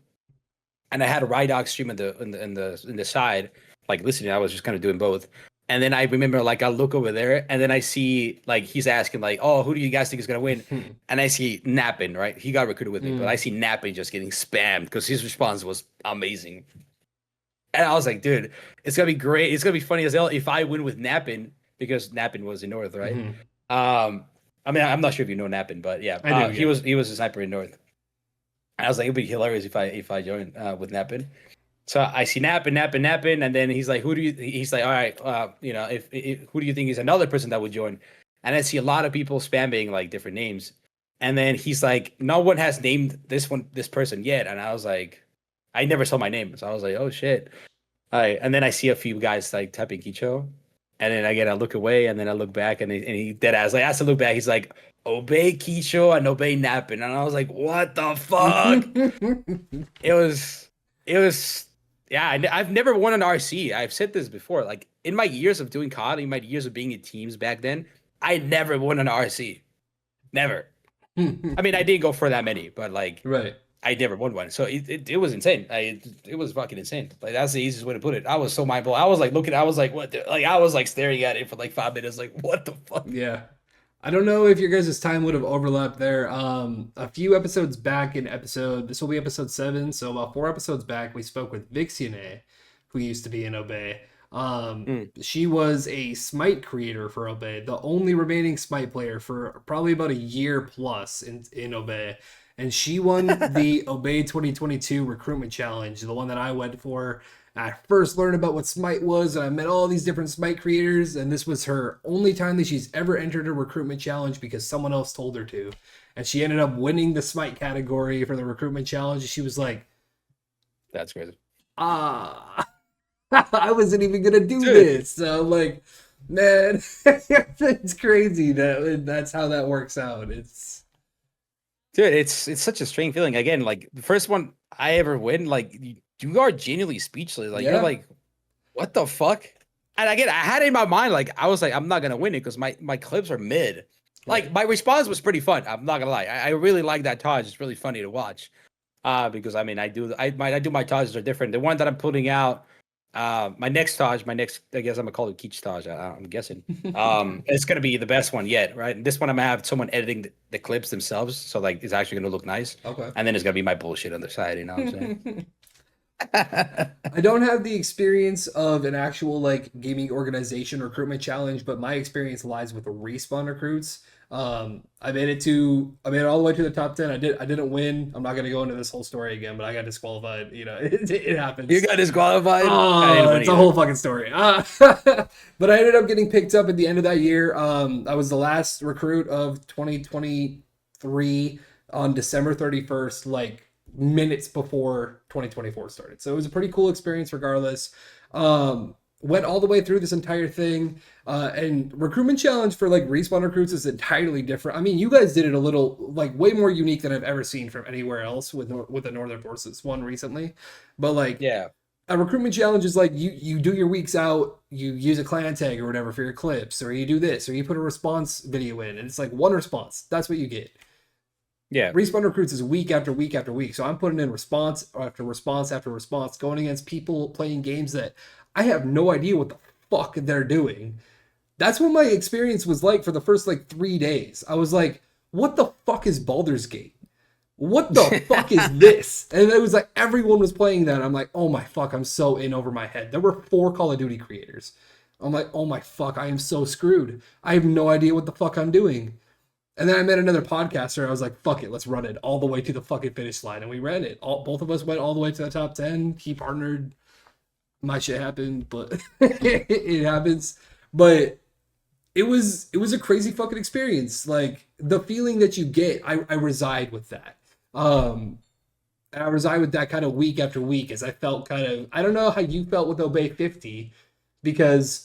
and I had a Rydog stream in the side, like listening. I was just kind of doing both. And then I remember, like, I look over there, and then I see, like, he's asking, like, oh, who do you guys think is going to win? And I see Nappin, right? He got recruited with me, but I see Nappin just getting spammed because his response was amazing. And I was like, dude, it's going to be great. It's going to be funny as hell if I win with Nappin, because Nappin was in North, right? I mean, I'm not sure if you know Nappin, but yeah, I do, yeah. he was a sniper in North. And I was like, it'd be hilarious if I joined with Nappin. So I see Nappin, and then he's like, he's like, all right, if who do you think is another person that would join? And I see a lot of people spamming like different names. And then he's like, no one has named this person yet. And I was like, I never saw my name. So I was like, oh shit. All right. And then I see a few guys like typing Kicho. And then again, I look away, and then I look back, and he dead ass like, I has to look back. He's like, obey Kicho and obey Nappin. And I was like, what the fuck? It was Yeah, I've never won an RC. I've said this before. Like in my years of doing COD, in my years of being in teams back then, I never won an RC. Never. I mean, I didn't go for that many, but like Right. I never won one. So it was insane. It was fucking insane. Like that's the easiest way to put it. I was so mindful. I was like looking. I was like, what? Like I was like staring at it for like 5 minutes. Like what the fuck? Yeah. I don't know if your guys' time would have overlapped there. A few episodes back in this will be episode 7. So about 4 episodes back, we spoke with Vixiane, who used to be in Obey. Mm. She was a Smite creator for Obey, the only remaining Smite player for probably about a year plus in Obey. And she won the Obey 2022 recruitment challenge, the one that I went for. I first learned about what Smite was, and I met all these different Smite creators, and this was her only time that she's ever entered a recruitment challenge because someone else told her to. And she ended up winning the Smite category for the recruitment challenge. She was like, That's crazy. I wasn't even gonna do Dude. this. So like, man, it's crazy that's how that works out. Dude, it's such a strange feeling. Again, like the first one I ever win, like you are genuinely speechless. Like Yeah. you're like, what the fuck? And again, I had it in my mind, like I was like, I'm not gonna win it because my clips are mid. Like my response was pretty fun. I'm not gonna lie. I really like that Taj. It's really funny to watch. Because I mean I do my Tajes are different. The one that I'm putting out, my next Taj, I guess I'm gonna call it Kicho Taj. I'm guessing. It's gonna be the best one yet, right? And this one I'm gonna have someone editing the clips themselves, so like it's actually gonna look nice. Okay. And then it's gonna be my bullshit on the side, you know what I'm saying? I don't have the experience of an actual like gaming organization recruitment challenge, but my experience lies with the respawn recruits. I made it all the way to the top 10. I didn't win. I'm not gonna go into this whole story again, but I got disqualified. You know, it happens. You got disqualified. Oh, it's a whole fucking story. But I ended up getting picked up at the end of that year. I was the last recruit of 2023 on December 31st, like minutes before 2024 started. So it was a pretty cool experience regardless. Went all the way through this entire thing. And recruitment challenge for like respawn recruits is entirely different. I mean, you guys did it a little like way more unique than I've ever seen from anywhere else with the Northern Forces one recently. But like, Yeah. a recruitment challenge is like you do your weeks out, you use a clan tag or whatever for your clips, or you do this, or you put a response video in, and it's like one response. That's what you get. Yeah. Respawn recruits is week after week after week. So I'm putting in response after response after response, going against people playing games that I have no idea what the fuck they're doing. That's what my experience was like for the first like 3 days. I was like, what the fuck is Baldur's Gate? What the fuck is this? And it was like everyone was playing that. I'm like, oh my fuck, I'm so in over my head. There were 4 Call of Duty creators. I'm like, oh my fuck, I am so screwed. I have no idea what the fuck I'm doing. And then I met another podcaster. I was like, fuck it, let's run it all the way to the fucking finish line. And we ran it. Both of us went all the way to the top 10. He partnered. My shit happened, but it happens. But it was a crazy fucking experience. Like the feeling that you get, I reside with that. And I reside with that kind of week after week as I felt kind of, I don't know how you felt with Obey 50, because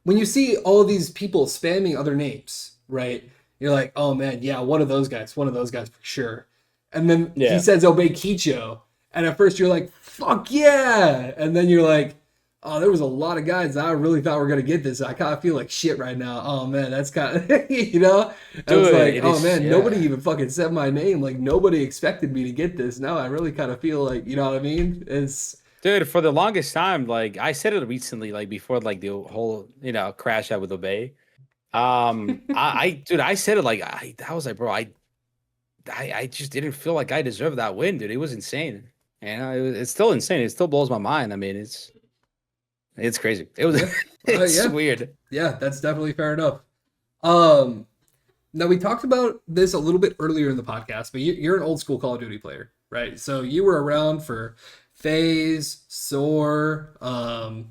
when you see all of these people spamming other names, right? You're like, oh man, yeah, one of those guys for sure. And then he says Obey Kicho, and at first you're like, fuck yeah! And then you're like, oh, there was a lot of guys that I really thought were gonna get this. I kind of feel like shit right now. Oh man, that's kind of, you know? I was like, oh man, nobody even fucking said my name. Like nobody expected me to get this. Now I really kind of feel like, you know what I mean? It's Dude, for the longest time, like I said it recently, like before like the whole, crash out with Obey. I said it like I was like, bro, I just didn't feel like I deserved that win, dude. It was insane. And it's still insane. It still blows my mind. I mean, it's crazy. It was it's weird. Yeah, that's definitely fair enough. Now we talked about this a little bit earlier in the podcast, but you're an old school Call of Duty player, right? So you were around for FaZe, SOAR, and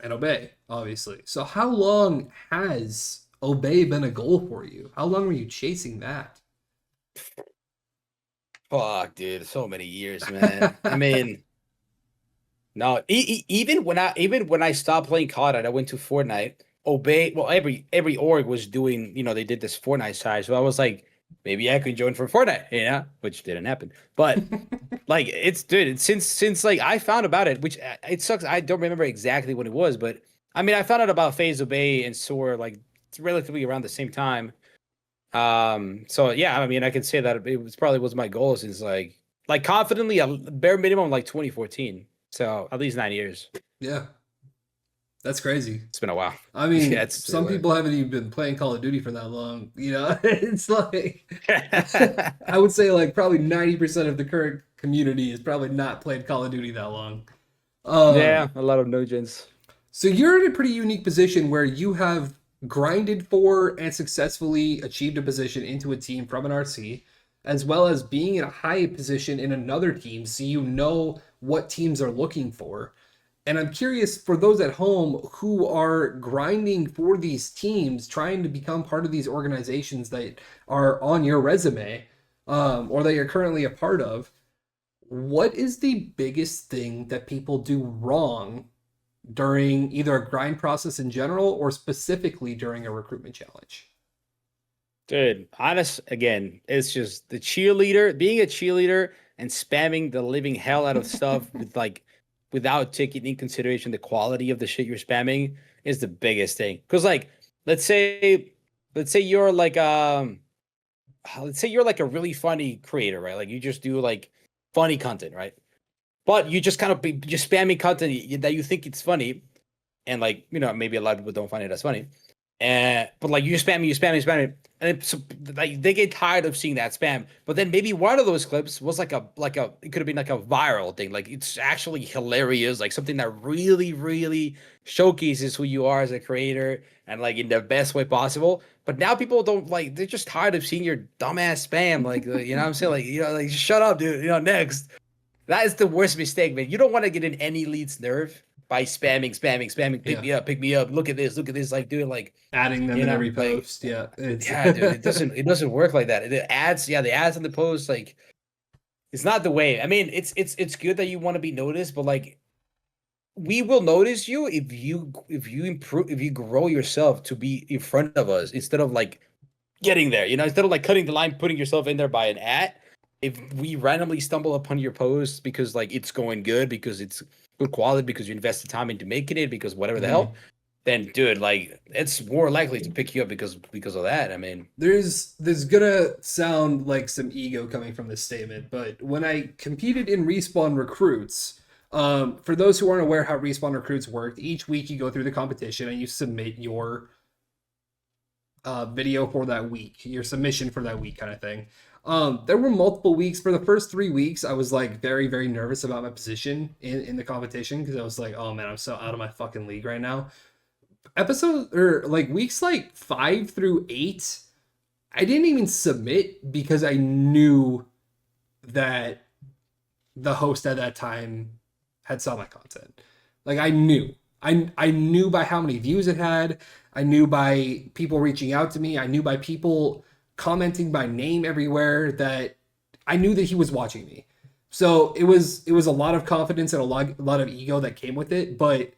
Obey, obviously. So how long has Obey been a goal for you? How long were you chasing that? Fuck, dude, so many years, man. I mean, no, even when I stopped playing COD and I went to Fortnite, Obey. Well, every org was doing. They did this Fortnite side, so I was like, maybe I could join for Fortnite, which didn't happen. But like it's since like I found about it, which it sucks. I don't remember exactly when it was, but I mean I found out about Phase Obey and Soar like it's relatively around the same time. So yeah, I mean I can say that it was probably was my goal since like confidently a bare minimum like 2014. So at least 9 years. Yeah, that's crazy. It's been a while. I Yeah, mean, it's some people haven't even been playing Call of Duty for that long. It's like I would say like probably 90% of the current community has probably not played Call of Duty that long. yeah, a lot of no gens. So you're in a pretty unique position where you have grinded for and successfully achieved a position into a team from an RC, as well as being in a high position in another team, so you know what teams are looking for. And I'm curious for those at home who are grinding for these teams, trying to become part of these organizations that are on your resume, or that you're currently a part of. What is the biggest thing that people do wrong during either a grind process in general or specifically during a recruitment challenge? Dude, honest again, it's just being a cheerleader and spamming the living hell out of stuff with like without taking in consideration the quality of the shit you're spamming is the biggest thing. Cause like let's say let's say you're like let's say you're like a really funny creator, right? Like you just do like funny content, right? But you just kind of be just spamming content that you think it's funny, and like maybe a lot of people don't find it as funny. And but like you spam, and like they get tired of seeing that spam. But then maybe one of those clips was like a it could have been like a viral thing. Like it's actually hilarious, like something that really showcases who you are as a creator and like in the best way possible. But now people don't like they're just tired of seeing your dumbass spam. Like you know what I'm saying? Like like shut up, dude. Next. That is the worst mistake, man. You don't want to get in any lead's nerve by spamming. Yeah. Pick me up. Look at this. Like doing like Adding them in every like post. Yeah. It's yeah, dude. It doesn't work like that. The ads, yeah, the ads in the post, like it's not the way. I mean, it's good that you want to be noticed, but like we will notice you if you improve if you grow yourself to be in front of us instead of like getting there. Instead of like cutting the line, putting yourself in there by an ad. If we randomly stumble upon your post because like it's going good, because it's good quality, because you invested time into making it, because whatever the hell, then dude, like it's more likely to pick you up because of that. I mean, there's gonna sound like some ego coming from this statement, but when I competed in Respawn Recruits, for those who aren't aware how Respawn Recruits worked, each week you go through the competition and you submit your video for that week, your submission for that week, kind of thing. There were multiple weeks. For the first 3 weeks, I was like very nervous about my position in the competition because I was like, oh man, I'm so out of my fucking league right now. Episode or like weeks like 5 through 8, I didn't even submit because I knew that the host at that time had saw my content. Like I knew. I knew by how many views it had. I knew by people reaching out to me. I knew by people commenting by name everywhere that I knew that he was watching me. So it was a lot of confidence and a lot of ego that came with it, but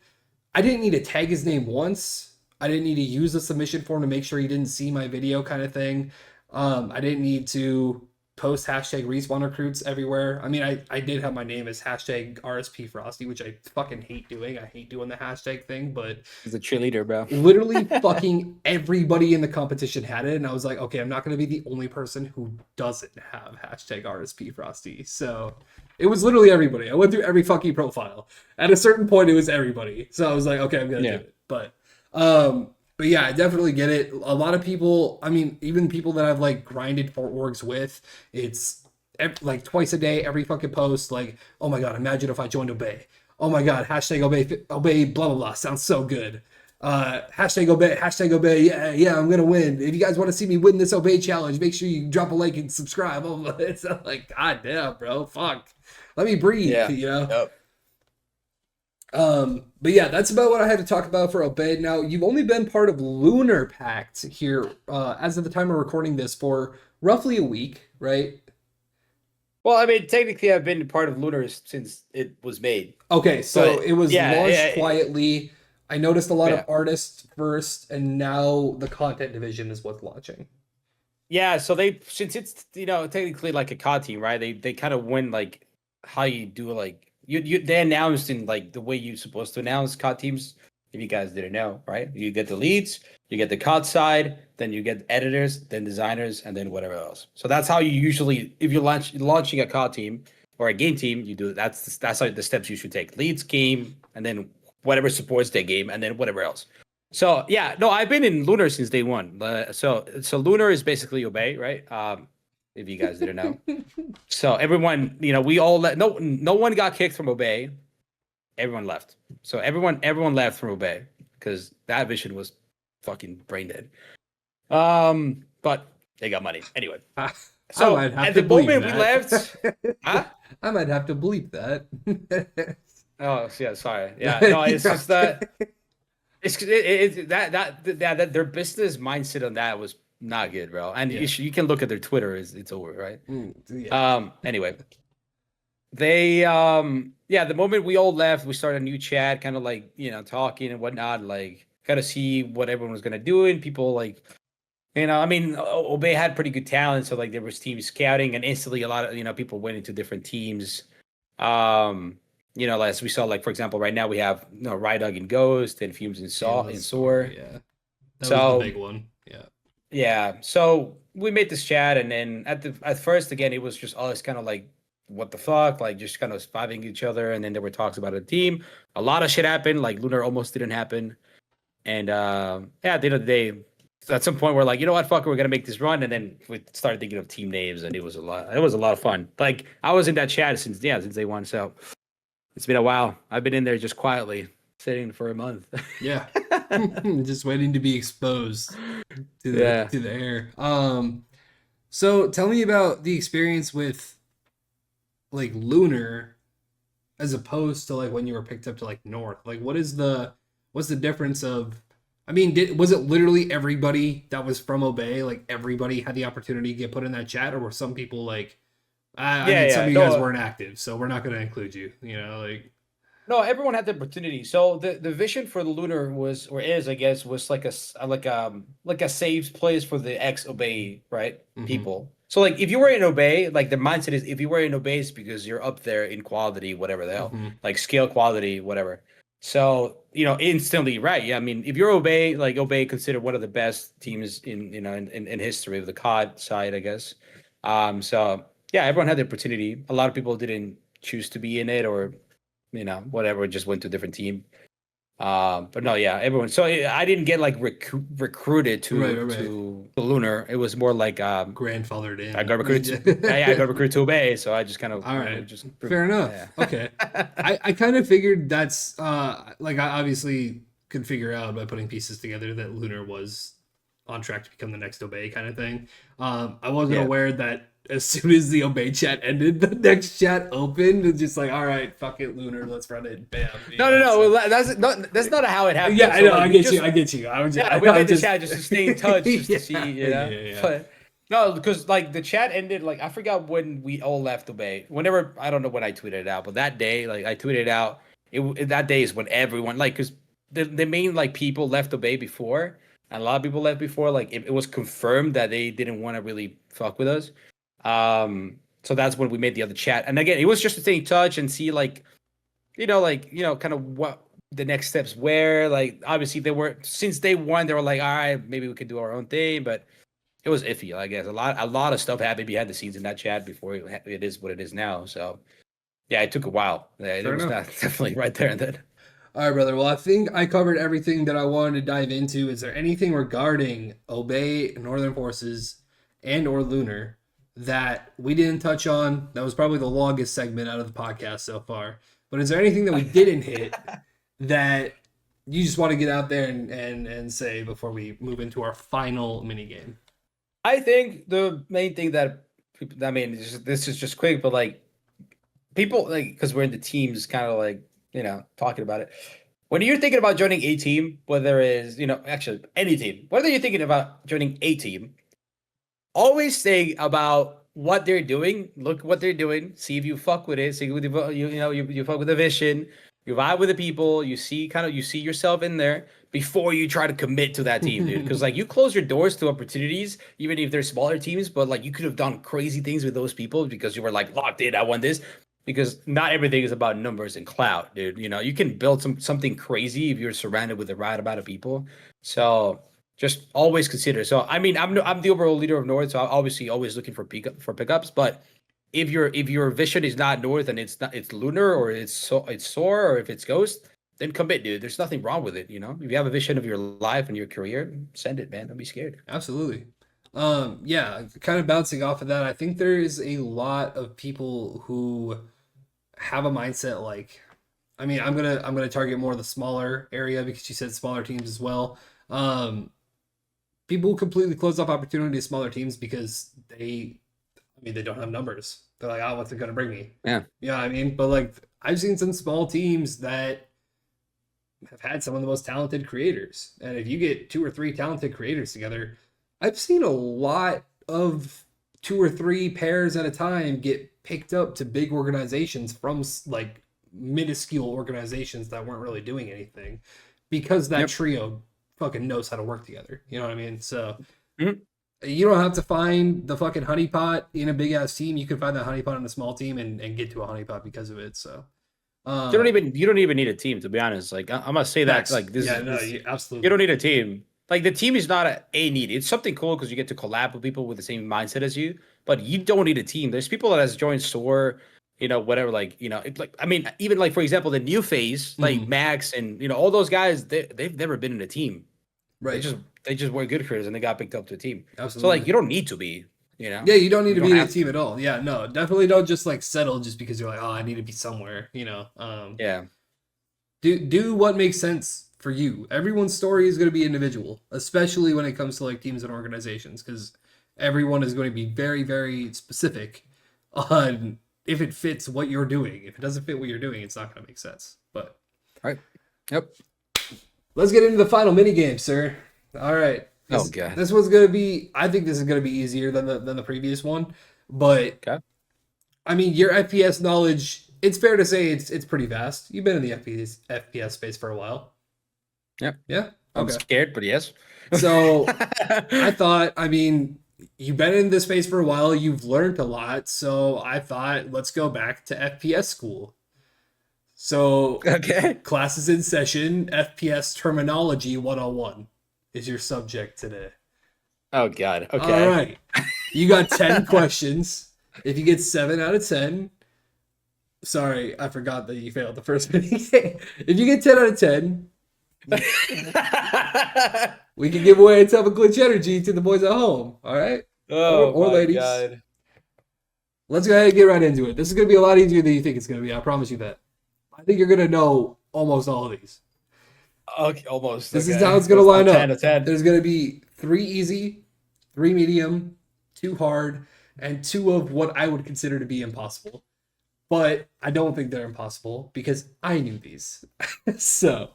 I didn't need to tag his name once. I didn't need to use the submission form to make sure he didn't see my video kind of thing. I didn't need to post hashtag respawn recruits everywhere. I mean, I did have my name as hashtag RSP Frostii, which I fucking hate doing. I hate doing the hashtag thing, but he's a cheerleader, bro. literally fucking everybody in the competition had it. And I was like, okay, I'm not going to be the only person who doesn't have hashtag RSP Frostii. So it was literally everybody. I went through every fucking profile. At a certain point, it was everybody. So I was like, okay, I'm going to do it. But yeah, I definitely get it. A lot of people, I mean, even people that I've like grinded for orgs with, it's like twice a day, every fucking post, like, oh my God, imagine if I joined Obey. Oh my God, hashtag Obey, blah, blah, blah. Sounds so good. Hashtag Obey. Yeah, I'm going to win. If you guys want to see me win this Obey challenge, make sure you drop a like and subscribe. Oh, it's like, God damn, bro. Fuck. Let me breathe, Yep. But yeah, that's about what I had to talk about for Obey. Now, you've only been part of Lunar Pact here, as of the time of recording this, for roughly a week, right? Well, I mean, technically, I've been part of Lunar since it was made. Okay, so But, it was launched yeah. quietly. I noticed a lot of artists first, and now the content division is what's launching. Yeah, so since it's technically like a COD team, right? They kind of win like how you do like they announced in like the way you're supposed to announce COD teams. If you guys didn't know, right? You get the leads, you get the COD side, then you get editors, then designers, and then whatever else. So that's how you usually, if you're launching a COD team or a game team, you do that's how the steps you should take: leads, game, and then whatever supports their game, and then whatever else. So yeah, no, I've been in Lunar since day one. So Lunar is basically Obey, right? If you guys didn't know. So everyone, we all no one got kicked from Obey. Everyone left. So everyone left from Obey because that vision was fucking brain dead. But they got money anyway. I So might have at to the bleep moment we that. left, huh? I might have to bleep that. Oh yeah, sorry. Yeah, no, it's just that. That their business mindset on that was not good, bro. And Yeah. you can look at their Twitter; it's over, right? Yeah. Anyway, they the moment we all left, we started a new chat, kind of like talking and whatnot, like kind of see what everyone was gonna do, and people like I mean, Obey had pretty good talent, so like there was team scouting, and instantly a lot of people went into different teams. As we saw, like for example, right now we have Rydug and Ghost and Fumes and Soar. Yeah, that was the So big one. Yeah. yeah, so we made this chat, and then at first again it was just us kind of like what the fuck, like just kind of spiving each other, and then there were talks about a team. A lot of shit happened, like Lunar almost didn't happen, and at the end of the day, at some point we're like, you know what, fuck, we're gonna make this run, and then we started thinking of team names, and it was a lot of fun. Like I was in that chat since day one, so it's been a while. I've been in there just quietly sitting for a month. Yeah. Just waiting to be exposed to the air. So tell me about the experience with like Lunar as opposed to like when you were picked up to like North. Like what's the difference of, I mean, was it literally everybody that was from Obey, like everybody had the opportunity to get put in that chat, or were some people like some of you guys weren't active, so we're not going to include you, like. No, everyone had the opportunity. So the vision for the Lunar was, or is, I guess, was like a safe place for the ex Obey, right? Mhm. People. So like if you were in Obey, like the mindset is if you were in Obey, it's because you're up there in quality, whatever the hell, like scale quality, whatever. So instantly, right? Yeah, I mean, if you're Obey, like Obey considered one of the best teams in history of the COD side, I guess. So yeah, everyone had the opportunity. A lot of people didn't choose to be in it, or whatever, just went to a different team. But no, yeah, everyone. So I didn't get like recruited to the Lunar. It was more like grandfathered in. I got recruited. I got recruited to Obey. So I just kind of all right. Just fair enough. Yeah. Okay. I kind of figured that's like I obviously could figure out by putting pieces together that Lunar was on track to become the next Obey kind of thing. I wasn't aware that as soon as the Obey chat ended, the next chat opened. It's just like, all right, fuck it, Lunar, let's run it. Bam. No. Well, that's not how it happened. Yeah, I know. Like, I get you. I was we made the chat just to stay in touch, just to see, Yeah. But, no, because like the chat ended, like I forgot when we all left Obey. Whenever, I don't know when I tweeted it out, but that day, like I tweeted out, that day is when everyone, like, because the main like people left Obey before, and a lot of people left before. Like it was confirmed that they didn't want to really fuck with us. So that's when we made the other chat. And again, it was just to stay in touch and see kind of what the next steps were. Like obviously since day one, they were like, all right, maybe we could do our own thing, but it was iffy, I guess. A lot of stuff happened behind the scenes in that chat before it is what it is now. So yeah, it took a while. It was definitely right there and then. All right, brother. Well, I think I covered everything that I wanted to dive into. Is there anything regarding Obey, Northern Forces, and or Lunar that we didn't touch on? That was probably the longest segment out of the podcast so far. But is there anything that we didn't hit that you just want to get out there and say before we move into our final mini game? I think the main thing that people, I mean, this is just quick, but like people, like, because we're in the teams, kind of like talking about it. When you're thinking about joining a team, whether it's actually any team, whether you're thinking about joining a team, always think about what they're doing. Look what they're doing. See if you fuck with it. See if you fuck with the vision. You vibe with the people. You see yourself in there, before you try to commit to that team, dude. Because like you close your doors to opportunities, even if they're smaller teams, but like you could have done crazy things with those people because you were like locked in. I want this. Because not everything is about numbers and clout, dude. You know, you can build something crazy if you're surrounded with the right amount of people. So just always consider. So I mean, I'm the overall leader of North, so I'm obviously always looking for pickups. But if your vision is not North and it's Lunar or it's Soar or if it's Ghost, then commit, dude. There's nothing wrong with it, you know. If you have a vision of your life and your career, send it, man. Don't be scared. Absolutely. Yeah, kind of bouncing off of that, I think there is a lot of people who have a mindset like, I mean, I'm gonna target more of the smaller area because you said smaller teams as well. People completely close off opportunity to smaller teams because they don't have numbers. They're like, oh, what's it gonna bring me? Yeah. Yeah, I mean, but like I've seen some small teams that have had some of the most talented creators. And if you get 2 or 3 talented creators together, I've seen a lot of 2 or 3 pairs at a time get picked up to big organizations from like minuscule organizations that weren't really doing anything because that trio fucking knows how to work together. You know what I mean? So you don't have to find the fucking honeypot in a big ass team. You can find that honeypot in a small team and get to a honeypot because of it. So you don't even need a team, to be honest. Like I'm gonna say that like this. Yeah, absolutely. You don't need a team. Like the team is not a need. It's something cool because you get to collab with people with the same mindset as you. But you don't need a team. There's people that has joined Soar, you know, whatever. Like you know, like I mean, even like for example, the new phase, like Max and you know all those guys, they've never been in a team. Right. They just were good creators and they got picked up to a team. Absolutely. So like you don't need to be. You know? Yeah, you don't need to be in a team at all. Yeah, no, definitely don't just like settle just because you're like, oh, I need to be somewhere. You know. Yeah. Do what makes sense for you. Everyone's story is going to be individual, especially when it comes to like teams and organizations, because everyone is going to be very, very specific on if it fits what you're doing. If it doesn't fit what you're doing, it's not going to make sense. But all right. Yep. Let's get into the final mini game, sir. All right. God. This one's gonna be. I think this is gonna be easier than the previous one, but okay. I mean, your FPS knowledge. It's fair to say it's pretty vast. You've been in the FPS space for a while. Yep. Yeah. Okay. I'm scared, but yes. So I thought. I mean, you've been in this space for a while. You've learned a lot. So I thought, let's go back to FPS school. So classes in session. FPS terminology 101. Is your subject today. Oh, God. Okay. All right. You got 10 questions. If you get 7 out of 10, sorry, I forgot that you failed the first mini game. If you get 10 out of 10, we can give away a ton of glitch energy to the boys at home. All right? Or ladies. God. Let's go ahead and get right into it. This is going to be a lot easier than you think it's going to be. I promise you that. I think you're going to know almost all of these. Okay, almost. This is how it's going to line up. 10 to 10. There's going to be 3 easy, 3 medium, 2 hard, and 2 of what I would consider to be impossible. But I don't think they're impossible because I knew these. So.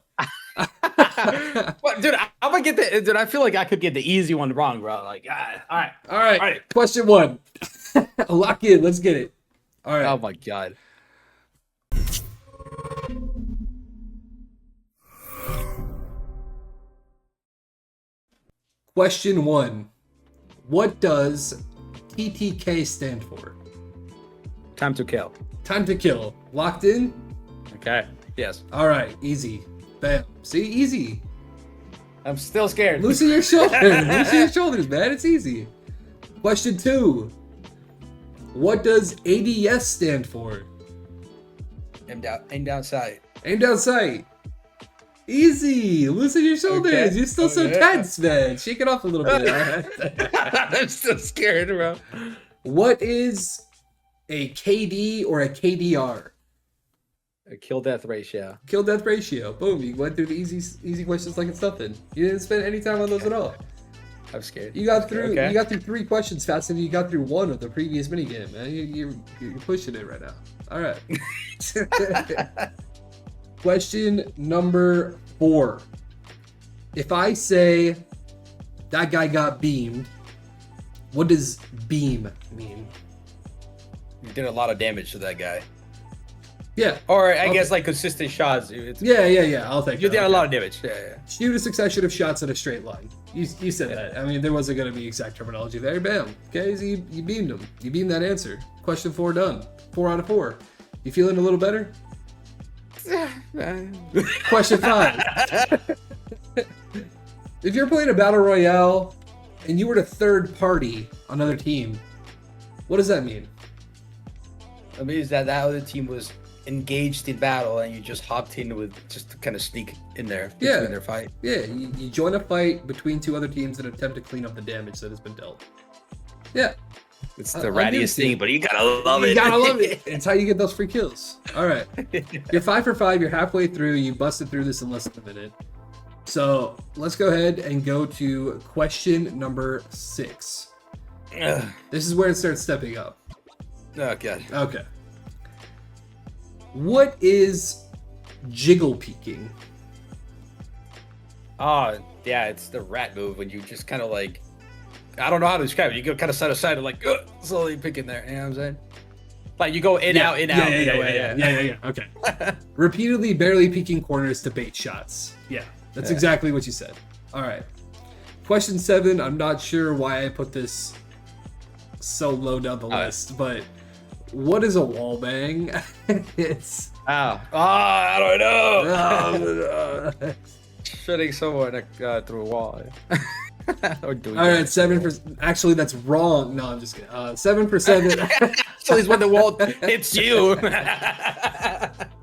Dude, I'm going to get the. Dude, I feel like I could get the easy one wrong, bro. Like, all right. Question 1. Lock in. Let's get it. All right. Oh, my God. Question 1. What does TTK stand for? Time to kill. Time to kill. Locked in? Okay. Yes. All right. Easy. Bam. See? Easy. I'm still scared. Loosen your shoulders. Loosen your shoulders, man. It's easy. Question 2. What does ADS stand for? Aim down sight. Aim down sight. Easy. Loosen your shoulders. Okay. You're still so tense, man. Shake it off a little bit. All right? I'm still scared, bro. What is a KD or a KDR? A kill-death ratio. Kill-death ratio. Boom. You went through the easy questions like it's nothing. You didn't spend any time on those at all. I'm scared. You got through 3 questions faster than you got through 1 of the previous minigame, man. You're pushing it right now. All right. Question number 4. If I say that guy got beamed, what does beam mean? You did a lot of damage to that guy. Yeah. Or I guess like consistent shots. Yeah. I'll take You that. did a lot of damage. Yeah. Shoot a succession of shots in a straight line. You said that. I mean, there wasn't going to be exact terminology there. Bam. Okay, so you beamed him. You beamed that answer. Question 4 done. 4 out of 4. You feeling a little better? Question 5. If you're playing a battle royale and you were to third party another team, what does that mean? It means that other team was engaged in battle and you just hopped in with just to kind of sneak in there between their fight. Yeah, you join a fight between two other teams and attempt to clean up the damage that has been dealt. Yeah. It's the rattiest thing, but you gotta love it. You gotta love it. It's how you get those free kills. All right. You're 5 for 5. You're halfway through. You busted through this in less than a minute. So let's go ahead and go to question number 6. This is where it starts stepping up. Oh, God. Okay. What is jiggle peeking? Oh, yeah, it's the rat move when you just kind of like, I don't know how to describe it. You go kind of side to side and like slowly pick in there. You know what I'm saying? Like you go in, out, in, out. Yeah. Okay. Repeatedly, barely peeking corners to bait shots. Yeah, that's exactly what you said. All right. Question 7. I'm not sure why I put this so low down the list, but what is a wall bang? It's I don't know. Shooting someone through a wall. All right, 7%. Actually, that's wrong. No, I'm just kidding. 7%. So it's when the wall hits you.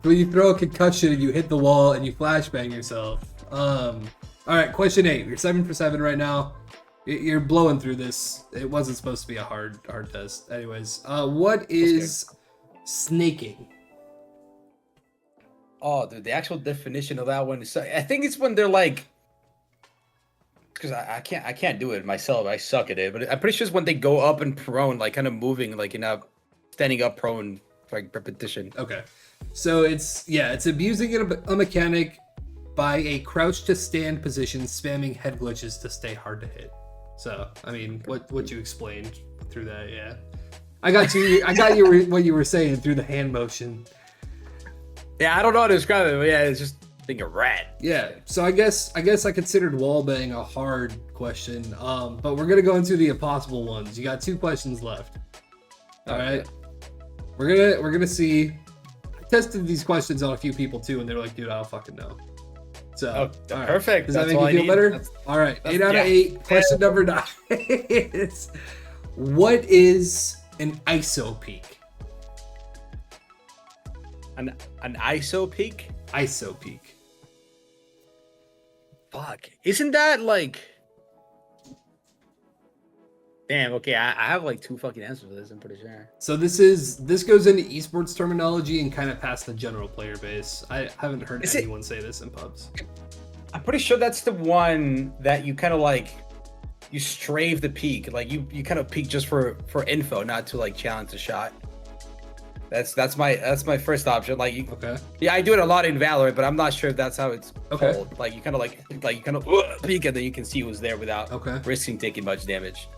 When you throw a concussion and you hit the wall and you flashbang yourself. All right, question 8. You're 7 for 7 right now. You're blowing through this. It wasn't supposed to be a hard test. Anyways, what is snaking? Oh, dude, the actual definition of that one is. I think it's when they're like, because I can't do it myself. I suck at it, but I'm pretty sure it's when they go up and prone, like kind of moving, like in a standing up prone, like repetition. Okay, so it's abusing a mechanic by a crouch to stand position, spamming head glitches to stay hard to hit. So, I mean, what you explained through that, yeah. I got you what you were saying through the hand motion. Yeah, I don't know how to describe it, but yeah, it's just being a rat. Yeah, so I guess I considered wallbang a hard question, but we're gonna go into the impossible ones. You got 2 questions left. All right, we're gonna see. I tested these questions on a few people too, and they're like, "Dude, I don't fucking know." So, all right. Perfect. Does that make you feel better? All right, 8 out of 8. Question number 9 is, what is an ISO peak? An ISO peak? ISO peak. Fuck. Isn't that like... Damn, okay, I have like 2 fucking answers for this, I'm pretty sure. So this goes into esports terminology and kind of past the general player base. I haven't heard anyone say this in pubs. I'm pretty sure that's the one that you kind of like, you strafe the peak. Like you kind of peek just for info, not to like challenge the shot. That's my first option. Like okay. Yeah, I do it a lot in Valorant, but I'm not sure if that's how it's okay. called. Like you kind of peek and then you can see who's there without risking taking much damage.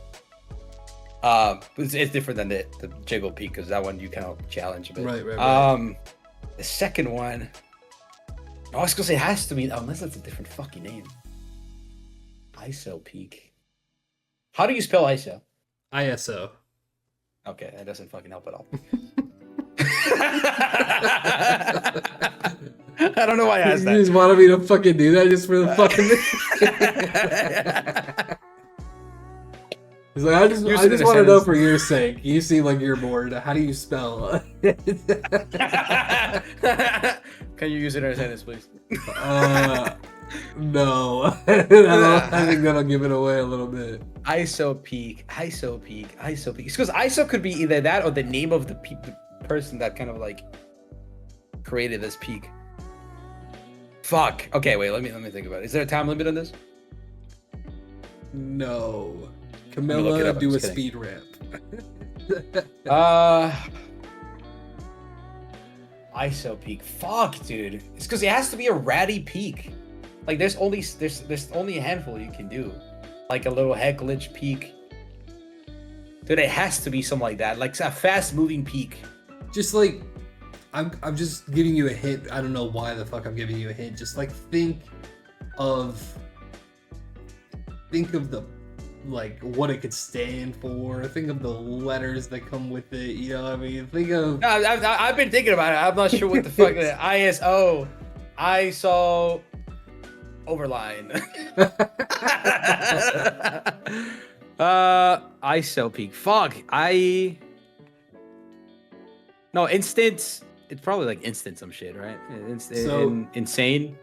It's different than the jiggle peek because that one you kind of challenge a bit. Right. The second one, I was gonna say it has to be, unless that's a different fucking name. ISO peek. How do you spell ISO? ISO. Okay, that doesn't fucking help at all. I don't know why I asked that. You just wanted me to fucking do that just for the fucking. He's like, I just want to know for your sake. You seem like you're bored. How do you spell? Can you use it in a sentence, please? No. I think that'll give it away a little bit. ISO peak. It's because ISO could be either that or the name of the person that kind of like created this peak. Fuck. Okay, wait. Let me think about it. Is there a time limit on this? No. Camila, do a speed ramp. ISO peak. Fuck, dude. It's because it has to be a ratty peak. Like there's only a handful you can do. Like a little head glitch peak. Dude, it has to be something like that. Like a fast moving peak. Just like I'm just giving you a hint. I don't know why the fuck I'm giving you a hint. Just like think of the like what it could stand for. Think of the letters that come with it. You know what I mean? Think of. No, I've been thinking about it. I'm not sure what the fuck that ISO overline. ISO peak. Fuck. No, instant. It's probably like instant some shit, right? Insane.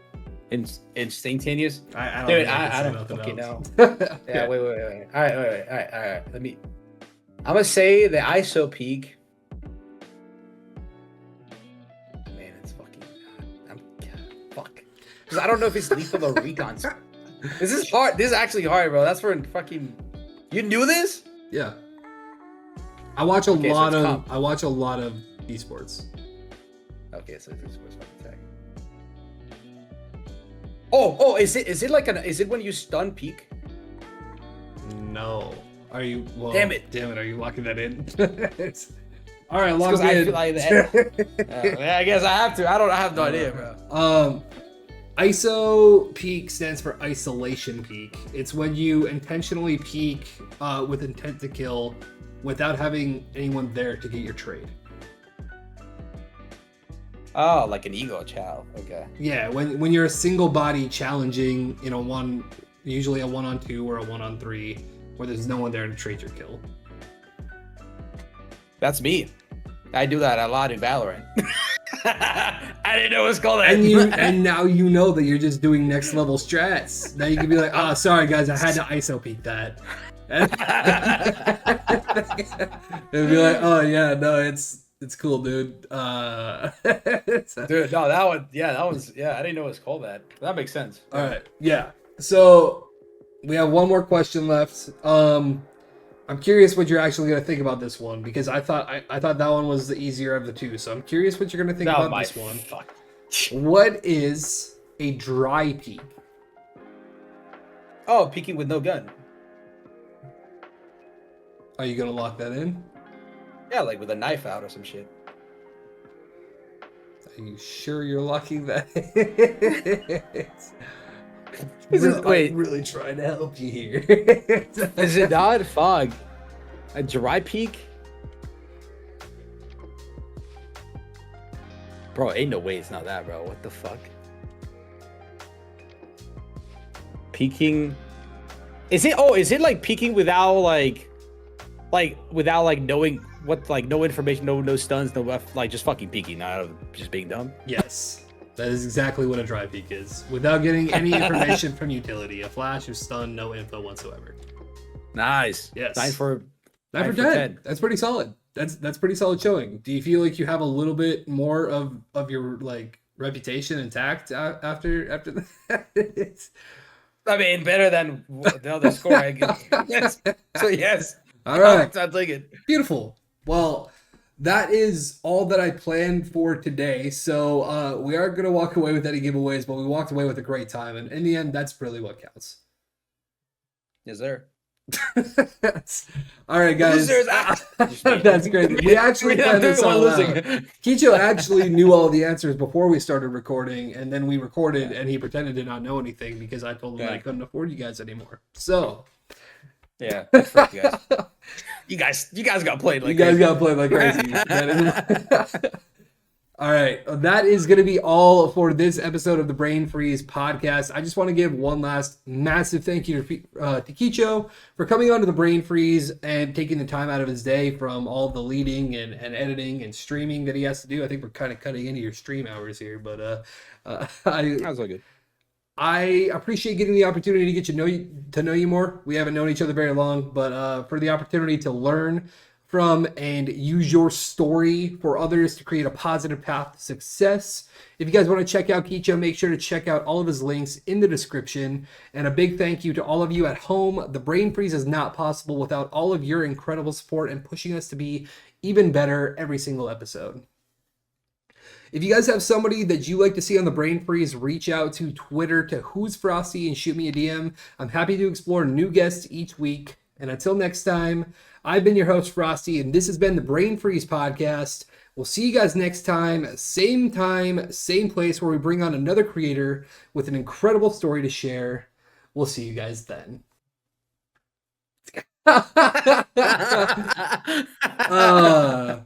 Instantaneous. I don't. Dude, think I don't nothing fucking know. else. Yeah, wait. All right. I'm gonna say the ISO peak. Man, it's fucking. Fuck. Because I don't know if it's lethal or recon. This is hard. This is actually hard, bro. That's for fucking. You knew this? Yeah. I watch a lot of esports. Okay, so this was fucking tag. Oh, is it like is it when you stun peak? No. Are you? Well, Damn it! Are you locking that in? All right, lock it in. I feel like I guess I have to. I have no idea, bro. ISO peak stands for isolation peak. It's when you intentionally peak with intent to kill without having anyone there to get your trade. Oh, like an ego chow. Okay. Yeah, when you're a single body challenging in usually a 1-on-2 or a 1-on-3, where there's no one there to trade your kill. That's me. I do that a lot in Valorant. I didn't know it was called that. And now you know that you're just doing next level strats. Now you can be like, oh, sorry guys, I had to ISO peek that. And be like, oh yeah, no, it's cool, dude. Dude, no, that was I didn't know it was called that. That makes sense. All right, yeah. So we have one more question left. I'm curious what you're actually gonna think about this one because I thought that one was the easier of the two. So I'm curious what you're gonna think about this one. Fuck. What is a dry peek? Oh, peeking with no gun. Are you gonna lock that in? Yeah, like with a knife out or some shit. Are you sure you're locking that in? Wait, I'm really trying to help you here. Is it not? Fog. A dry peek? Bro, ain't no way it's not that, bro. What the fuck? Peeking? Is it like peeking without without knowing what, like no information, no stuns, no like just fucking peeking, not just being dumb? Yes. That is exactly what a dry peek is. Without getting any information from utility. A flash, a stun, no info whatsoever. Nice. Yes. 9 for 10. That's pretty solid. That's pretty solid showing. Do you feel like you have a little bit more of your like reputation intact after that? I mean, better than the other score, I guess. Yes. So yes. All right. I'd like it. Beautiful. Well, that is all that I planned for today. So we aren't going to walk away with any giveaways, but we walked away with a great time. And in the end, that's really what counts. Yes, sir. All right, guys. That's great. We actually planned this all out. Kicho actually knew all the answers before we started recording, and then we recorded, and he pretended to not know anything because I told him I couldn't afford you guys anymore. So... yeah, you guys got played like crazy. All right, that is going to be all for this episode of the Brain Freeze podcast. I just want to give one last massive thank you to Kicho for coming onto the Brain Freeze and taking the time out of his day from all the leading and editing and streaming that he has to do. I think we're kind of cutting into your stream hours here, but that was all good. I appreciate getting the opportunity to get to know you more. We haven't known each other very long, but for the opportunity to learn from and use your story for others to create a positive path to success. If you guys want to check out Kicho, make sure to check out all of his links in the description. And a big thank you to all of you at home. The Brain Freeze is not possible without all of your incredible support and pushing us to be even better every single episode. If you guys have somebody that you like to see on the Brain Freeze, reach out to Twitter to whosfrostii and shoot me a DM. I'm happy to explore new guests each week. And until next time, I've been your host, Frosty, and this has been the Brain Freeze podcast, We'll see you guys next time, same place, where we bring on another creator with an incredible story to share. We'll see you guys then. uh,